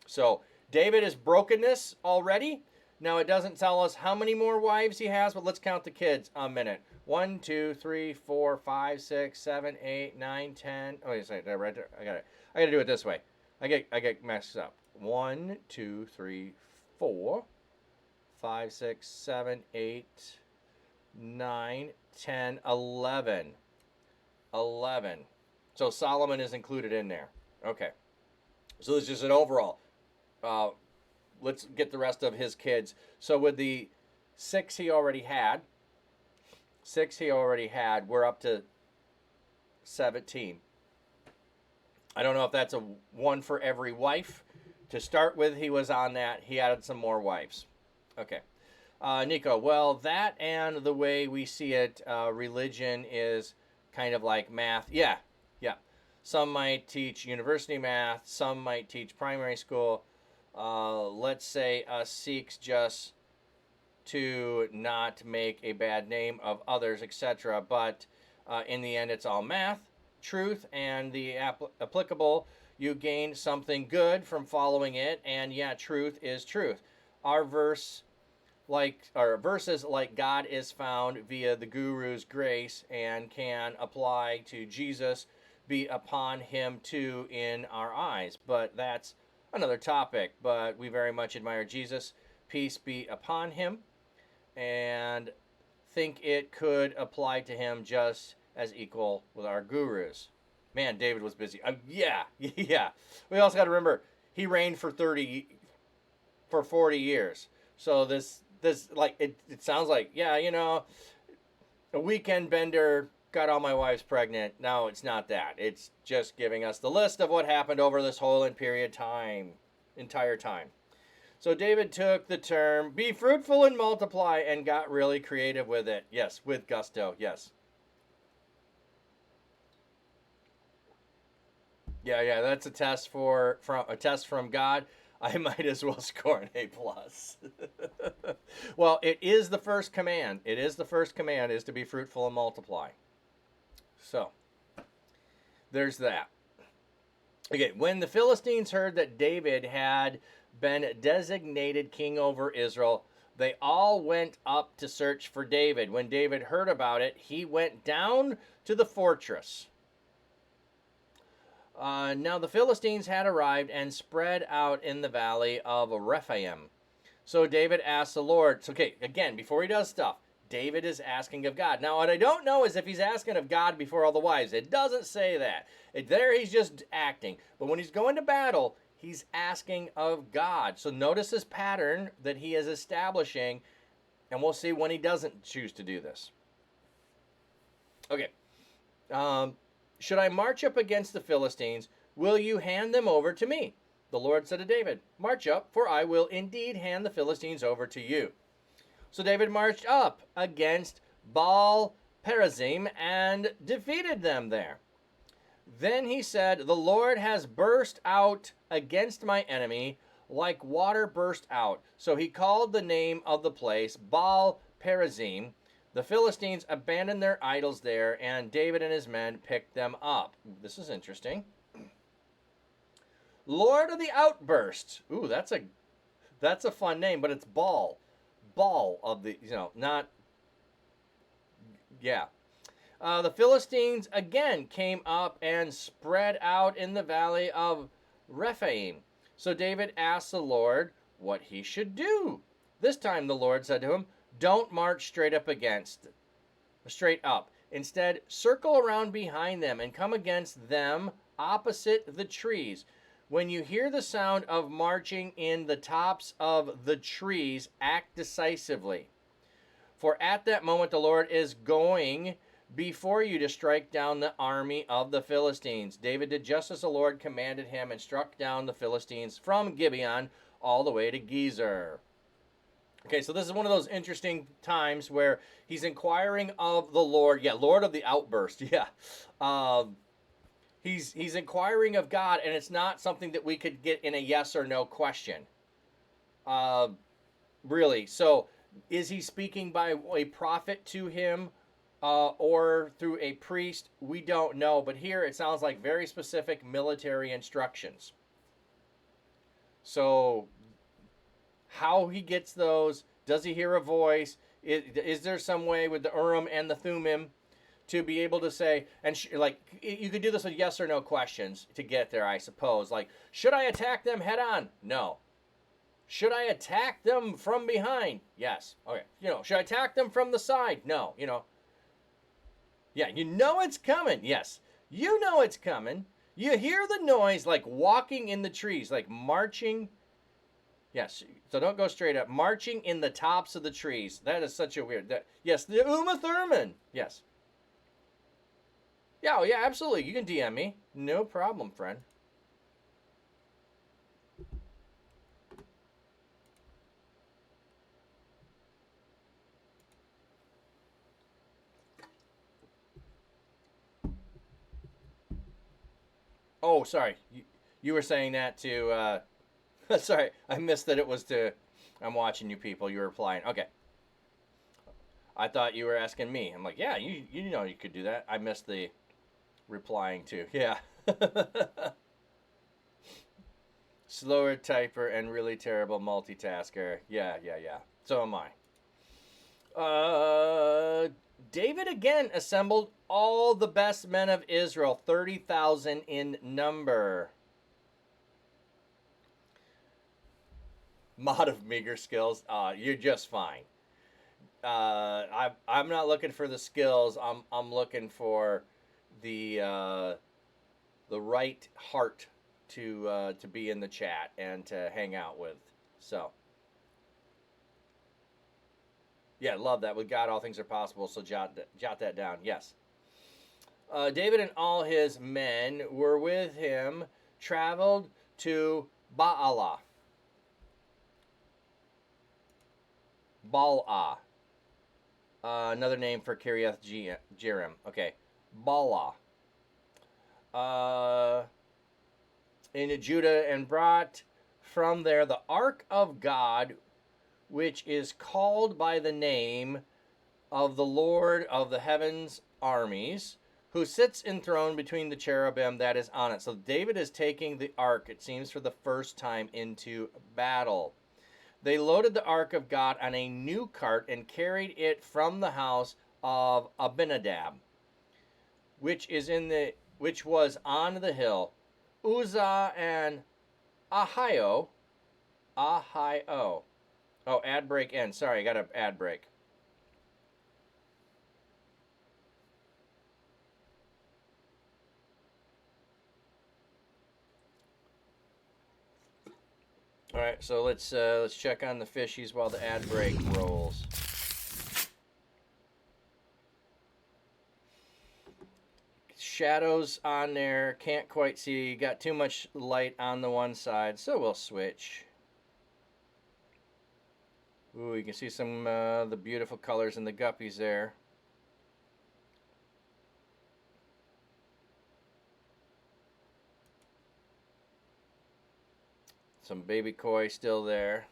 So David is brokenness already. Now it doesn't tell us how many more wives he has, but let's count the kids a minute. 1, 2, 3, 4, 5, 6, 7, 8, 9, 10. Oh, wait a second, right there. I got to do it this way. I get messed up. 1, 2, 3, 4, 5, 6, 7, 8, 9, 10, 11. 11. So Solomon is included in there. Okay. So this is just an overall. Let's get the rest of his kids. So with the 6 he already had, we're up to 17. I don't know if that's a one for every wife. To start with, he was on that. He added some more wives. Okay. Nico, well, that and the way we see it, religion is kind of like math. Yeah. Some might teach university math. Some might teach primary school. Let's say Sikhs just to not make a bad name of others, etc. But in the end, it's all math, truth, and the applicable. You gain something good from following it, and yeah, truth is truth. Our verses like God is found via the Guru's grace and can apply to Jesus, be upon him too in our eyes. But that's another topic. But we very much admire Jesus. Peace be upon him. And think it could apply to him just as equal with our gurus. Man, David was busy. Yeah. We also got to remember, he reigned for 40 years. So this like, it sounds like, yeah, a weekend bender got all my wives pregnant. No, it's not that. It's just giving us the list of what happened over this whole entire time. So David took the term, be fruitful and multiply, and got really creative with it. Yes, with gusto, yes. Yeah, that's a test from God. I might as well score an A+. Well, it is the first command. Is to be fruitful and multiply. So, there's that. Okay, when the Philistines heard that David had been designated king over Israel, they all went up to search for David. When David heard about it, he went down to the fortress. Now the Philistines had arrived and spread out in the valley of Rephaim. So David asked the Lord. So, okay, again, before he does stuff, David is asking of God. Now, what I don't know is if he's asking of God before all the wives. It doesn't say that. There he's just acting. But when he's going to battle, he's asking of God. So notice this pattern that he is establishing, and we'll see when he doesn't choose to do this. Okay. Should I march up against the Philistines? Will you hand them over to me? The Lord said to David, march up, for I will indeed hand the Philistines over to you. So David marched up against Baal Perazim and defeated them there. Then he said, the Lord has burst out against my enemy. like water burst out. So he called the name of the place Baal Perazim. The Philistines abandoned their idols there, and David and his men picked them up. This is interesting. Lord of the Outburst. Ooh, that's a fun name, but it's Baal. Baal of the, not, yeah. The Philistines again came up and spread out in the valley of Rephaim. So David asked the Lord what he should do. This time the Lord said to him, "Don't march straight up. Instead, circle around behind them and come against them opposite the trees. When you hear the sound of marching in the tops of the trees, act decisively. For at that moment the Lord is going before you to strike down the army of the Philistines." David did just as the Lord commanded him and struck down the Philistines from Gibeon all the way to Gezer. Okay, so this is one of those interesting times where he's inquiring of the Lord. Yeah, Lord of the Outburst. Yeah. He's inquiring of God, and it's not something that we could get in a yes or no question. Really. So is he speaking by a prophet to him or through a priest? We don't know. But here it sounds like very specific military instructions. So how he gets those, does he hear a voice? Is there some way with the Urim and the Thummim to be able to say, and you could do this with yes or no questions to get there, I suppose. Like, should I attack them head on? No. Should I attack them from behind? Yes. Okay. Should I attack them from the side? No. Yeah, it's coming. Yes. It's coming. You hear the noise like walking in the trees, like marching. Yes. So don't go straight up. Marching in the tops of the trees. That is such a weird. Yes, the Uma Thurman. Yes. Yeah, yeah, absolutely. You can DM me. No problem, friend. Oh, sorry. You were saying that to... sorry, I missed that it was to... I'm watching you people. You were replying. Okay. I thought you were asking me. I'm like, yeah, you know you could do that. I missed the replying to. Yeah. Slower typer and really terrible multitasker. Yeah. So am I. David again assembled all the best men of Israel, 30,000 in number. Mod of meager skills. You're just fine. I'm not looking for the skills. I'm looking for the right heart to be in the chat and to hang out with. So yeah, love that. With God, all things are possible. So jot that down. Yes. David and all his men were with him, traveled to Baalah. Another name for Kiriath Jearim. Okay. Baalah. In Judah, and brought from there the ark of God, which is called by the name of the Lord of the heavens armies, who sits enthroned between the cherubim that is on it. So David is taking the ark, it seems, for the first time into battle. They loaded the ark of God on a new cart and carried it from the house of Abinadab, which was on the hill. Uzzah and Ahio. Oh, ad break end. Sorry, I got an ad break. All right, so let's check on the fishies while the ad break rolls. Shadows on there, can't quite see. Got too much light on the one side, so we'll switch. Ooh, you can see some the beautiful colors in the guppies there. Some baby koi still there.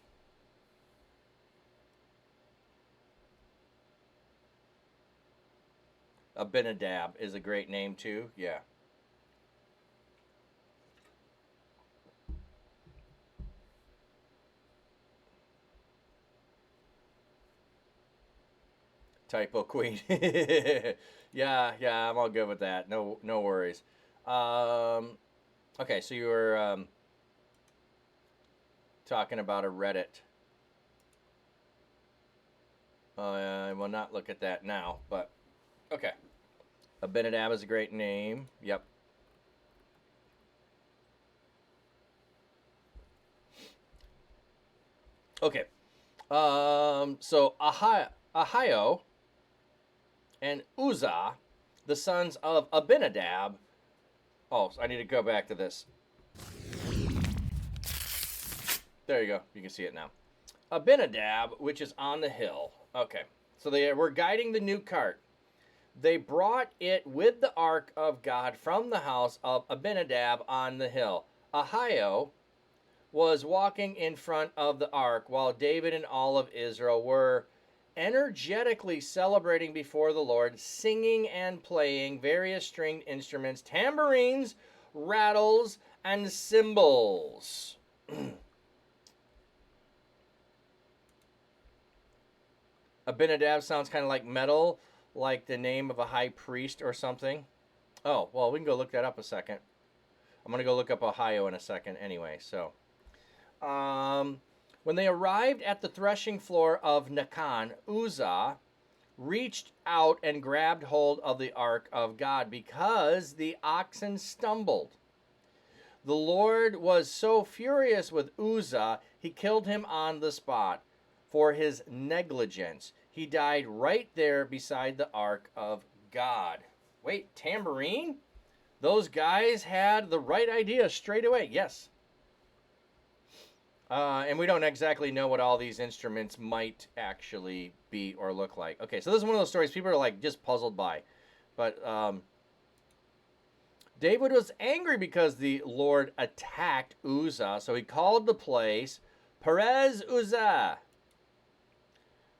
Abinadab is a great name too. Yeah. Typo queen. yeah, I'm all good with that. No worries. Okay, so you were talking about a Reddit. I will not look at that now, but okay. Abinadab is a great name. Yep. Okay. So Ahio and Uzzah, the sons of Abinadab. Oh, I need to go back to this. There you go. You can see it now. Abinadab, which is on the hill. Okay. So they were guiding the new cart. They brought it with the ark of God from the house of Abinadab on the hill. Ahio was walking in front of the ark while David and all of Israel were energetically celebrating before the Lord, singing and playing various stringed instruments, tambourines, rattles, and cymbals. Abinadab sounds kind of like metal, like the name of a high priest or something. Oh, well, we can go look that up a second. I'm going to go look up Ohio in a second anyway, so. When they arrived at the threshing floor of Nakan, Uzzah reached out and grabbed hold of the ark of God because the oxen stumbled. The Lord was so furious with Uzzah, he killed him on the spot for his negligence. He died right there beside the ark of God. Wait, tambourine? Those guys had the right idea straight away. Yes. And we don't exactly know what all these instruments might actually be or look like. Okay, so this is one of those stories people are like just puzzled by. But David was angry because the Lord attacked Uzzah, so he called the place Perez Uzzah,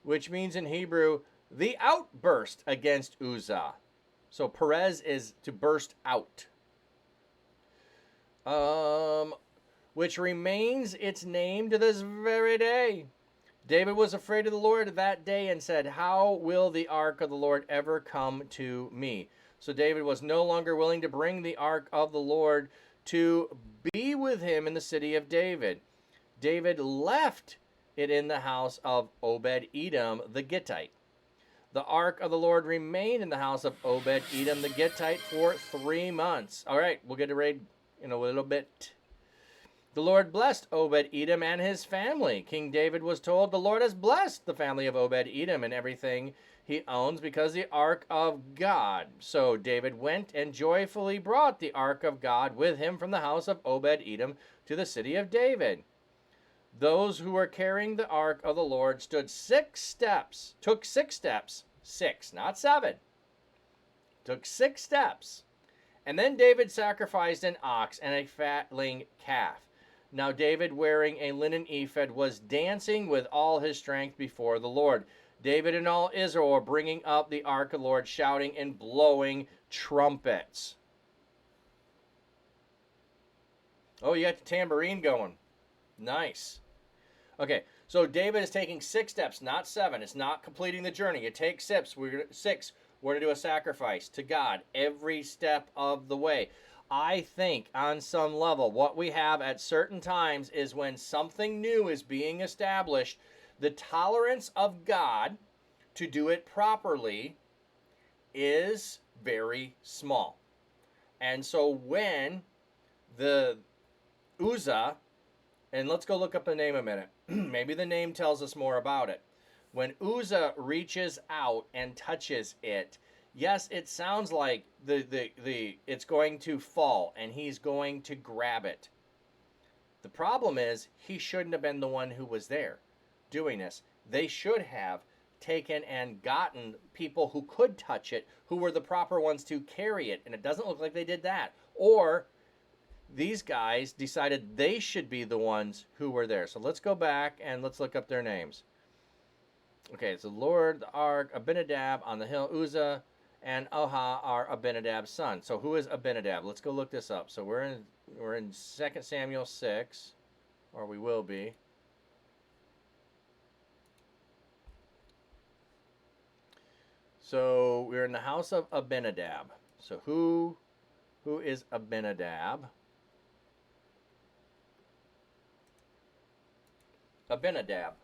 which means in Hebrew, the outburst against Uzzah. So Perez is to burst out. Which remains its name to this very day. David was afraid of the Lord that day and said, "How will the ark of the Lord ever come to me?" So David was no longer willing to bring the ark of the Lord to be with him in the city of David. David left it in the house of Obed-Edom the Gittite. The ark of the Lord remained in the house of Obed-Edom the Gittite for 3 months. All right, we'll get to read in a little bit. The Lord blessed Obed-Edom and his family. King David was told, "The Lord has blessed the family of Obed-Edom and everything he owns because the ark of God." So David went and joyfully brought the ark of God with him from the house of Obed-Edom to the city of David. Those who were carrying the ark of the Lord took 6 steps, 6, not 7, took 6 steps. And then David sacrificed an ox and a fatling calf. Now David, wearing a linen ephod, was dancing with all his strength before the Lord. David and all Israel were bringing up the ark of the Lord, shouting and blowing trumpets. Oh, you got the tambourine going. Nice. Okay, so David is taking 6 steps, not 7. It's not completing the journey. You take 6. We're going to do a sacrifice to God every step of the way. I think on some level what we have at certain times is when something new is being established, the tolerance of God to do it properly is very small. And so when the Uzzah, and let's go look up the name a minute. Maybe the name tells us more about it. When Uzzah reaches out and touches it, yes, it sounds like it's going to fall and he's going to grab it. The problem is he shouldn't have been the one who was there doing this. They should have taken and gotten people who could touch it, who were the proper ones to carry it, and it doesn't look like they did that. Or these guys decided they should be the ones who were there. So let's go back and let's look up their names. Okay, so Lord, the Ark, Abinadab on the hill, Uzzah, and Oha are Abinadab's son. So who is Abinadab? Let's go look this up. So we're in 2 Samuel 6, or we will be. So we're in the house of Abinadab. So who is Abinadab? Abinadab.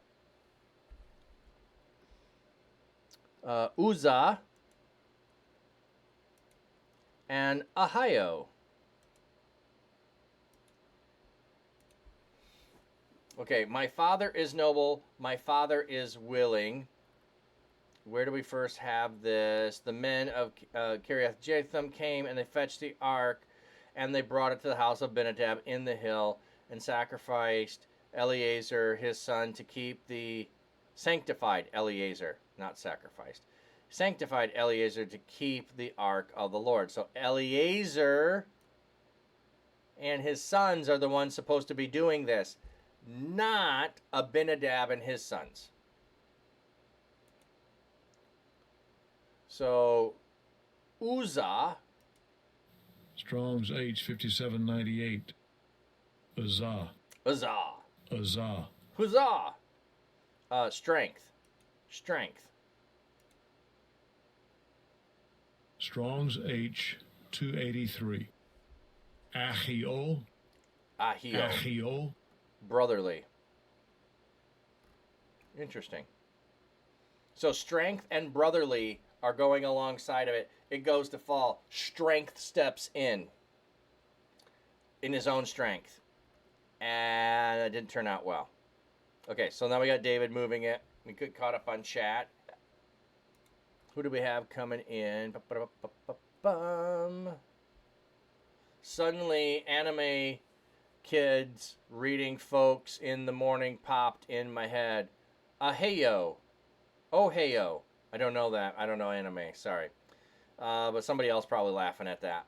Uzzah and Ahio. Okay, my father is noble, my father is willing. Where do we first have this? The men of Kiriath Jeatham came and they fetched the ark and they brought it to the house of Abinadab in the hill and sacrificed Eleazar his son to keep the sanctified Eleazar, not sacrificed. Sanctified Eleazar to keep the ark of the Lord. So Eleazar and his sons are the ones supposed to be doing this, not Abinadab and his sons. So Uzzah, Strong's H 5798. Uzzah. Uzzah, Huzzah. strength. Strong's H 283. Ahio. Ahio, brotherly. Interesting. So strength and brotherly are going alongside of it. It goes to fall. Strength steps in his own strength. And it didn't turn out well. Okay, so now we got David moving it. We got caught up on chat. Who do we have coming in? Suddenly, anime kids reading folks in the morning popped in my head. Aheyo. Oh, heyo. I don't know that. I don't know anime. Sorry. But somebody else probably laughing at that.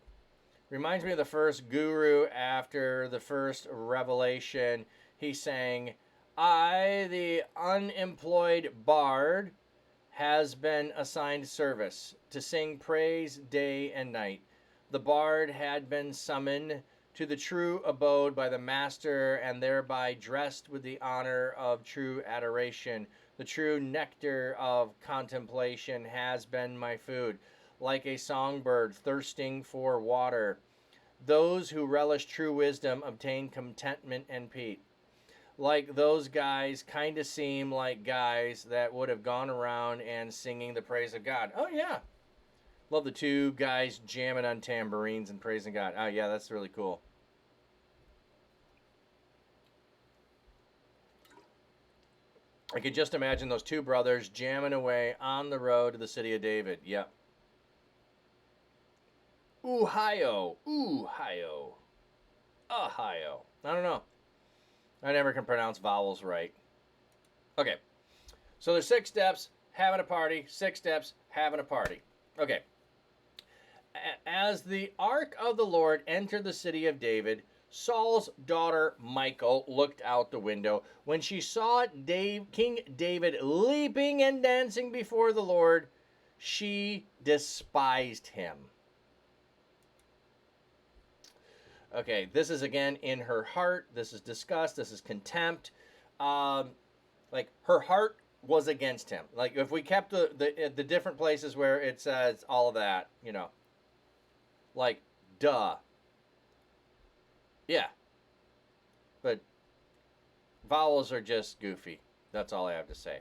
Reminds me of the first guru after the first revelation. He sang, I, the unemployed bard, has been assigned service to sing praise day and night. The bard had been summoned to the true abode by the master and thereby dressed with the honor of true adoration. The true nectar of contemplation has been my food, like a songbird thirsting for water. Those who relish true wisdom obtain contentment and peace. Like those guys kind of seem like guys that would have gone around and singing the praise of God. Oh, yeah. Love the two guys jamming on tambourines and praising God. Oh, yeah, that's really cool. I could just imagine those two brothers jamming away on the road to the city of David. Yep. Ohio. Ohio. Ohio. I don't know. I never can pronounce vowels right. Okay. So there's 6 steps, having a party. 6 steps, having a party. Okay. As the ark of the Lord entered the city of David, Saul's daughter Michal looked out the window. When she saw King David leaping and dancing before the Lord, she despised him. Okay, this is again in her heart. This is disgust. This is contempt. Like her heart was against him. Like if we kept the different places where it says all of that, you know, like duh. Yeah. But vowels are just goofy. That's all I have to say.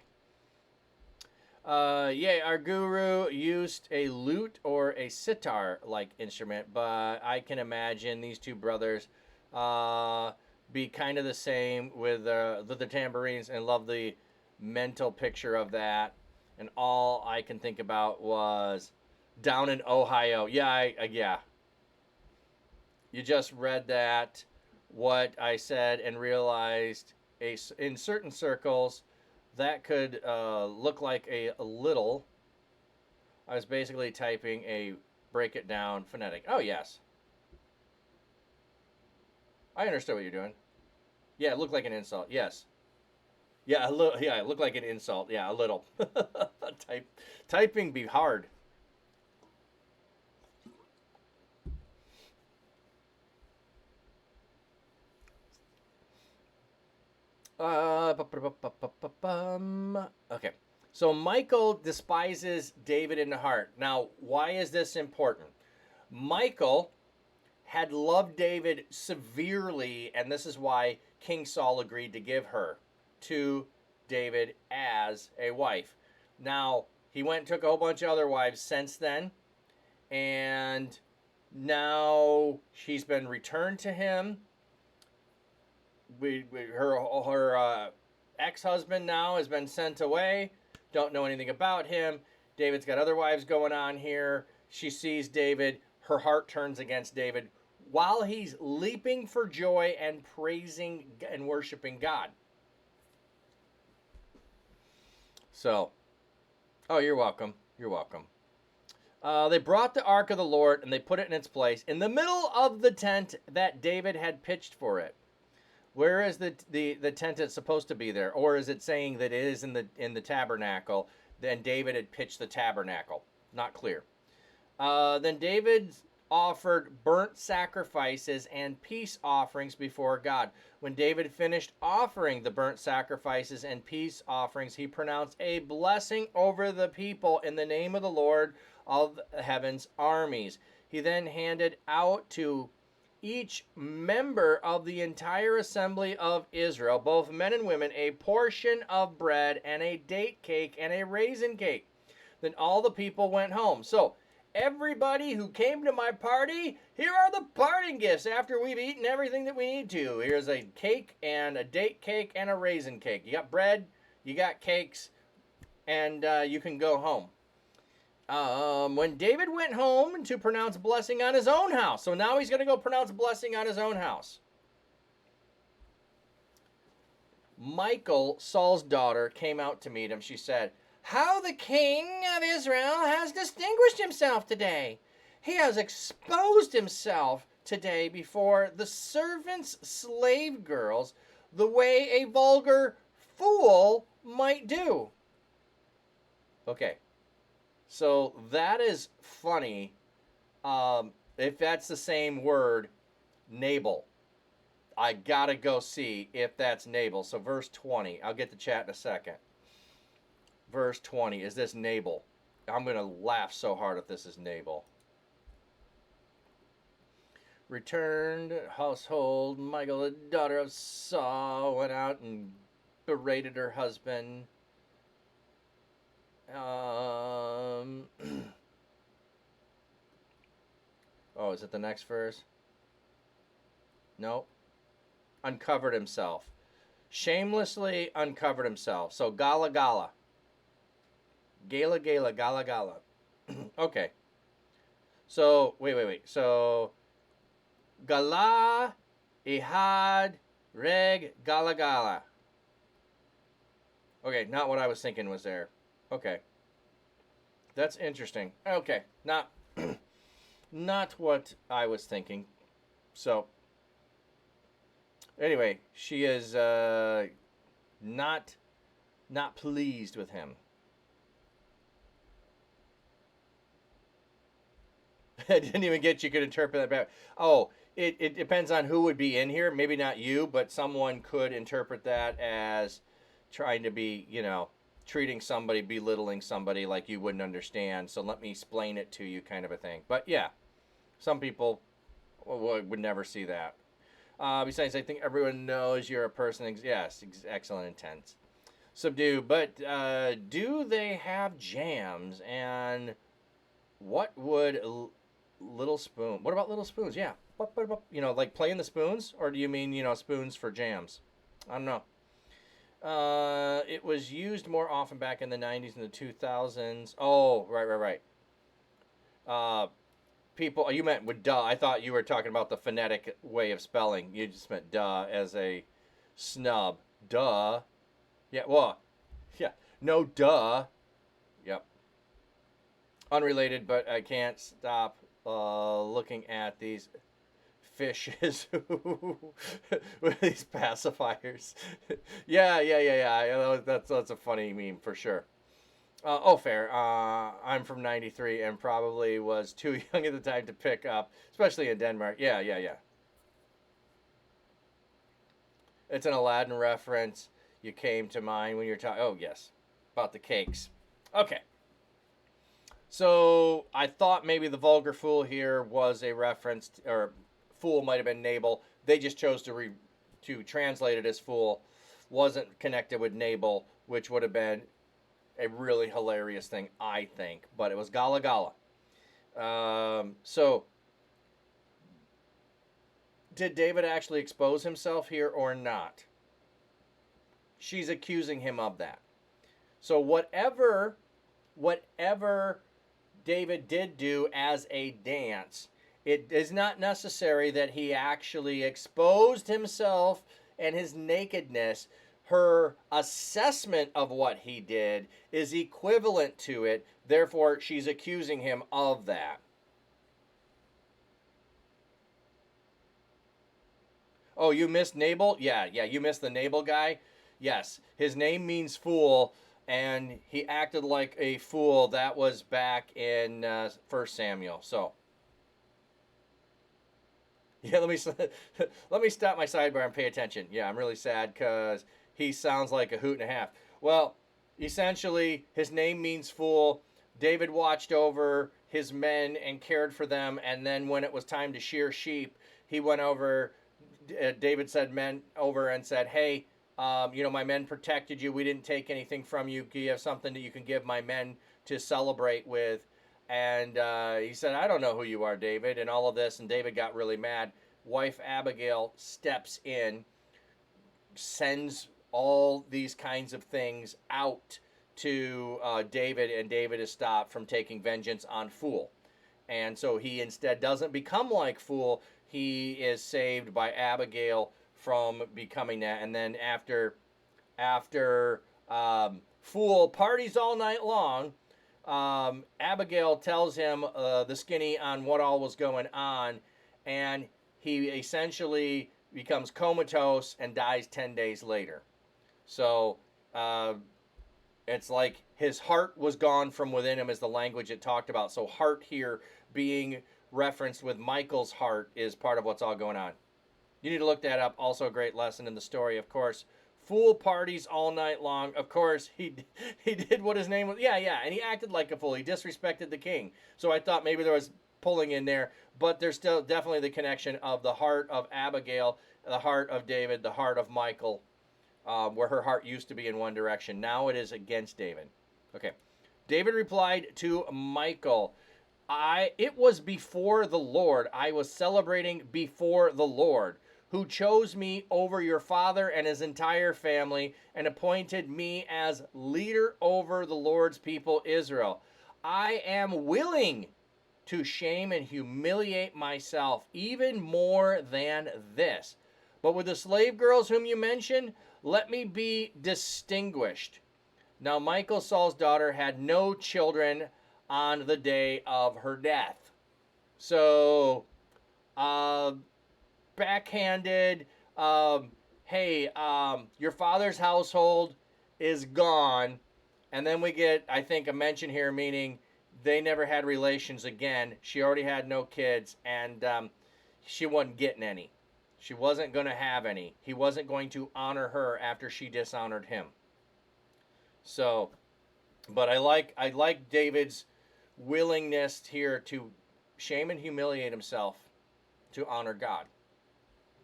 Our guru used a lute or a sitar-like instrument, but I can imagine these two brothers be kind of the same with the tambourines, and love the mental picture of that. And all I can think about was down in Ohio. Yeah. You just read that, what I said, and realized in certain circles that could look like a little. I was basically typing a break it down phonetic. Oh, yes. I understood what you're doing. Yeah, it looked like an insult. Yes. Yeah, a little. Yeah, it looked like an insult. Yeah, a little. Typing be hard. Okay. So Michael despises David in the heart. Now, why is this important? Michael had loved David severely, and this is why King Saul agreed to give her to David as a wife. Now, he went and took a whole bunch of other wives since then, and now she's been returned to him. Her ex-husband now has been sent away. Don't know anything about him. David's got other wives going on here. She sees David. Her heart turns against David while he's leaping for joy and praising and worshiping God. So, oh, you're welcome. You're welcome. They brought the ark of the Lord and they put it in its place in the middle of the tent that David had pitched for it. Where is the tent that's supposed to be there? Or is it saying that it is in the tabernacle? Then David had pitched the tabernacle. Not clear. Then David offered burnt sacrifices and peace offerings before God. When David finished offering the burnt sacrifices and peace offerings, he pronounced a blessing over the people in the name of the Lord of heaven's armies. He then handed out to each member of the entire assembly of Israel, both men and women, a portion of bread and a date cake and a raisin cake. Then all the people went home. So, everybody who came to my party, here are the parting gifts after we've eaten everything that we need to. Here's a cake and a date cake and a raisin cake. You got bread, you got cakes, and you can go home. When David went home to pronounce blessing on his own house. So now he's going to go pronounce blessing on his own house. Michal, Saul's daughter, came out to meet him. She said, "How the king of Israel has distinguished himself today. He has exposed himself today before the servants' slave girls the way a vulgar fool might do." Okay. So that is funny. If that's the same word, Nabal. I gotta go see if that's Nabal. So verse 20. I'll get the chat in a second. Verse 20. Is this Nabal? I'm gonna laugh so hard if this is Nabal. Returned household. Michal, the daughter of Saul, went out and berated her husband. Oh, is it the next verse? No. Uncovered himself. Shamelessly uncovered himself. So gala gala. Gala gala gala gala. Okay. So wait. So gala ihad reg gala gala. Okay, not what I was thinking was there. Okay. That's interesting. Okay. Not not what I was thinking. So anyway, she is not pleased with him. I didn't even get you could interpret that back. Oh, it depends on who would be in here. Maybe not you, but someone could interpret that as trying to be, treating somebody, belittling somebody like you wouldn't understand. So let me explain it to you, kind of a thing. But yeah, some people would never see that. Besides, I think everyone knows you're a person. Yes, excellent intent. Subdue. But do they have jams? And what would Little Spoon? What about Little Spoons? Yeah. What about, like playing the spoons? Or do you mean, spoons for jams? I don't know. It was used more often back in the 90s and the 2000s. Oh, right. People, you meant with duh. I thought you were talking about the phonetic way of spelling. You just meant duh as a snub. Duh. Yeah, well, yeah. No duh. Yep. Unrelated, but I can't stop looking at these fishes with these pacifiers. Yeah. That's a funny meme for sure. Fair. I'm from '93 and probably was too young at the time to pick up, especially in Denmark. Yeah. It's an Aladdin reference. You came to mind when you're talking. Oh, yes. About the cakes. Okay. So I thought maybe the vulgar fool here was a reference, or fool might have been Nabal. They just chose to translate it as fool. Wasn't connected with Nabal, which would have been a really hilarious thing, I think. But it was Gala Gala. So did David actually expose himself here or not? She's accusing him of that. So whatever David did do as a dance, it is not necessary that he actually exposed himself and his nakedness. Her assessment of what he did is equivalent to it. Therefore, she's accusing him of that. Oh, you missed Nabal? Yeah, you missed the Nabal guy? Yes, his name means fool, and he acted like a fool. That was back in 1 Samuel. So, yeah, let me stop my sidebar and pay attention. Yeah, I'm really sad because he sounds like a hoot and a half. Well, essentially, his name means fool. David watched over his men and cared for them, and then when it was time to shear sheep, he went over. David said men over and said, hey, my men protected you. We didn't take anything from you. Do you have something that you can give my men to celebrate with? And he said, I don't know who you are, David, and all of this. And David got really mad. Wife Abigail steps in, sends all these kinds of things out to David, and David is stopped from taking vengeance on Fool. And so he instead doesn't become like Fool. He is saved by Abigail from becoming that. And then after Fool parties all night long, Abigail tells him the skinny on what all was going on, and he essentially becomes comatose and dies 10 days later. So it's like his heart was gone from within him, is the language it talked about. So heart here being referenced with Michael's heart is part of what's all going on. You need to look that up. Also a great lesson in the story, of course. Fool parties all night long. Of course, he did what his name was. Yeah, and he acted like a fool. He disrespected the king. So I thought maybe there was pulling in there, but there's still definitely the connection of the heart of Abigail, the heart of David, the heart of Michael, where her heart used to be in one direction. Now it is against David. Okay. David replied to Michael, it was before the Lord. I was celebrating before the Lord, who chose me over your father and his entire family and appointed me as leader over the Lord's people, Israel. I am willing to shame and humiliate myself even more than this. But with the slave girls whom you mentioned, let me be distinguished. Now Michal, Saul's daughter, had no children on the day of her death. So, backhanded, hey, your father's household is gone. And then we get, I think, a mention here meaning they never had relations again. She already had no kids, and she wasn't getting any. She wasn't going to have any. He wasn't going to honor her after she dishonored him. So, but I like David's willingness here to shame and humiliate himself to honor God.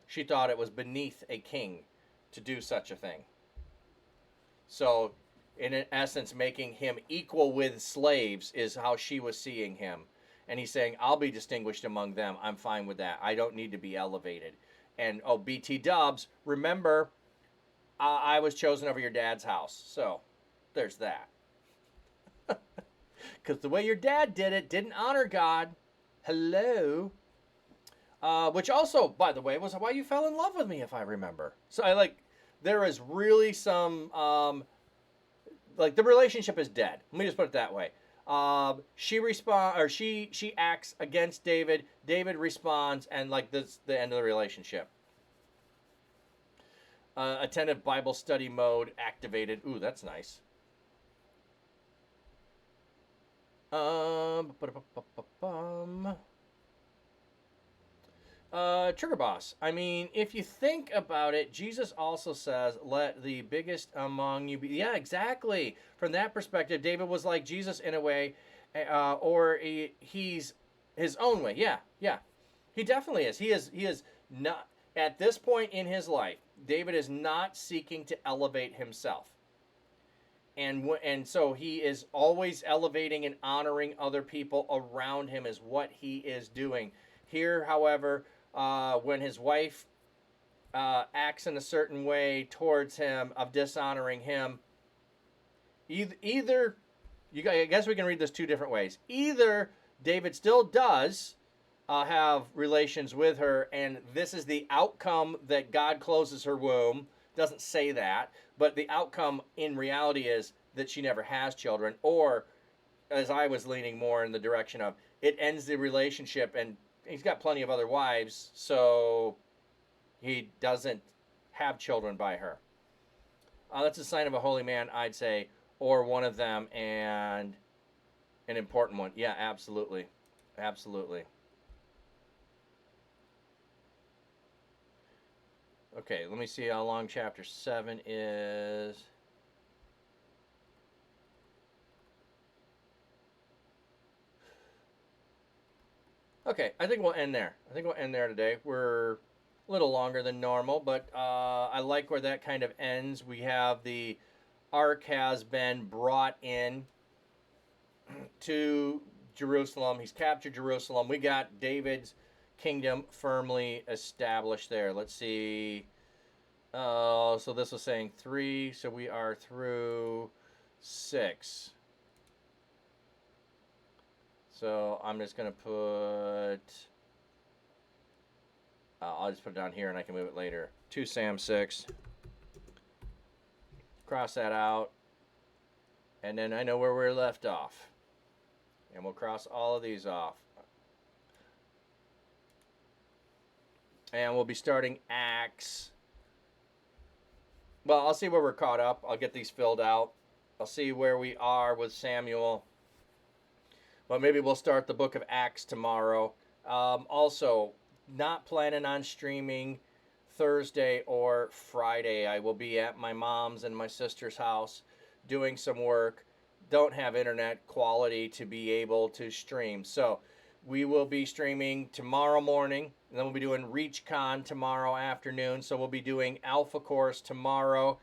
She thought it was beneath a king to do such a thing. So, in essence, making him equal with slaves is how she was seeing him. And he's saying, I'll be distinguished among them. I'm fine with that. I don't need to be elevated. And, BT Dubs, remember, I was chosen over your dad's house. So, there's that. Because the way your dad did it didn't honor God. Hello. Which also, by the way, was why you fell in love with me, if I remember. So there is really some, the relationship is dead. Let me just put it that way. She acts against David. David responds, and like this, the end of the relationship. Attentive Bible study mode activated. Ooh, that's nice. Trigger Boss. I mean, if you think about it, Jesus also says, "Let the biggest among you be." Yeah, exactly. From that perspective, David was like Jesus in a way, or he's his own way. Yeah, yeah. He definitely is. He is. He is not at this point in his life. David is not seeking to elevate himself, and so he is always elevating and honoring other people around him is what he is doing. Here, however, when his wife acts in a certain way towards him of dishonoring him, either I guess we can read this two different ways. Either David still does have relations with her, and this is the outcome that God closes her womb. Doesn't say that, but the outcome in reality is that she never has children. Or, as I was leaning more in the direction of, it ends the relationship, and he's got plenty of other wives, so he doesn't have children by her. That's a sign of a holy man, I'd say, or one of them, and an important one. Yeah, absolutely. Absolutely. Okay, let me see how long chapter 7 is. Okay, I think we'll end there. I think we'll end there today. We're a little longer than normal, but I like where that kind of ends. We have the ark has been brought in to Jerusalem. He's captured Jerusalem. We got David's kingdom firmly established there. Let's see. So this was saying 3, so we are through 6. So I'm just going to put... I'll just put it down here and I can move it later. 2 Sam 6. Cross that out. And then I know where we're left off. And we'll cross all of these off. And we'll be starting Acts. Well, I'll see where we're caught up. I'll get these filled out. I'll see where we are with Samuel. But maybe we'll start the book of Acts tomorrow. Also, not planning on streaming Thursday or Friday. I will be at my mom's and my sister's house doing some work. Don't have internet quality to be able to stream. So we will be streaming tomorrow morning, and then we'll be doing ReachCon tomorrow afternoon. So we'll be doing Alpha Course tomorrow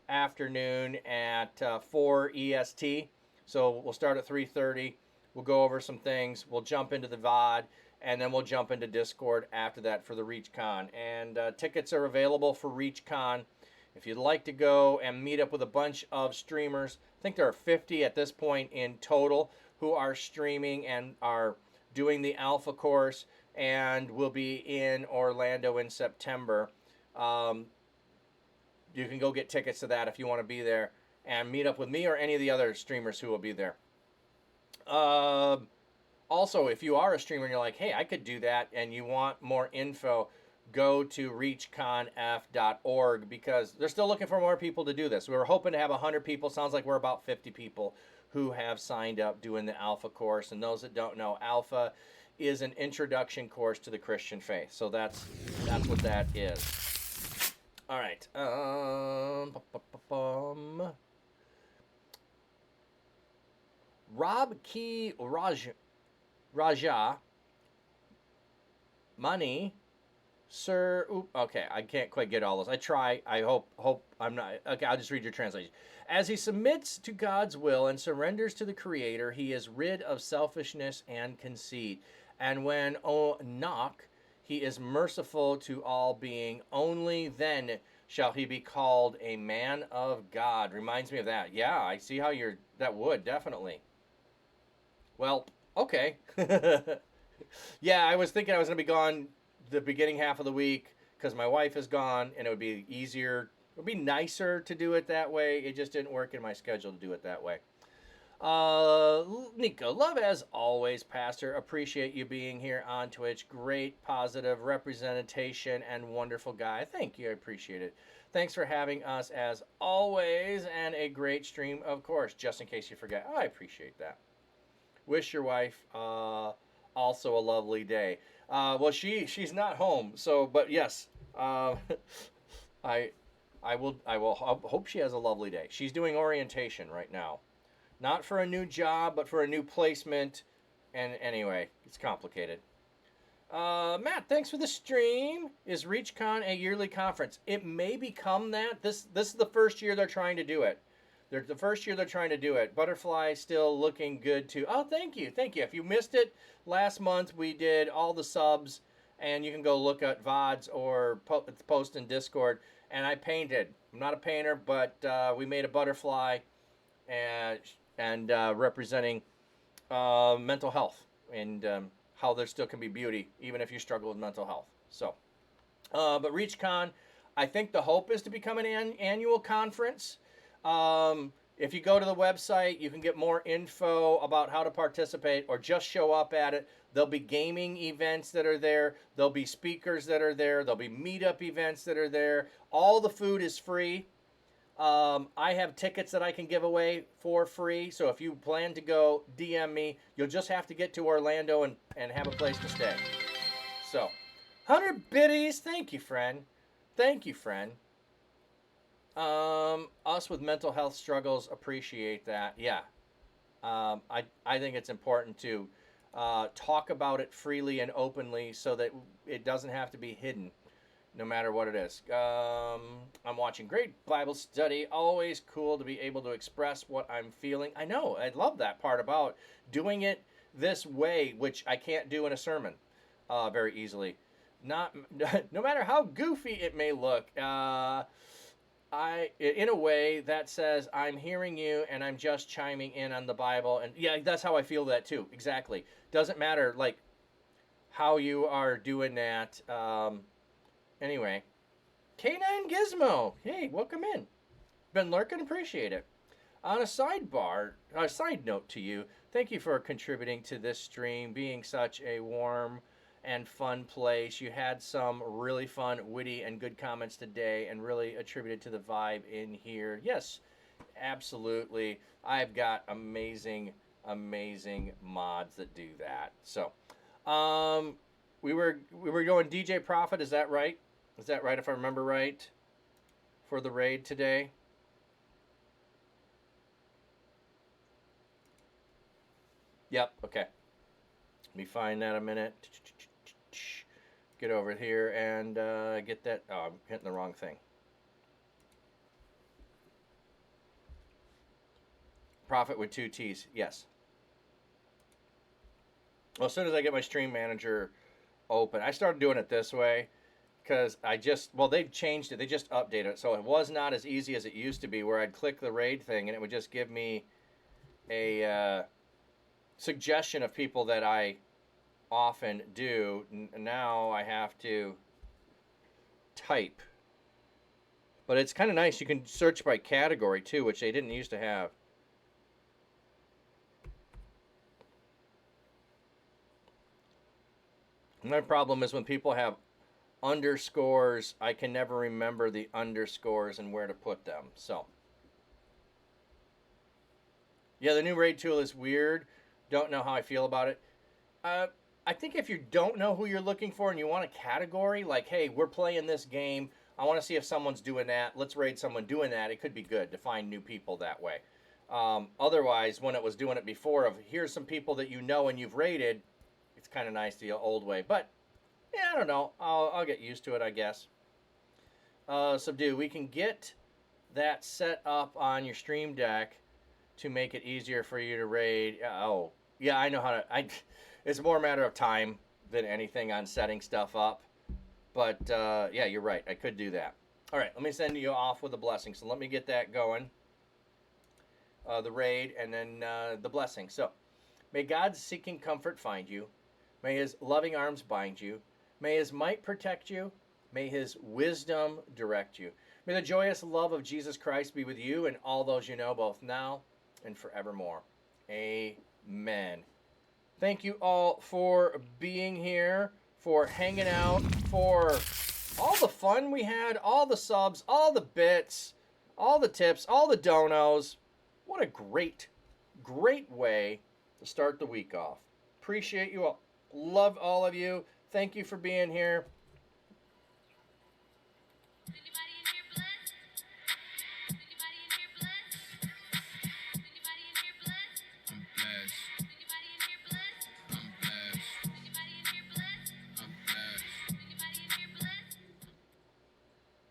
afternoon at 4 EST. So we'll start at 3:30. We'll go over some things. We'll jump into the VOD, and then we'll jump into Discord after that for the ReachCon. And tickets are available for ReachCon. If you'd like to go and meet up with a bunch of streamers, I think there are 50 at this point in total who are streaming and are doing the Alpha Course, and will be in Orlando in September. You can go get tickets to that if you want to be there and meet up with me or any of the other streamers who will be there. Also, if you are a streamer and you're like, hey, I could do that, and you want more info, go to reachconf.org, because they're still looking for more people to do this. We were hoping to have 100 people. Sounds like we're about 50 people who have signed up doing the Alpha Course. And those that don't know, Alpha is an introduction course to the Christian faith. So that's what that is. All right. Rob Key Raja Money Sir. Okay, I can't quite get all those. I try. I hope I'm not. Okay, I'll just read your translation. As he submits to God's will and surrenders to the Creator, he is rid of selfishness and conceit. And when knock, he is merciful to all being. Only then shall he be called a man of God. Reminds me of that. Yeah, I see how you're. That would definitely. Well, okay. Yeah, I was thinking I was going to be gone the beginning half of the week because my wife is gone, and it would be easier. It would be nicer to do it that way. It just didn't work in my schedule to do it that way. Nico, love as always, Pastor. Appreciate you being here on Twitch. Great, positive representation and wonderful guy. Thank you. I appreciate it. Thanks for having us as always, and a great stream, of course, just in case you forget. I appreciate that. Wish your wife also a lovely day. Well, she's not home, so but yes, I I will hope she has a lovely day. She's doing orientation right now, not for a new job, but for a new placement. And anyway, it's complicated. Matt, thanks for the stream. Is ReachCon a yearly conference? It may become that. This is the first year they're trying to do it. They're the first year they're trying to do it. Butterfly still looking good too. Oh, thank you, thank you. If you missed it, last month we did all the subs, and you can go look at VODs or post in Discord. And I painted. I'm not a painter, but we made a butterfly, and representing mental health and how there still can be beauty even if you struggle with mental health. So, but ReachCon, I think the hope is to become an annual conference. If you go to the website, you can get more info about how to participate or just show up at it. There'll be gaming events that are there. There'll be speakers that are there. There'll be meetup events that are there. All the food is free. I have tickets that I can give away for free. So if you plan to go, DM me. You'll just have to get to Orlando and have a place to stay. So, 100 biddies. Thank you, friend. Thank you, friend. Us with mental health struggles appreciate that. Yeah. I think it's important to talk about it freely and openly so that it doesn't have to be hidden, no matter what it is. I'm watching great Bible study. Always cool to be able to express what I'm feeling. I know. I love that part about doing it this way, which I can't do in a sermon very easily. No matter how goofy it may look. In a way that says I'm hearing you and I'm just chiming in on the Bible, and yeah, that's how I feel that too. Exactly. Doesn't matter like how you are doing that. Anyway, K9 Gizmo, hey, welcome in. Been lurking, appreciate it. On a side note to you, thank you for contributing to this stream, being such a warm and fun place. You had some really fun, witty, and good comments today, and really attributed to the vibe in here. Yes, absolutely. I've got amazing mods that do that. So, we were going DJ Prophet. Is that right? Is that right? If I remember right, for the raid today. Yep. Okay. Let me find that a minute. Get over here and get that. Oh, I'm hitting the wrong thing. Profit with 2 T's. Yes. Well, as soon as I get my stream manager open, I started doing it this way because they've changed it. They just updated it. So it was not as easy as it used to be where I'd click the raid thing and it would just give me a suggestion of people that I often do. Now I have to type, but it's kind of nice. You can search by category too, which they didn't used to have. My problem is when people have underscores, I can never remember the underscores and where to put them. So yeah, the new raid tool is weird. Don't know how I feel about it. I think if you don't know who you're looking for and you want a category, like, hey, we're playing this game, I want to see if someone's doing that, let's raid someone doing that, it could be good to find new people that way. Otherwise, when it was doing it before of here's some people that you know and you've raided, it's kind of nice the old way. But, yeah, I don't know. I'll get used to it, I guess. Subdue, we can get that set up on your Stream Deck to make it easier for you to raid. Oh, yeah, I know how to... It's more a matter of time than anything on setting stuff up. But, yeah, you're right. I could do that. All right, let me send you off with a blessing. So let me get that going. The raid and then the blessing. So, may God's seeking comfort find you. May his loving arms bind you. May his might protect you. May his wisdom direct you. May the joyous love of Jesus Christ be with you and all those you know, both now and forevermore. Amen. Thank you all for being here, for hanging out, for all the fun we had, all the subs, all the bits, all the tips, all the donos. What a great, great way to start the week off. Appreciate you all. Love all of you. Thank you for being here.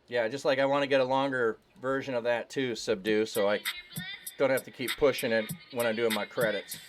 Yeah, just like I want to get a longer version of that too, Subdue, so I don't have to keep pushing it when I'm doing my credits.